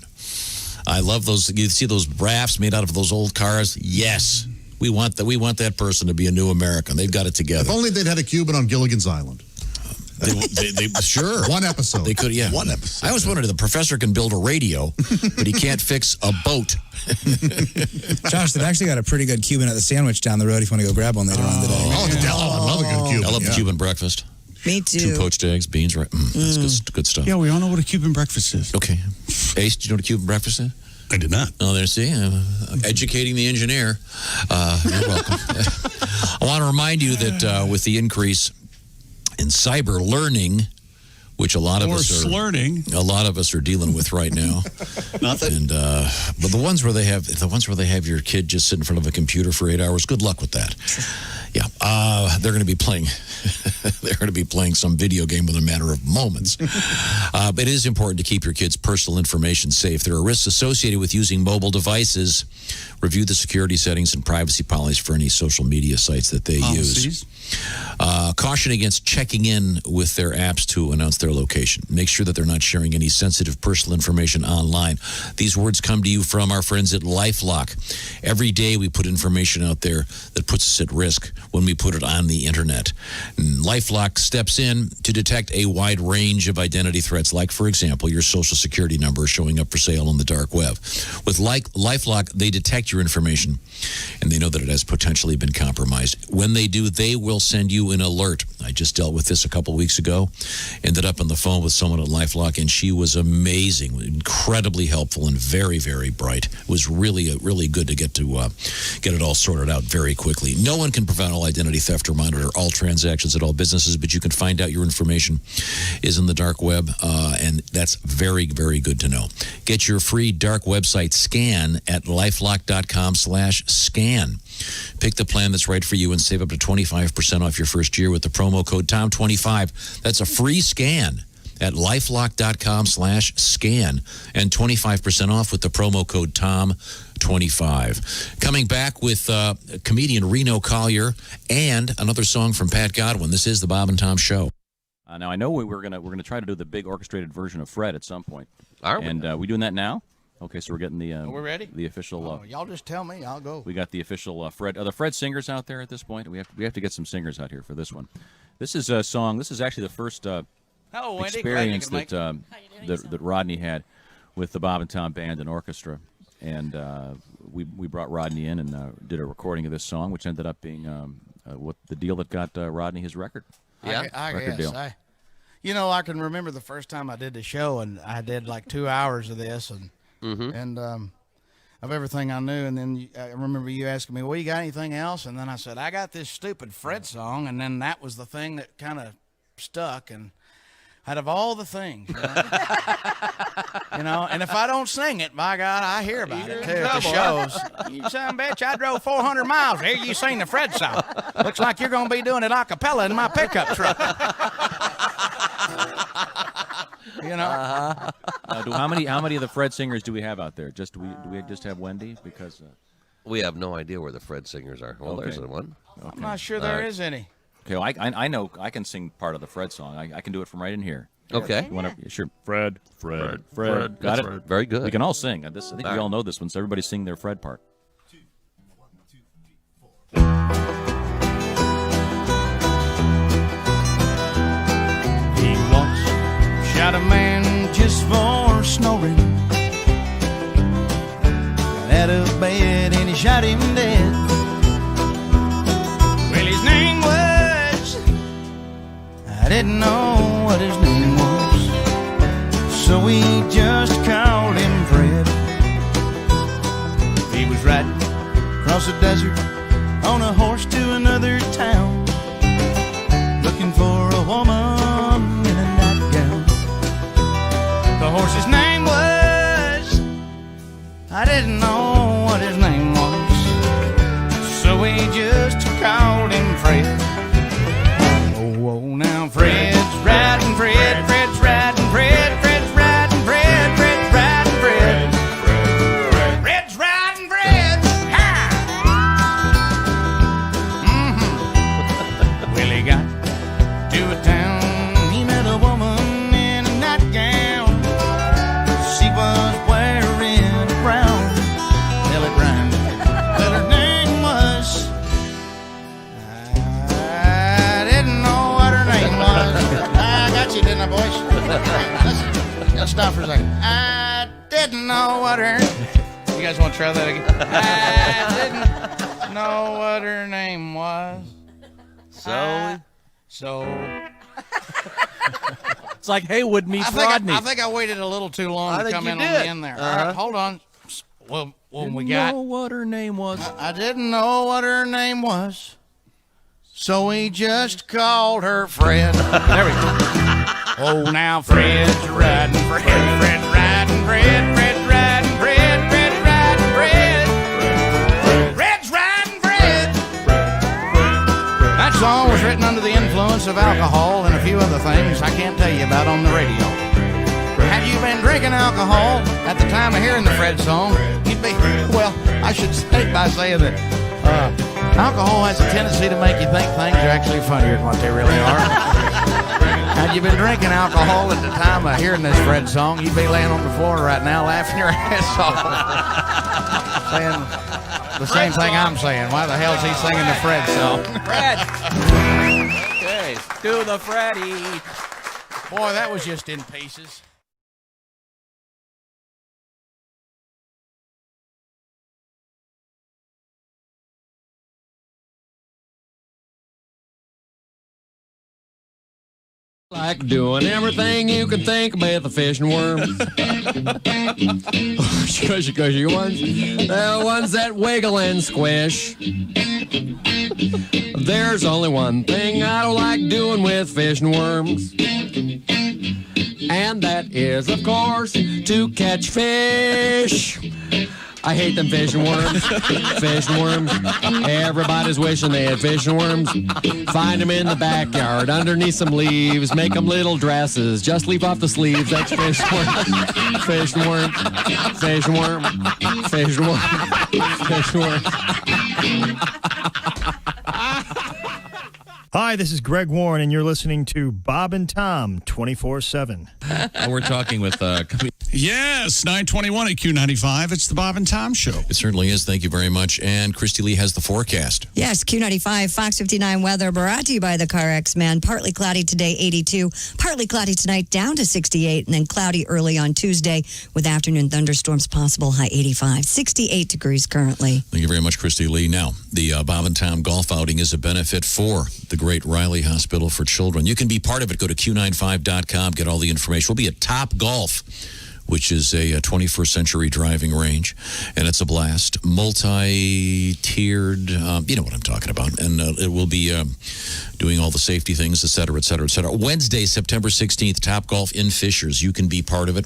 I love those. You see those rafts made out of those old cars? Yes. We want that person to be a new American. They've got it together. If only they'd had a Cuban on Gilligan's Island. They sure. One episode. They could, yeah. One episode. I always wondered, the professor can build a radio, but he can't fix a boat. Josh, they've actually got a pretty good Cuban at the sandwich down the road if you want to go grab one later on today. Oh, I love a good Cuban. I love the Cuban breakfast. Me too. 2 poached eggs, beans, right? That's good stuff. Yeah, we all know what a Cuban breakfast is. Okay. Ace, do you know what a Cuban breakfast is? I did not. Oh, there, see? Educating the engineer. You're welcome. I want to remind you that with the increase in cyber learning, which a lot of us are dealing with right now. Nothing. And but the ones where they have your kid just sit in front of a computer for 8 hours, good luck with that. Yeah, they're going to be playing. They're going to be playing some video game within a matter of moments. But it is important to keep your kids' personal information safe. There are risks associated with using mobile devices. Review the security settings and privacy policies for any social media sites that they use. Caution against checking in with their apps to announce their location. Make sure that they're not sharing any sensitive personal information online. These words come to you from our friends at LifeLock. Every day we put information out there that puts us at risk when we put it on the internet. And LifeLock steps in to detect a wide range of identity threats, like, for example, your social security number showing up for sale on the dark web. With LifeLock, they detect your information, and they know that it has potentially been compromised. When they do, they will send you an alert. I just dealt with this a couple weeks ago. Ended up on the phone with someone at LifeLock, and she was amazing, incredibly helpful, and very, very bright. It was really good to get it all sorted out very quickly. No one can prevent all identity theft or monitor all transactions at all businesses, but you can find out your information is in the dark web, and that's very, very good to know. Get your free dark website scan at lifelock.com/scan. Pick the plan that's right for you and save up to 25% off your first year with the promo code TOM25. That's a free scan at lifelock.com/scan and 25% off with the promo code TOM25. Coming back with comedian Reno Collier and another song from Pat Godwin. This is the Bob and Tom Show. Now I know we're gonna try to do the big orchestrated version of Fred at some point. Are we? And we doing that now? Okay, so we're getting the. Are we ready? The official. Y'all just tell me. I'll go. We got the official Fred. Are the Fred singers out there at this point? We have to get some singers out here for this one. This is a song. This is actually the first experience that Rodney had with the Bob and Tom Band and Orchestra, and we brought Rodney in and did a recording of this song, which ended up being what the deal that got Rodney his record. Yeah, I record guess. deal. I can remember the first time I did the show, and I did like 2 hours of this, and of everything I knew. And then I remember you asking me, well, you got anything else? And then I said, I got this stupid Fred song. And then that was the thing that kind of stuck. And out of all the things, and if I don't sing it, by God, I hear about it too at the shows. You son of a bitch, I drove 400 miles. Here you sing the Fred song. Looks like you're going to be doing it a cappella in my pickup truck. How many of the Fred singers do we have out there? Do we just have Wendy? Because we have no idea where the Fred singers are. Well, there's one. Okay. I'm not sure there is any. Okay, well, I know I can sing part of the Fred song. I can do it from right in here. Okay. You wanna, sure. Fred. Got it? Right. Very good. We can all sing. I think we all know this one, so everybody sing their Fred part. He once shot a man just for snoring. Got out of bed and he shot him dead. Well, his name was, I didn't know what his name was, so we just called him Fred. He was riding across the desert on a horse to another town, looking for a woman in a nightgown. The horse's name was, I didn't know what his name was, so we just called him Fred. Oh, now Fred's riding, Fred's riding, Fred's riding, Fred's riding, Fred's riding. was wearing a brown belly brown. Well, her name was, I didn't know what her name was. I got you, didn't I, boys? Let's stop for a second. I didn't know what her... You guys want to try that again? I didn't know what her name was. So It's like Haywood meets Rodney. I think I waited a little too long I to think come you in did. on the end there. All right, hold on. Well, when we got... know what her name was. I didn't know what her name was, so we just called her Fred. There we go. Oh, now Fred's riding, Fred riding, Fred riding, Fred riding, Fred. Fred's riding, Fred. That song was written under the influence of alcohol and a few other things I can't tell you about on the radio. Had you been drinking alcohol at the time of hearing the Fred song, you'd be, well, I should say by saying that alcohol has a tendency to make you think things are actually funnier than what they really are. Had you been drinking alcohol at the time of hearing this Fred song, you'd be laying on the floor right now laughing your ass off. Saying the same thing I'm saying. Why the hell is he singing the Fred song? Fred. Okay, do the Freddy. Boy, that was just in pieces. Like doing everything you can think about the fishing worms. Cushy ones. The ones that wiggle and squish. There's only one thing I don't like doing with fishing worms. And that is, of course, to catch fish. I hate them fishing worms. Fishing worms. Everybody's wishing they had fishing worms. Find them in the backyard, underneath some leaves. Make them little dresses. Just leave off the sleeves. That's fishing worm. Fishing worm. Fishing worm. Fishing worm. Fishing worm. Hi, this is Greg Warren, and you're listening to Bob and Tom 24/7. We're talking with Yes, 921 at Q95. It's the Bob and Tom Show. It certainly is. Thank you very much. And Christy Lee has the forecast. Yes, Q95, Fox 59 weather brought to you by the CarX Man. Partly cloudy today, 82. Partly cloudy tonight, down to 68. And then cloudy early on Tuesday with afternoon thunderstorms possible, high 85. 68 degrees currently. Thank you very much, Christy Lee. Now, the Bob and Tom golf outing is a benefit for the great Riley Hospital for Children. You can be part of it. Go to Q95.com, get all the information. We'll be at Top Golf, which is a 21st century driving range, and it's a blast. Multi-tiered, you know what I'm talking about. And it will be doing all the safety things, et cetera, et cetera, et cetera. Wednesday, September 16th, Top Golf in Fishers. You can be part of it.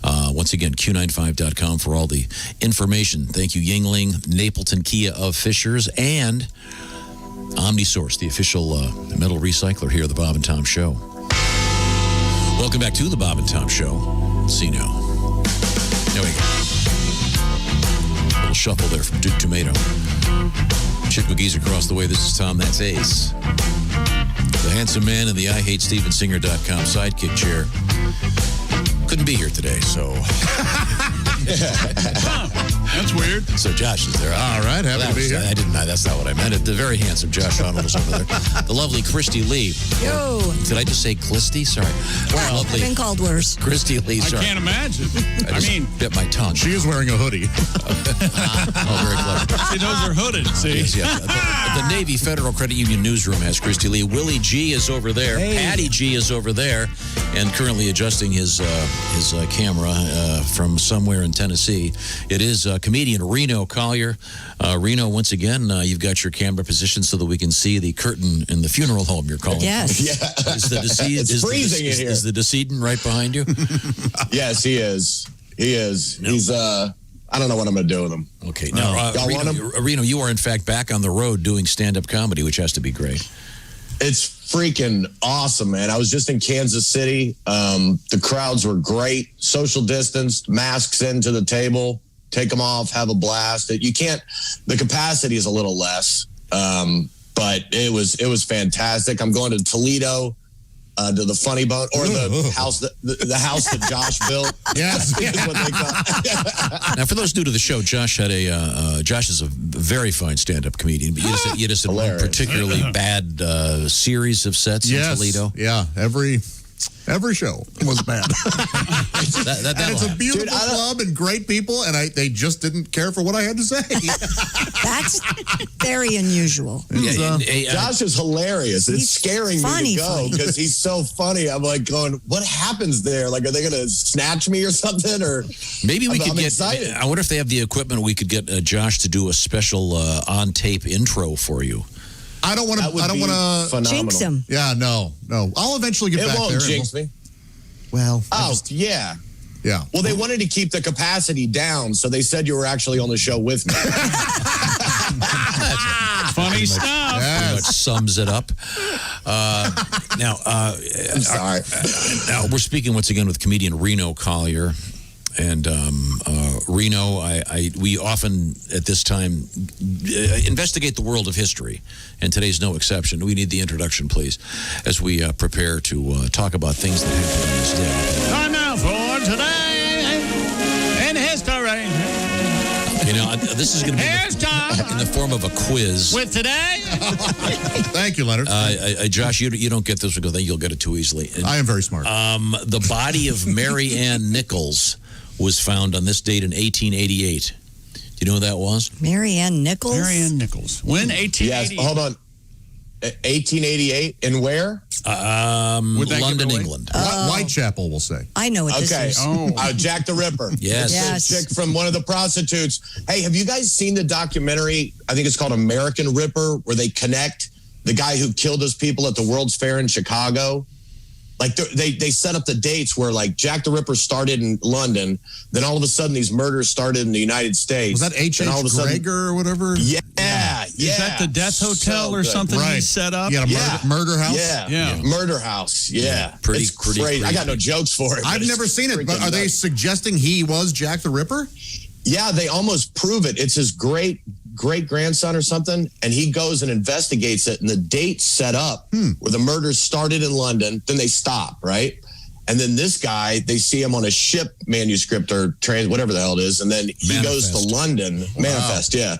Once again, Q95.com for all the information. Thank you, Yingling, Napleton Kia of Fishers, and OmniSource, the official metal recycler here at the Bob and Tom Show. Welcome back to the Bob and Tom Show. Let's see now. There we go. A little shuffle there from Duke Tomato. Chick McGee's across the way. This is Tom. That's Ace. The handsome man in the IHateStevenSinger.com sidekick chair. Couldn't be here today, so... That's weird. So Josh is there. All right, happy to be here. I didn't know. That's not what I meant. The very handsome Josh Arnold is over there. The lovely Christy Lee. Yo. Did I just say Clisty? Sorry. Well, lovely I've been called worse. Christy Lee. I Sorry. can't imagine. I mean, bit my tongue. She is wearing a hoodie. Oh, very clever. See, those are hooded. See, Yes, yeah. The Navy Federal Credit Union newsroom has Christy Lee. Willie G is over there. Hey. Patty G is over there, and currently adjusting his camera from somewhere in Tennessee. It is comedian Reno Collier. Reno, once again, you've got your camera positioned so that we can see the curtain in the funeral home you're calling. Yes. Yeah. Is the decedent, It's freezing in here. Is the decedent right behind you? Yes, he is. He is. No. He's I don't know what I'm going to do with him. Okay. Now, y'all want him? Reno, you are in fact back on the road doing stand-up comedy, which has to be great. It's freaking awesome, man. I was just in Kansas City. The crowds were great. Social distance, masks into the table, take them off, have a blast. The capacity is a little less, but it was fantastic. I'm going to Toledo to the Funny Bone, or the house that Josh built. Yes, is what they call. Now, for those new to the show, Josh is a very fine stand-up comedian, but you just had one particularly bad series of sets in Toledo. Yeah, every show was bad. And it's a beautiful club and great people, and they just didn't care for what I had to say. That's very unusual. Josh is hilarious. It's scaring me to go funny. because he's so funny. I'm like going, what happens there? Like, are they going to snatch me or something? Or maybe we could I'm get. excited. I wonder if they have the equipment. We could get Josh to do a special on-tape intro for you. I don't want to jinx him. Yeah, no. I'll eventually get back there. It won't jinx me. Well, yeah. Yeah. Well, they wanted to keep the capacity down, so they said you were actually on the show with me. Funny stuff. Pretty much sums it up. Now, I'm sorry. Now we're speaking once again with comedian Reno Collier. And Reno, we often at this time investigate the world of history, and today's no exception. We need the introduction, please, as we prepare to talk about things that happened on this day. Time now for Today in History. You know, this is going to be in the form of a quiz. With today? Thank you, Leonard. Josh, you don't get this because then you'll get it too easily. I am very smart. The body of Mary Ann Nichols was found on this date in 1888. Do you know who that was? Mary Ann Nichols? Mary Ann Nichols. When? 1888? Yes, hold on. 1888, and where? London, England. Whitechapel, we'll say. I know what this is. Jack the Ripper. Yes. The chick from one of the prostitutes. Hey, have you guys seen the documentary? I think it's called American Ripper, where they connect the guy who killed those people at the World's Fair in Chicago. Like they set up the dates where like Jack the Ripper started in London, then all of a sudden these murders started in the United States. Was that H.H. Gregor or whatever? Yeah. Is that the Death Hotel or something he set up? Yeah, murder house? Yeah. Murder house. Yeah. Pretty it's crazy. I got no jokes for it. I've never seen it, but are they suggesting he was Jack the Ripper? Yeah, they almost prove it. It's his great-grandson or something, and he goes and investigates it, and the date's set up where the murders started in London, then they stop, right? And then this guy, they see him on a ship manuscript or whatever the hell it is, and then he goes to London. Manifest, yeah.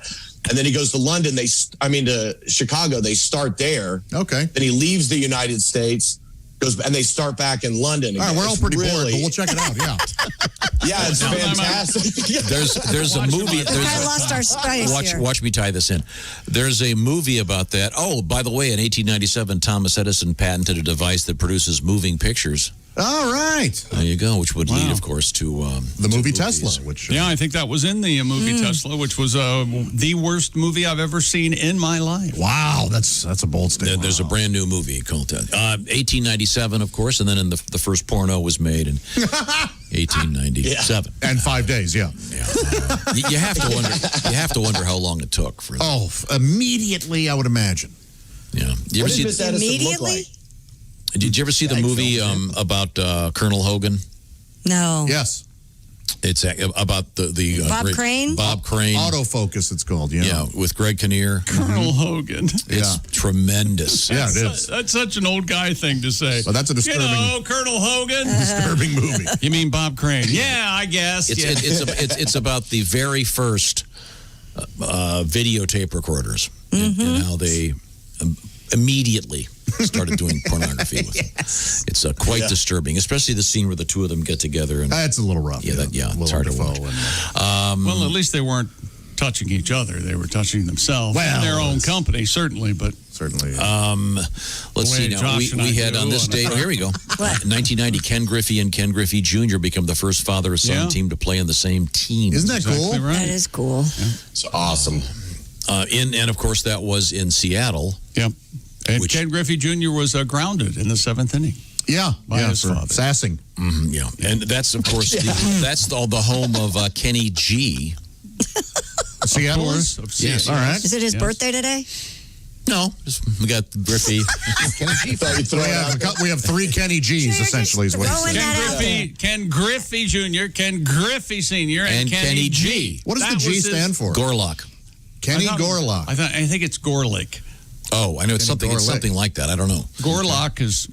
And then he goes to London, to Chicago, they start there. Okay. Then he leaves the United States, and they start back in London. All right, we're all pretty bored, but we'll check it out, yeah. Yeah, it's fantastic. There's a movie. I lost our spice here. Watch me tie this in. There's a movie about that. Oh, by the way, in 1897, Thomas Edison patented a device that produces moving pictures. All right. There you go, which would lead, of course, to the movie Tesla. Which yeah, I think that was in the movie Tesla, which was the worst movie I've ever seen in my life. Wow, that's a bold statement. There's a brand new movie called that. 1897, of course, and then the first porno was made in 1897. And 5 days, yeah. You have to wonder. You have to wonder how long it took for. Immediately, I would imagine. Yeah. What did Miss Edison look like? Did you ever see the movie about Colonel Hogan? No. Yes. It's about the Bob Crane? Bob Crane. Autofocus, it's called, yeah. Yeah, with Greg Kinnear. Colonel Hogan. It's tremendous. Yeah, it is. That's such an old guy thing to say. But that's a disturbing... Colonel Hogan? Disturbing movie. You mean Bob Crane? Yeah, I guess. It's about the very first videotape recorders and how they immediately started doing pornography with them. It's quite disturbing, especially the scene where the two of them get together. And that's a little rough. Yeah, it's hard to watch. Well, at least they weren't touching each other. They were touching themselves in their own company, certainly. But certainly. Let's see now. We had on this date. Oh, here we go. 1990, Ken Griffey and Ken Griffey Jr. become the first father-son team to play on the same team. Isn't that cool? Right. That is cool. Yeah. It's awesome. And of course, that was in Seattle. Yep. And Ken Griffey Jr. was grounded in the seventh inning. Yeah, by his father. Sassing. Yeah, and that's of course that's the home of Kenny G. Seattle is? Yes. All right. Is it his birthday today? No, we got Griffey. We have three Kenny G's, essentially, is what Ken Griffey Jr., Ken Griffey Sr., and Kenny G. What does the G stand for? Gorlock. Kenny Gorlock. I think it's Gorlick. Oh, I know it's something like that. I don't know. Gorlock is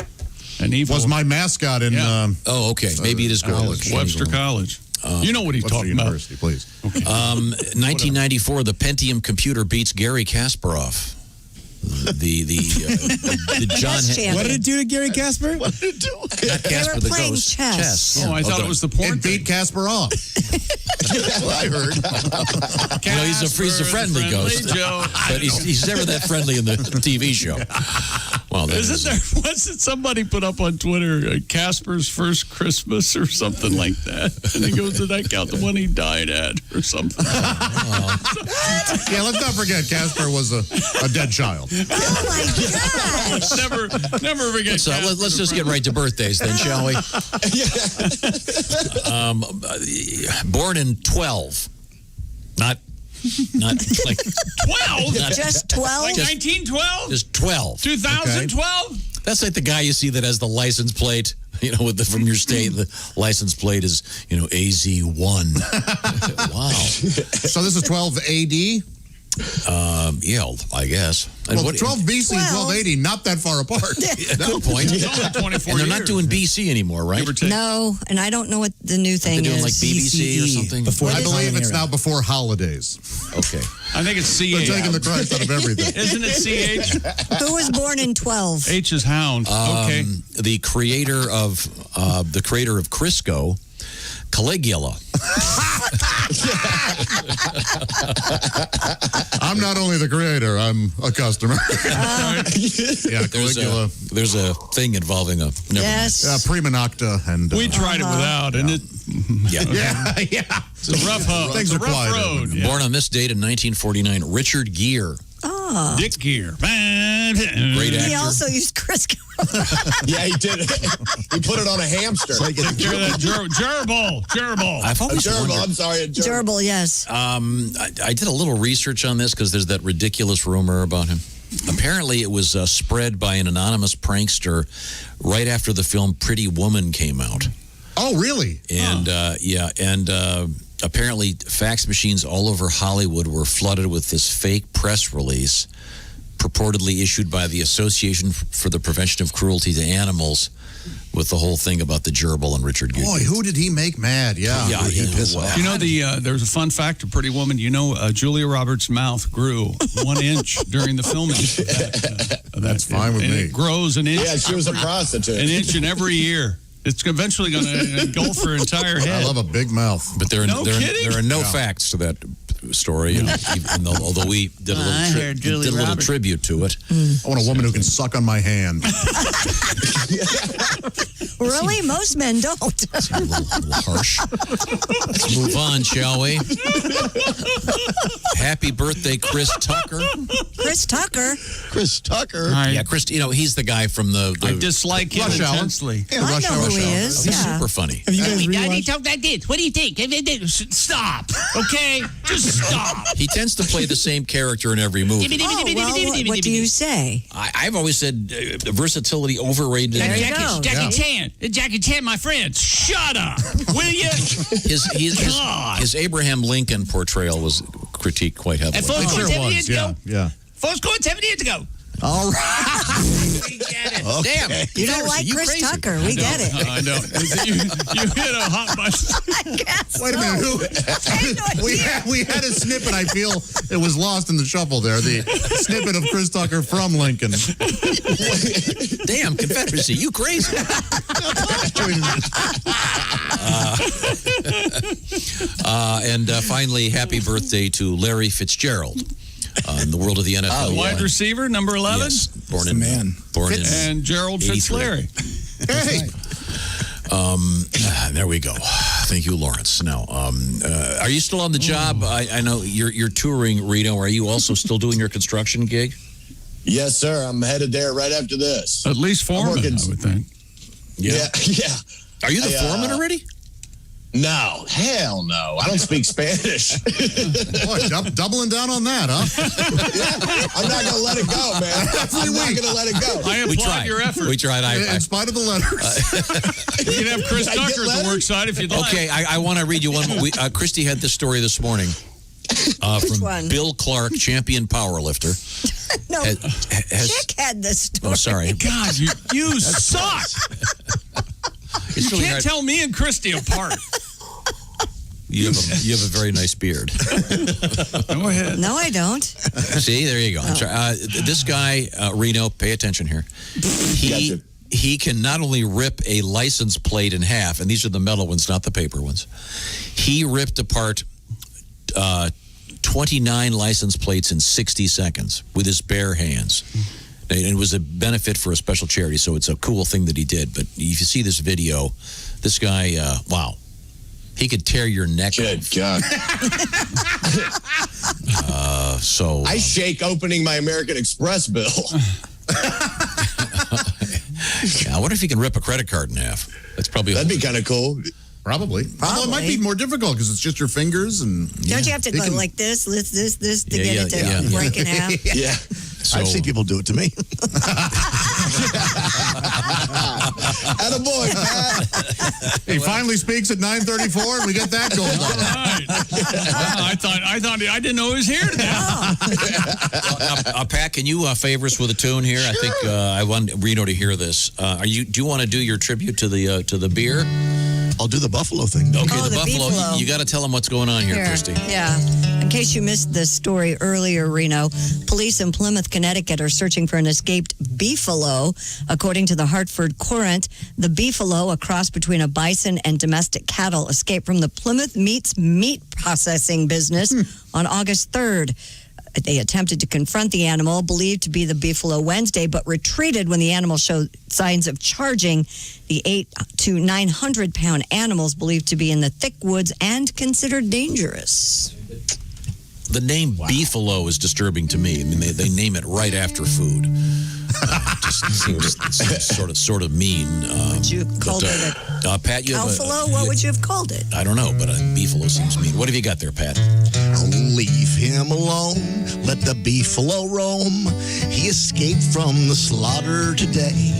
An evil was my mascot in. Oh, okay. Maybe it is college. Webster College. You know what he's talking about. University, please. 1994, the Pentium computer beats Gary Kasparov. The John. What did it do to Gary Kasper? What did it do? Not Casper they were the playing Ghost. chess. Oh, I thought it was the porn. It beat Kasparov. That's what I heard. He's a friendly ghost, Joe. but he's never that friendly in the TV show. Well, Isn't there? Wasn't somebody put up on Twitter Casper's first Christmas or something like that? And he goes, "Did that count the one he died at or something?" Yeah, let's not forget Casper was a dead child. Oh my gosh! Never forget. Let's just get right to birthdays then, shall we? Born in 12, not like 12. Just 12. Like 1912. Just 12. 2012. That's like the guy you see that has the license plate. From your state, the license plate is AZ1. Wow. So this is 12 AD. Yeah, I guess. Well, 12 BC and 12 AD, not that far apart. Good point. It's only 24 And they're years. not doing BC anymore, right? No, and I don't know what the new thing They're doing is. like BBC or something. I believe it's now before holidays. Okay. I think it's CH. They're taking the Christ out of everything. Isn't it CH? Who was born in 12? H is hound. Okay. The creator of Crisco, Caligula. I'm not only the creator, I'm a customer. Yeah, Caligula. There's a thing involving a Yes. Prima Nocta, and We tried it without, and it. Yeah. It's a rough road. Things It's a are rough quieter. road. Yeah. Born on this date in 1949, Richard Gere. Oh. Dick Gear. Great actor. He also used Crisco. Yeah, he did. He put it on a hamster. Take care of that gerbil. I've always Gerbil, wondered. I'm sorry. Gerbil, yes. I did a little research on this because there's that ridiculous rumor about him. Apparently, it was spread by an anonymous prankster right after the film Pretty Woman came out. Oh, really? And apparently, fax machines all over Hollywood were flooded with this fake press release, purportedly issued by the Association for the Prevention of Cruelty to Animals, with the whole thing about the gerbil and Richard Gere. Boy, who did he make mad? Yeah. There was a fun fact of Pretty Woman. Julia Roberts' mouth grew 1 inch during the filming. That's fine with me. It grows an inch. Yeah, she was a prostitute. An inch in every year. It's eventually going to engulf her entire head. I love a big mouth. But there are no Yeah. facts to that story, and although we did a little tribute to it. I want a woman who can suck on my hand. Really? Most men don't. It's a little harsh. Let's move on, shall we? Happy birthday, Chris Tucker. Chris Tucker? Chris Tucker? Yeah, Chris, he's the guy from the I dislike him Rush Hour. intensely. Yeah, I Rush know Hour who he show. is. He's Yeah. super funny. Have you guys rewatched? talk like this. What do you think? Stop. Okay? Just stop. He tends to play the same character in every movie. Oh, well, what do you say? I've always said versatility overrated. There you go. Jackie Chan, my friend, shut up, will you? His Abraham Lincoln portrayal was critiqued quite heavily. At Folks It Court sure 7 was. years Yeah. ago. Yeah. Folks Court 7 years ago. All right. We get it. Okay. Damn. You don't like Chris Tucker. We get it. I know. You hit a hot button. I guess Wait a minute. so. We had a snippet. I feel it was lost in the shuffle there. The snippet of Chris Tucker from Lincoln. Damn, Confederacy, you crazy. And finally, happy birthday to Larry Fitzgerald. In the world of the NFL. Wide receiver, number 11. Yes, born the in man. Born in And Gerald 83. Fitzlarry. Hey. There we go. Thank you, Lawrence. Now, are you still on the job? I know you're touring, Reno. Are you also still doing your construction gig? Yes, sir. I'm headed there right after this. At least foreman, I would think. Yeah. Are you the foreman already? No, hell no. I don't speak Spanish. Boy, doubling down on that, huh? I'm not going to let it go, man. I'm not going to let it go. I applaud your effort. We tried. In spite of the letters. You can have Chris Tucker at the work site if you'd like. Okay, I want to read you one more. Christy had this story this morning. Which from one? Bill Clark, champion powerlifter. No, Chick had this story. Oh, sorry. God, you suck. You really can't hard. tell me and Christy apart. You have a very nice beard. Go ahead. No, I don't. See, there you go. I'm sorry. This guy, Reno, pay attention here. He can not only rip a license plate in half, and these are the metal ones, not the paper ones. He ripped apart 29 license plates in 60 seconds with his bare hands. And it was a benefit for a special charity, so it's a cool thing that he did. But if you see this video, this guy, wow. He could tear your neck off. God. I shake opening my American Express bill. I wonder if he can rip a credit card in half. That'd be kind of cool. Probably. Although it might be more difficult because it's just your fingers and. Don't you have to go like this to get it to break in half? Yeah. I've seen people do it to me. Attaboy, Pat. He finally speaks at 9:34 and we get that going on. Wow, I thought I didn't know he was here today. Pat, can you favor us with a tune here? Sure. I think I want Reno to hear this. Do you want to do your tribute to the beer? I'll do the buffalo thing. Okay, Oh, the the buffalo. beefalo. You got to tell them what's going on here, Christy. Yeah. In case you missed the story earlier, Reno, police in Plymouth, Connecticut are searching for an escaped beefalo. According to the Hartford Courant, the beefalo, a cross between a bison and domestic cattle, escaped from the Plymouth Meats meat processing business on August 3rd. They attempted to confront the animal, believed to be the beefalo Wednesday, but retreated when the animal showed signs of charging. The 800 to 900 pound animals believed to be in the thick woods and considered dangerous. The name beefalo is disturbing to me. I mean, they name it right after food. Just seems sort of mean. Would you have called it Pat, you have Alphalo? What would you have called it? I don't know, but a beefalo seems mean. What have you got there, Pat? Leave him alone. Let the beefalo roam. He escaped from the slaughter today.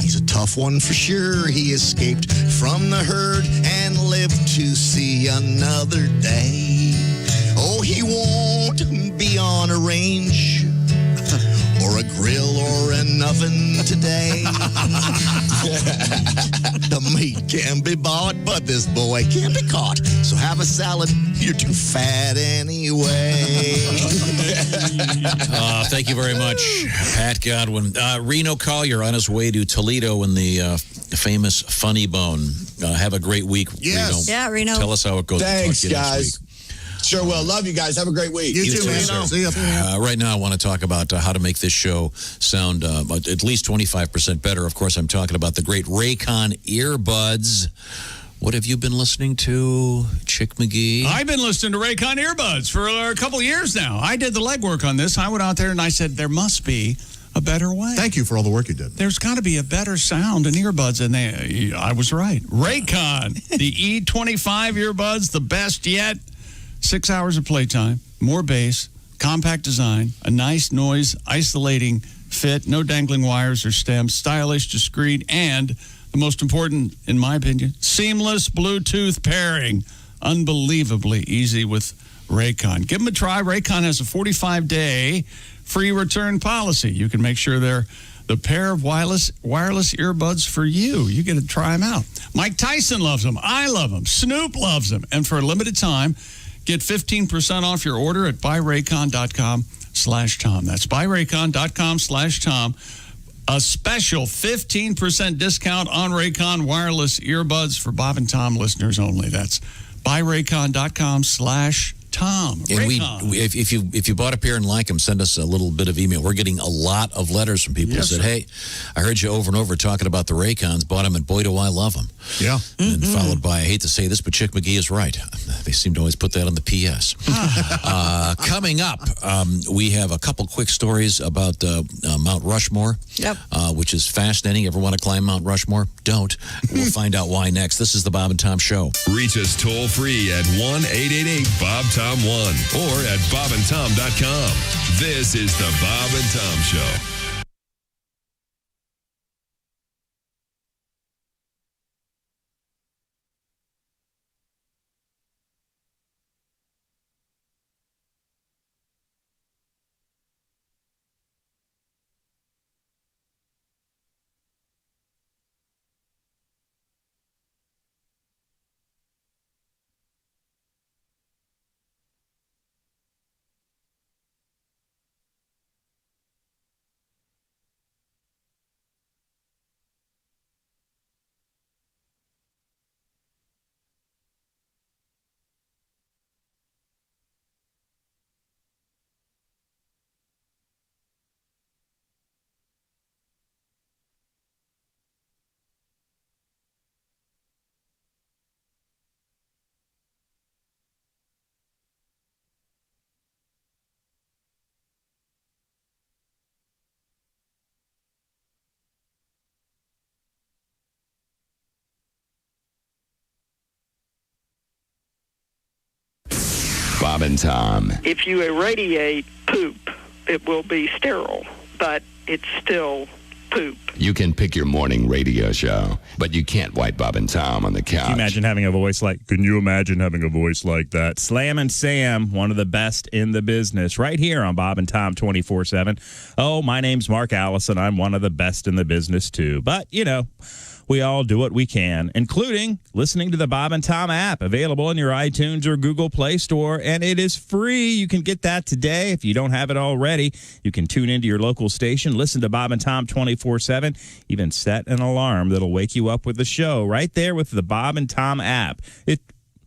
He's a tough one for sure. He escaped from the herd and lived to see another day. Oh, he won't be on a range or a grill or an oven today. The meat can be bought, but this boy can't be caught. So have a salad. You're too fat anyway. Thank you very much, Pat Godwin. Reno Collier on his way to Toledo in the famous Funny Bone. Have a great week, Yes. Reno. Yeah, Reno. Tell us how it goes. Thanks, Talk to you next guys. week. Sure will. Love you guys. Have a great week. You too, man. sir. See ya. Right now, I want to talk about how to make this show sound at least 25% better. Of course, I'm talking about the great Raycon earbuds. What have you been listening to, Chick McGee? I've been listening to Raycon earbuds for a couple of years now. I did the legwork on this. I went out there and I said, there must be a better way. Thank you for all the work you did. There's got to be a better sound in earbuds, and I was right. Raycon, the E25 earbuds, the best yet. 6 hours of playtime, more bass, compact design, a nice noise isolating fit, no dangling wires or stems, stylish, discreet, and the most important, in my opinion, seamless Bluetooth pairing. Unbelievably easy with Raycon. Give them a try. Raycon has a 45-day free return policy. You can make sure they're the pair of wireless earbuds for you. You get to try them out. Mike Tyson loves them. I love them. Snoop loves them. And for a limited time, get 15% off your order at buyraycon.com/Tom. That's buyraycon.com/Tom. A special 15% discount on Raycon wireless earbuds for Bob and Tom listeners only. That's buyraycon.com/Tom. And if you bought a pair and like them, send us a little bit of email. We're getting a lot of letters from people who said, hey, I heard you over and over talking about the Raycons, bought them, and boy, do I love them. Yeah. And followed by, I hate to say this, but Chick McGee is right. They seem to always put that on the PS. Coming up, we have a couple quick stories about Mount Rushmore, which is fascinating. Ever want to climb Mount Rushmore? Don't. We'll find out why next. This is the Bob and Tom Show. Reach us toll free at 1-888-BOB-TOM-1 or at bobandtom.com. This is the Bob and Tom Show. Bob and Tom. If you irradiate poop, it will be sterile, but it's still poop. You can pick your morning radio show, but you can't white Bob and Tom on the couch. Can you imagine having a voice like that? Slam and Sam, one of the best in the business, right here on Bob and Tom 24/7. Oh, my name's Mark Allison. I'm one of the best in the business, too. But, we all do what we can, including listening to the Bob and Tom app, available in your iTunes or Google Play Store, and it is free. You can get that today. If you don't have it already, you can tune into your local station, listen to Bob and Tom 24/7, even set an alarm that'll wake you up with the show right there with the Bob and Tom app. It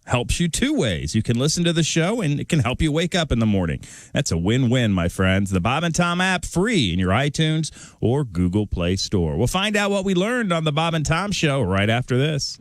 helps you two ways. You can listen to the show, and it can help you wake up in the morning. That's a win-win, my friends. The Bob and Tom app, free in your iTunes or Google Play Store. We'll find out what we learned on the Bob and Tom show right after this.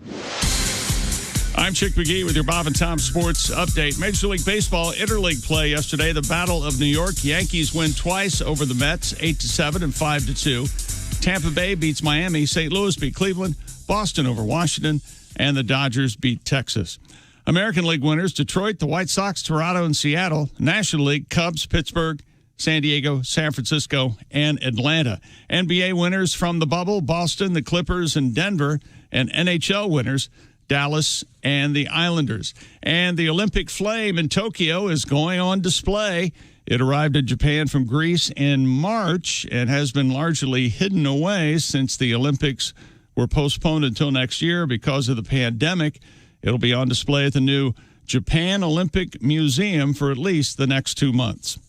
I'm Chick McGee with your Bob and Tom Sports Update. Major League Baseball interleague play yesterday. The Battle of New York. Yankees win twice over the Mets, 8-7 and 5-2. Tampa Bay beats Miami. St. Louis beat Cleveland. Boston over Washington. And the Dodgers beat Texas. American League winners, Detroit, the White Sox, Toronto, and Seattle. National League, Cubs, Pittsburgh, San Diego, San Francisco, and Atlanta. NBA winners from the bubble, Boston, the Clippers, and Denver. And NHL winners, Dallas and the Islanders. And the Olympic flame in Tokyo is going on display. It arrived in Japan from Greece in March and has been largely hidden away since the Olympics were postponed until next year because of the pandemic. It'll be on display at the new Japan Olympic Museum for at least the next 2 months.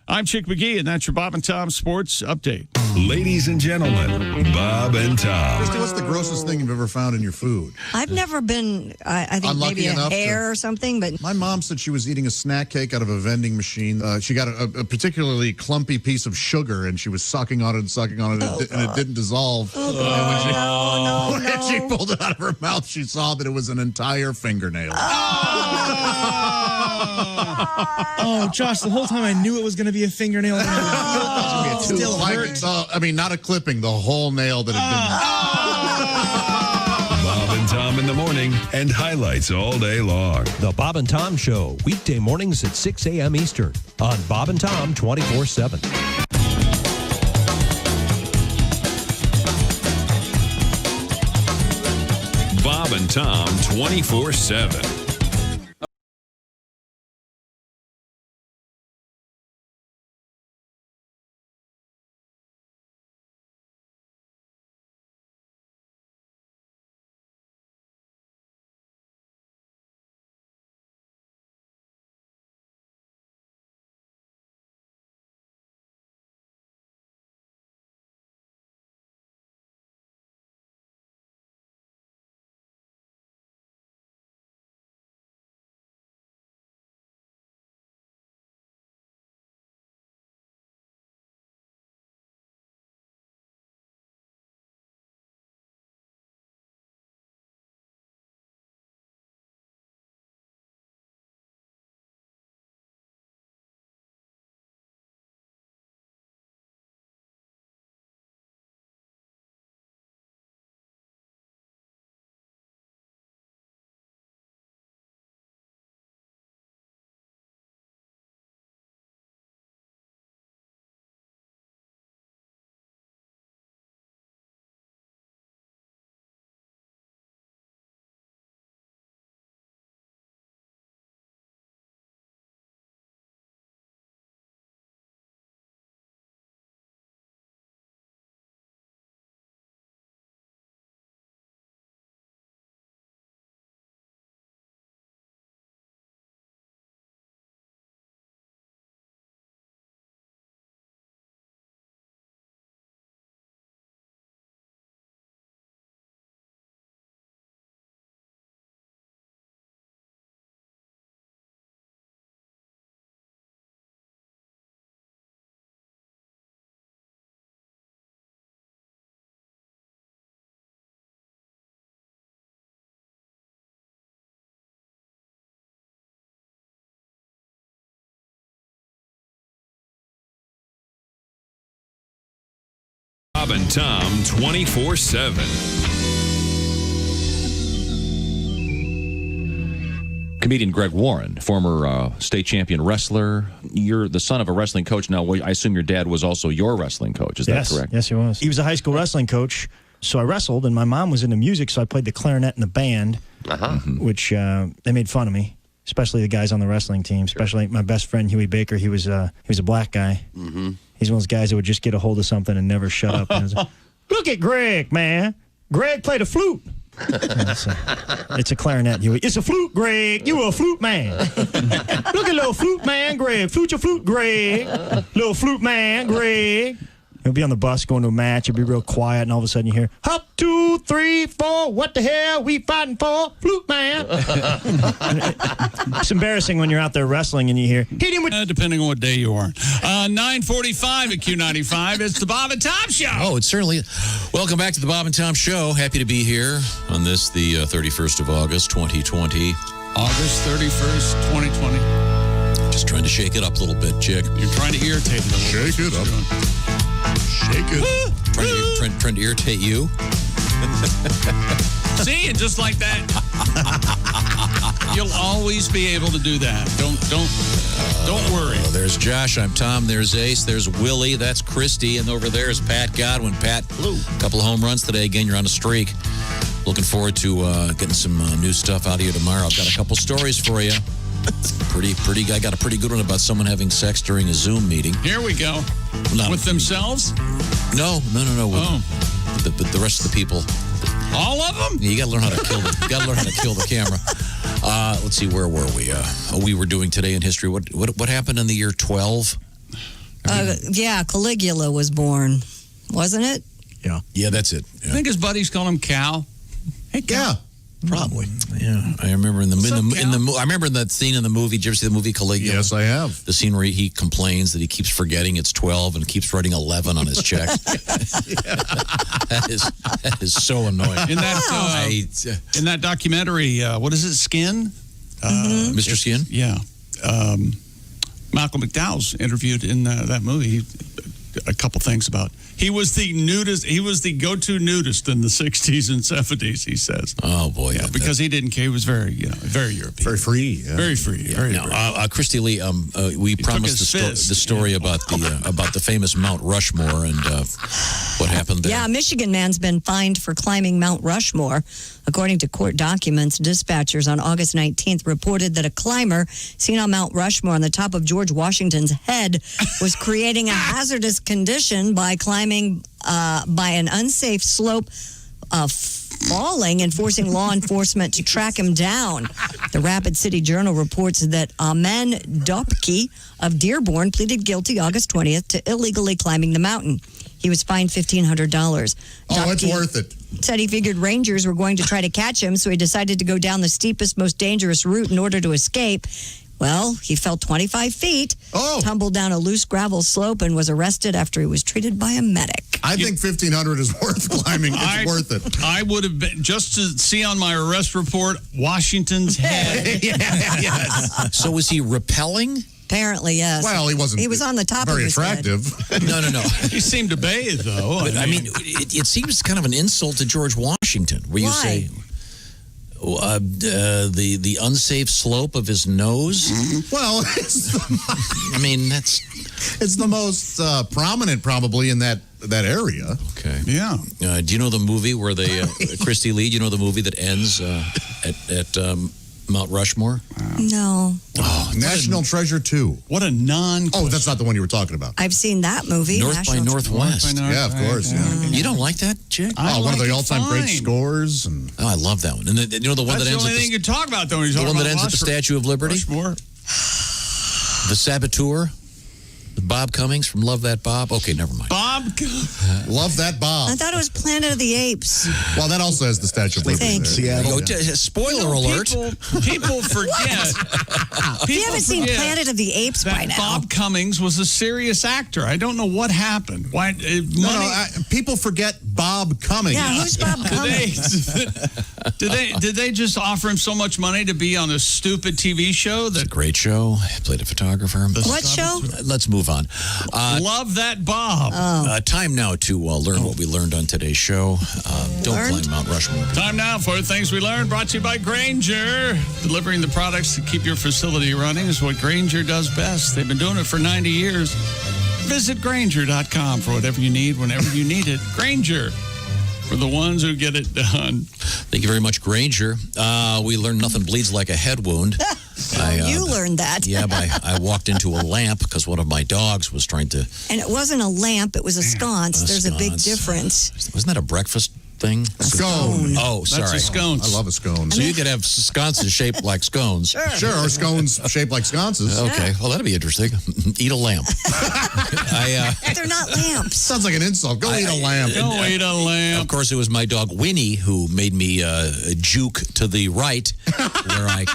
I'm Chick McGee, and that's your Bob and Tom Sports Update. Ladies and gentlemen, Bob and Tom. Christy, what's the grossest thing you've ever found in your food? I've never been, I think Unlucky maybe a enough hair or something, but my mom said she was eating a snack cake out of a vending machine. She got a particularly clumpy piece of sugar, and she was sucking on it and sucking on it, and it didn't dissolve. no. When she pulled it out of her mouth, she saw that it was an entire fingernail. Oh, Josh, the whole time I knew it was going to be a fingernail. Still hurt. I mean, not a clipping, the whole nail that had been. Bob and Tom in the morning and highlights all day long. The Bob and Tom Show, weekday mornings at 6 a.m. Eastern on Bob and Tom 24/7. Bob and Tom 24/7. Bob and Tom 24/7. comedian Greg Warren, former state champion wrestler. You're the son of a wrestling coach. Now, I assume your dad was also your wrestling coach. Is that correct? Yes, he was. He was a high school wrestling coach, so I wrestled, and my mom was into music, so I played the clarinet in the band, which they made fun of me, especially the guys on the wrestling team, especially my best friend, Huey Baker. He was a black guy. Mm-hmm. He's one of those guys that would just get a hold of something and never shut up. And like, look at Greg, man. Greg played a flute. It's a clarinet, Huey. It's a flute, Greg. You a flute man. Look at little flute man, Greg. Flute your flute, Greg. Little flute man, Greg. He'll be on the bus going to a match. He'll be real quiet, and all of a sudden you hear, hop, 2, 3, 4. What the hell we fighting for? Flute man. It's embarrassing when you're out there wrestling and you hear, hit him with... depending on what day you are. 9:45 at Q95. It's the Bob and Tom Show. Oh, it certainly is. Welcome back to the Bob and Tom Show. Happy to be here on this, the 31st of August, 2020. August 31st, 2020. Just trying to shake it up a little bit, chick. You're trying to irritate me. Shake it up. Shake it. Trying to irritate you? See, and just like that, you'll always be able to do that. Don't worry. There's Josh. I'm Tom. There's Ace. There's Willie. That's Christy. And over there is Pat Godwin. Pat, a couple of home runs today. Again, you're on a streak. Looking forward to getting some new stuff out of you tomorrow. I've got a couple stories for you. I got a pretty good one about someone having sex during a Zoom meeting. Here we go. With themselves? No. With the rest of the people. All of them? Yeah, you got to learn how to kill the camera. Let's see, where were we? We were doing today in history. What happened in the year 12? Caligula was born, wasn't it? Yeah, that's it. Yeah. I think his buddies call him Cal. Hey, Cal. Yeah. Probably. Yeah. I remember I remember in that scene in the movie. Did you ever see the movie Caligula? Yes, I have. The scene where he complains that he keeps forgetting it's 12 and keeps writing 11 on his check. That is so annoying. In that documentary, what is it, Skin? Mr. Skin? Yeah. Malcolm McDowell's interviewed in that movie. A couple things about. He was the nudist. He was the go-to nudist in the 60s and 70s, he says. Oh, boy. Yeah, because he didn't care. He was very European. Very free. Yeah. Very free. Yeah. Now, Christy Lee, we promised the story about the famous Mount Rushmore and what happened there. Yeah, a Michigan man's been fined for climbing Mount Rushmore. According to court documents, dispatchers on August 19th reported that a climber seen on Mount Rushmore on the top of George Washington's head was creating a hazardous condition by climbing by an unsafe slope, falling and forcing law enforcement to track him down. The Rapid City Journal reports that Amen Dopke of Dearborn pleaded guilty August 20th to illegally climbing the mountain. He was fined $1,500. Oh, it's worth it. Said he figured rangers were going to try to catch him, so he decided to go down the steepest, most dangerous route in order to escape. Well, he fell 25 feet, tumbled down a loose gravel slope, and was arrested after he was treated by a medic. I think $1,500 is worth climbing. It's worth it. I would have been, just to see on my arrest report, Washington's head. Yes. So was he rappelling? Apparently, yes. Well, he wasn't. He was on the top very of his attractive. head. No. He seemed to bathe, though. But, I mean, it seems kind of an insult to George Washington, where you say the unsafe slope of his nose. Well, I mean, it's the most prominent probably in that area. Okay. Yeah. Do you know the movie where they Christy Lee? Do you know the movie that ends at Mount Rushmore? No. Oh, National Treasure 2. What a Oh, that's not the one you were talking about. I've seen that movie. North by Northwest. Yeah, of course. Yeah. You don't like that, Chick? One of the all-time great scores. I love that one. And you know the one that ends the only thing you talk about, though. The one that ends at the Statue of Liberty? Rushmore. The Saboteur? Bob Cummings from Love That Bob? Okay, never mind. Love That Bob. I thought it was Planet of the Apes. Well, that also has the Statue of Liberty. Spoiler alert. People forget. You haven't seen Planet of the Apes by now. Bob Cummings was a serious actor. I don't know what happened. Why? People forget Bob Cummings. Yeah, who's Bob Cummings? Did they just offer him so much money to be on a stupid TV show? It's a great show. I played a photographer. What show? Let's move on. Love that, Bob. Time now to learn what we learned on today's show. Don't blame Mount Rushmore. Time now for Things We Learned, brought to you by Grainger. Delivering the products to keep your facility running is what Grainger does best. They've been doing it for 90 years. Visit Grainger.com for whatever you need, whenever you need it. Grainger, for the ones who get it done. Thank you very much, Grainger. We learned nothing bleeds like a head wound. You learned that. Yeah, but I walked into a lamp because one of my dogs was trying to... And it wasn't a lamp, it was a sconce. There's a big difference. Wasn't that a breakfast thing? Scone. Oh, sorry. That's a scone. I love a scone. So you could have sconces shaped like scones. Sure, or scones shaped like sconces. Okay, well, that'd be interesting. Eat a lamp. They're not lamps. Sounds like an insult. Go eat a lamp. Go eat a lamp. Of course, it was my dog Winnie who made me juke to the right, where I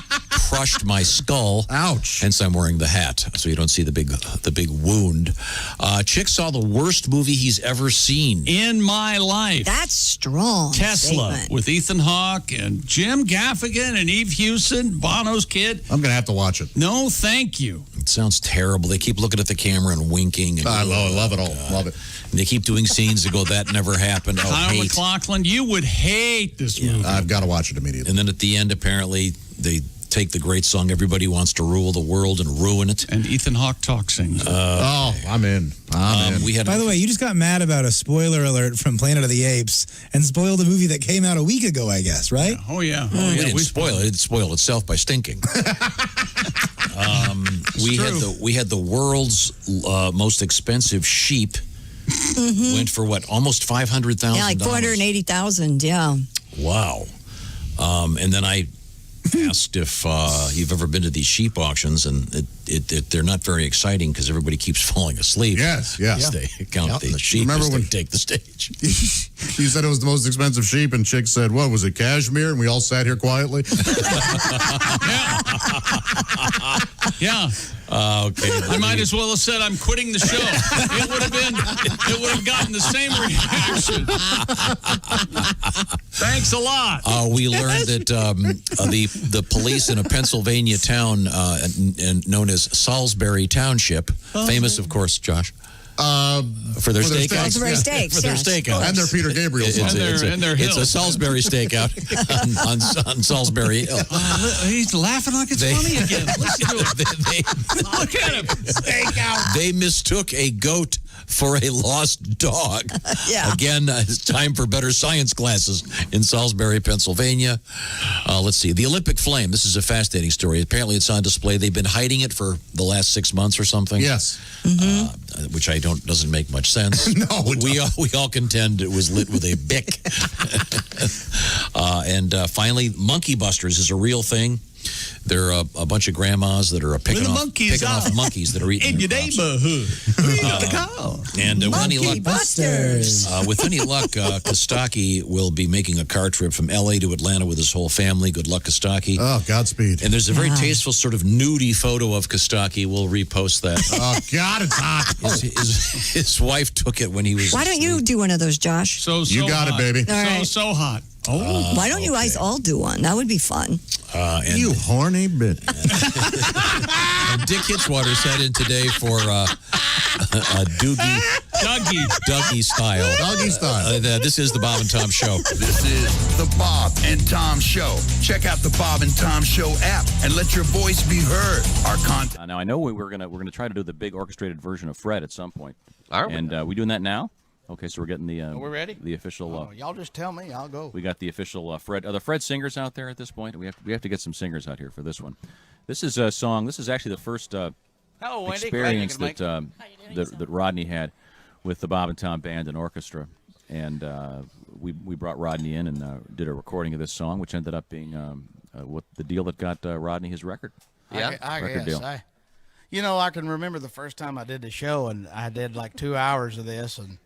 crushed my skull. Ouch! Hence, I'm wearing the hat, so you don't see the big wound. Chick saw the worst movie he's ever seen in my life. That's strong. Tesla statement. with Ethan Hawke and Jim Gaffigan and Eve Hewson, Bono's kid. I'm gonna have to watch it. No, thank you. It sounds terrible. They keep looking at the camera and winking. And I love it all. Love it. And they keep doing scenes that go, that never happened. Kyle MacLachlan, you would hate this movie. I've got to watch it immediately. And then at the end, apparently, they take the great song "Everybody Wants to Rule the World" and ruin it. And Ethan Hawke sings. I'm in. I'm in. We had By the way, you just got mad about a spoiler alert from Planet of the Apes and spoiled a movie that came out a week ago, I guess, right? Yeah. Oh, yeah. We didn't spoil it. It spoiled itself by stinking. We had the world's most expensive sheep. Went for what? Almost $500,000. Yeah, like 480,000. Yeah. Wow. And then I asked if you've ever been to these sheep auctions, and they're not very exciting because everybody keeps falling asleep. Yes. They count the sheep. Remember when they take the stage? You said it was the most expensive sheep, and Chick said, "What was it, cashmere?" And we all sat here quietly. Yeah. Okay. I might as well have said I'm quitting the show. It would have gotten the same reaction. Thanks a lot. We learned that the police in a Pennsylvania town known as Salisbury Township, famous, of course, Josh. For their steakouts. Salisbury steaks, For their yes. steakouts. And their Peter Gabriel song. It's a Salisbury stakeout on Salisbury Hill. He's laughing like it's funny again. Listen to him. Look at him. Stakeout. They mistook a goat for a lost dog. Yeah. Again, it's time for better science classes in Salisbury, Pennsylvania. Let's see. The Olympic flame. This is a fascinating story. Apparently, it's on display. They've been hiding it for the last 6 months or something. Yes. Which doesn't make much sense. No, we all contend it was lit with a Bic. And finally, monkey busters is a real thing. They're a bunch of grandmas that are picking off monkeys that are eating in your neighborhood. And with any luck, Busters. with any luck, Kostaki will be making a car trip from L.A. to Atlanta with his whole family. Good luck, Kostaki. Oh, Godspeed. And there's a very tasteful sort of nudie photo of Kostaki. We'll repost that. Oh, God, it's hot. His wife took it when he was. Why don't you do one of those, Josh? So you got hot. it, baby. All right. So hot. Oh, why don't you guys all do one? That would be fun. And You horny bitch. and Dick Hitzwater sat in today for Dougie style. Doggy style. This is the Bob and Tom Show. This is the Bob and Tom Show. Check out the Bob and Tom Show app and let your voice be heard. Our content. Now I know we're gonna try to do the big orchestrated version of Fred at some point. Are we? And we doing that now? Okay, so we're getting the. Are we ready? The official. Y'all just tell me. I'll go. We got the official Fred. Are the Fred singers out there at this point? We have to get some singers out here for this one. This is a song. This is actually the first Hello, Wendy. experience that Rodney had with the Bob and Tom Band and Orchestra, and we brought Rodney in and did a recording of this song, which ended up being what the deal that got Rodney his record. Yeah, I record guess. deal. I can remember the first time I did the show, and I did like 2 hours of this, and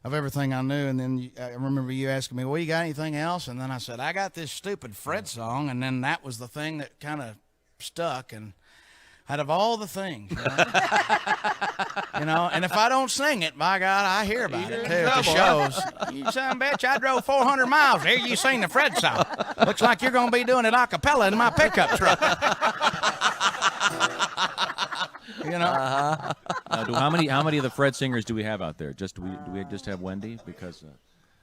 of everything I knew. And then I remember you asking me, well, you got anything else? And then I said, I got this stupid Fred song. And then that was the thing that kind of stuck. And out of all the things. You know, and if I don't sing it, by God, I hear about it too at the shows. You son of a bitch, I drove 400 miles. Here you sing the Fred song. Looks like you're going to be doing it a cappella in my pickup truck. You know. How many of the Fred singers do we have out there? Do we just have Wendy? Because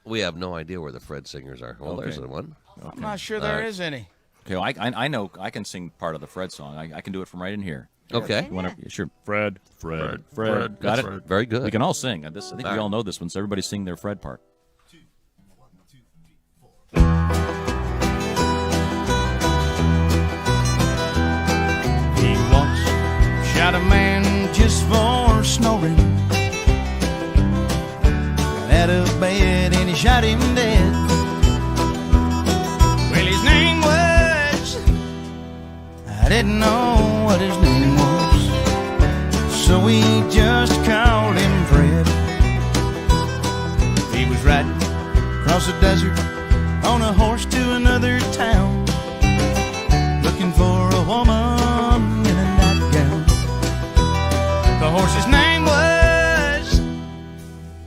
we have no idea where the Fred singers are. Well, Okay. there's the one. Okay. I'm not sure there is any. Okay, well, I know I can sing part of the Fred song. I can do it from right in here. Okay. You wanna, sure. Fred. Got That's it? right. Very good. We can all sing. I think we All all right. know this one, so everybody sing their Fred part. He once shot a man just for snoring. Got out of bed and he shot him dead. Well, his name was, I didn't know what his name was, so we just called him Fred. He was riding across the desert on a horse to another town, looking for a woman in a nightgown. The horse's name was,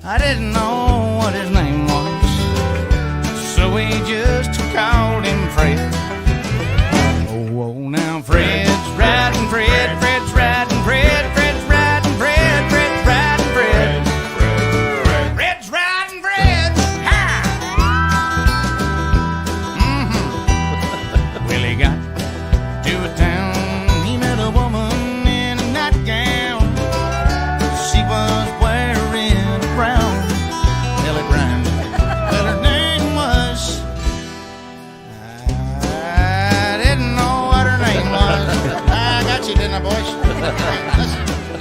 I didn't know what his name was, so we just called him Fred. Oh, now Fred's riding Fred, Fred's riding Fred, Fred's riding Fred, Fred's riding Fred. Fred's riding Fred. Ha! Well, he got to a town, he met a woman in a nightgown. She was wearing a brown telegram. Well, her name was, I didn't know what her name was. I got you, didn't I, boys?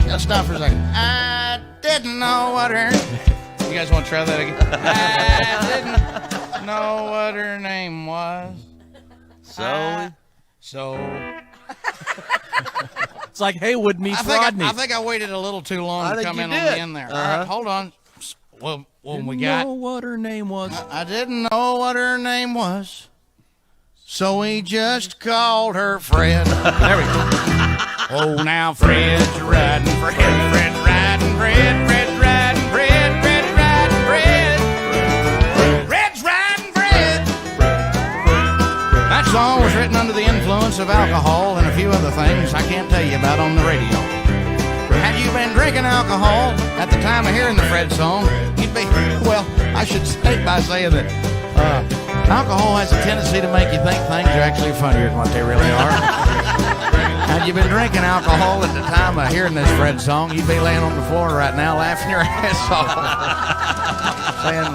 Let's stop for a second. I didn't know what her. You guys want to try that again? I didn't know what her name was. So. It's like Haywood meets Rodney. I think I waited a little too long I to think come you in on did. the end there. Uh-huh. All right, hold on. Well, when we Didn't got. know what her name was. I didn't know what her name was, so we just called her Fred. There we go. Oh, now Fred's riding Fred, Fred's riding Fred, Fred's riding Fred, Fred's riding Fred, Fred's riding Fred. That song was written under the influence of alcohol and a few other things I can't tell you about on the radio. Had you been drinking alcohol at the time of hearing the Fred song, you'd be, well, I should say by saying that alcohol has a tendency to make you think things are actually funnier than what they really are. Had you been drinking alcohol at the time of hearing this Fred song, you'd be laying on the floor right now laughing your ass off. Saying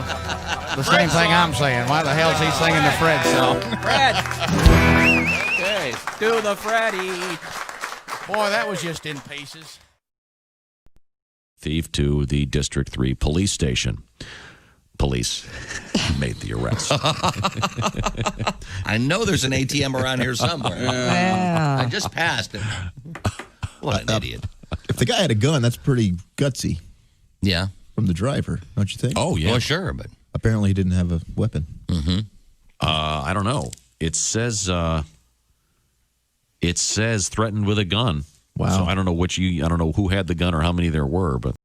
the same thing I'm saying. Why the hell is he singing the Fred song? Fred. Okay, do the Freddy. Boy, that was just in pieces. Thief to the District 3 police station. Police made the arrest. I know there's an ATM around here somewhere. Yeah. I just passed it. What an idiot. If the guy had a gun, that's pretty gutsy. Yeah. From the driver, don't you think? Oh, yeah. Well, sure, but apparently he didn't have a weapon. Mm-hmm. I don't know. It says threatened with a gun. Wow. So I don't know I don't know who had the gun or how many there were, but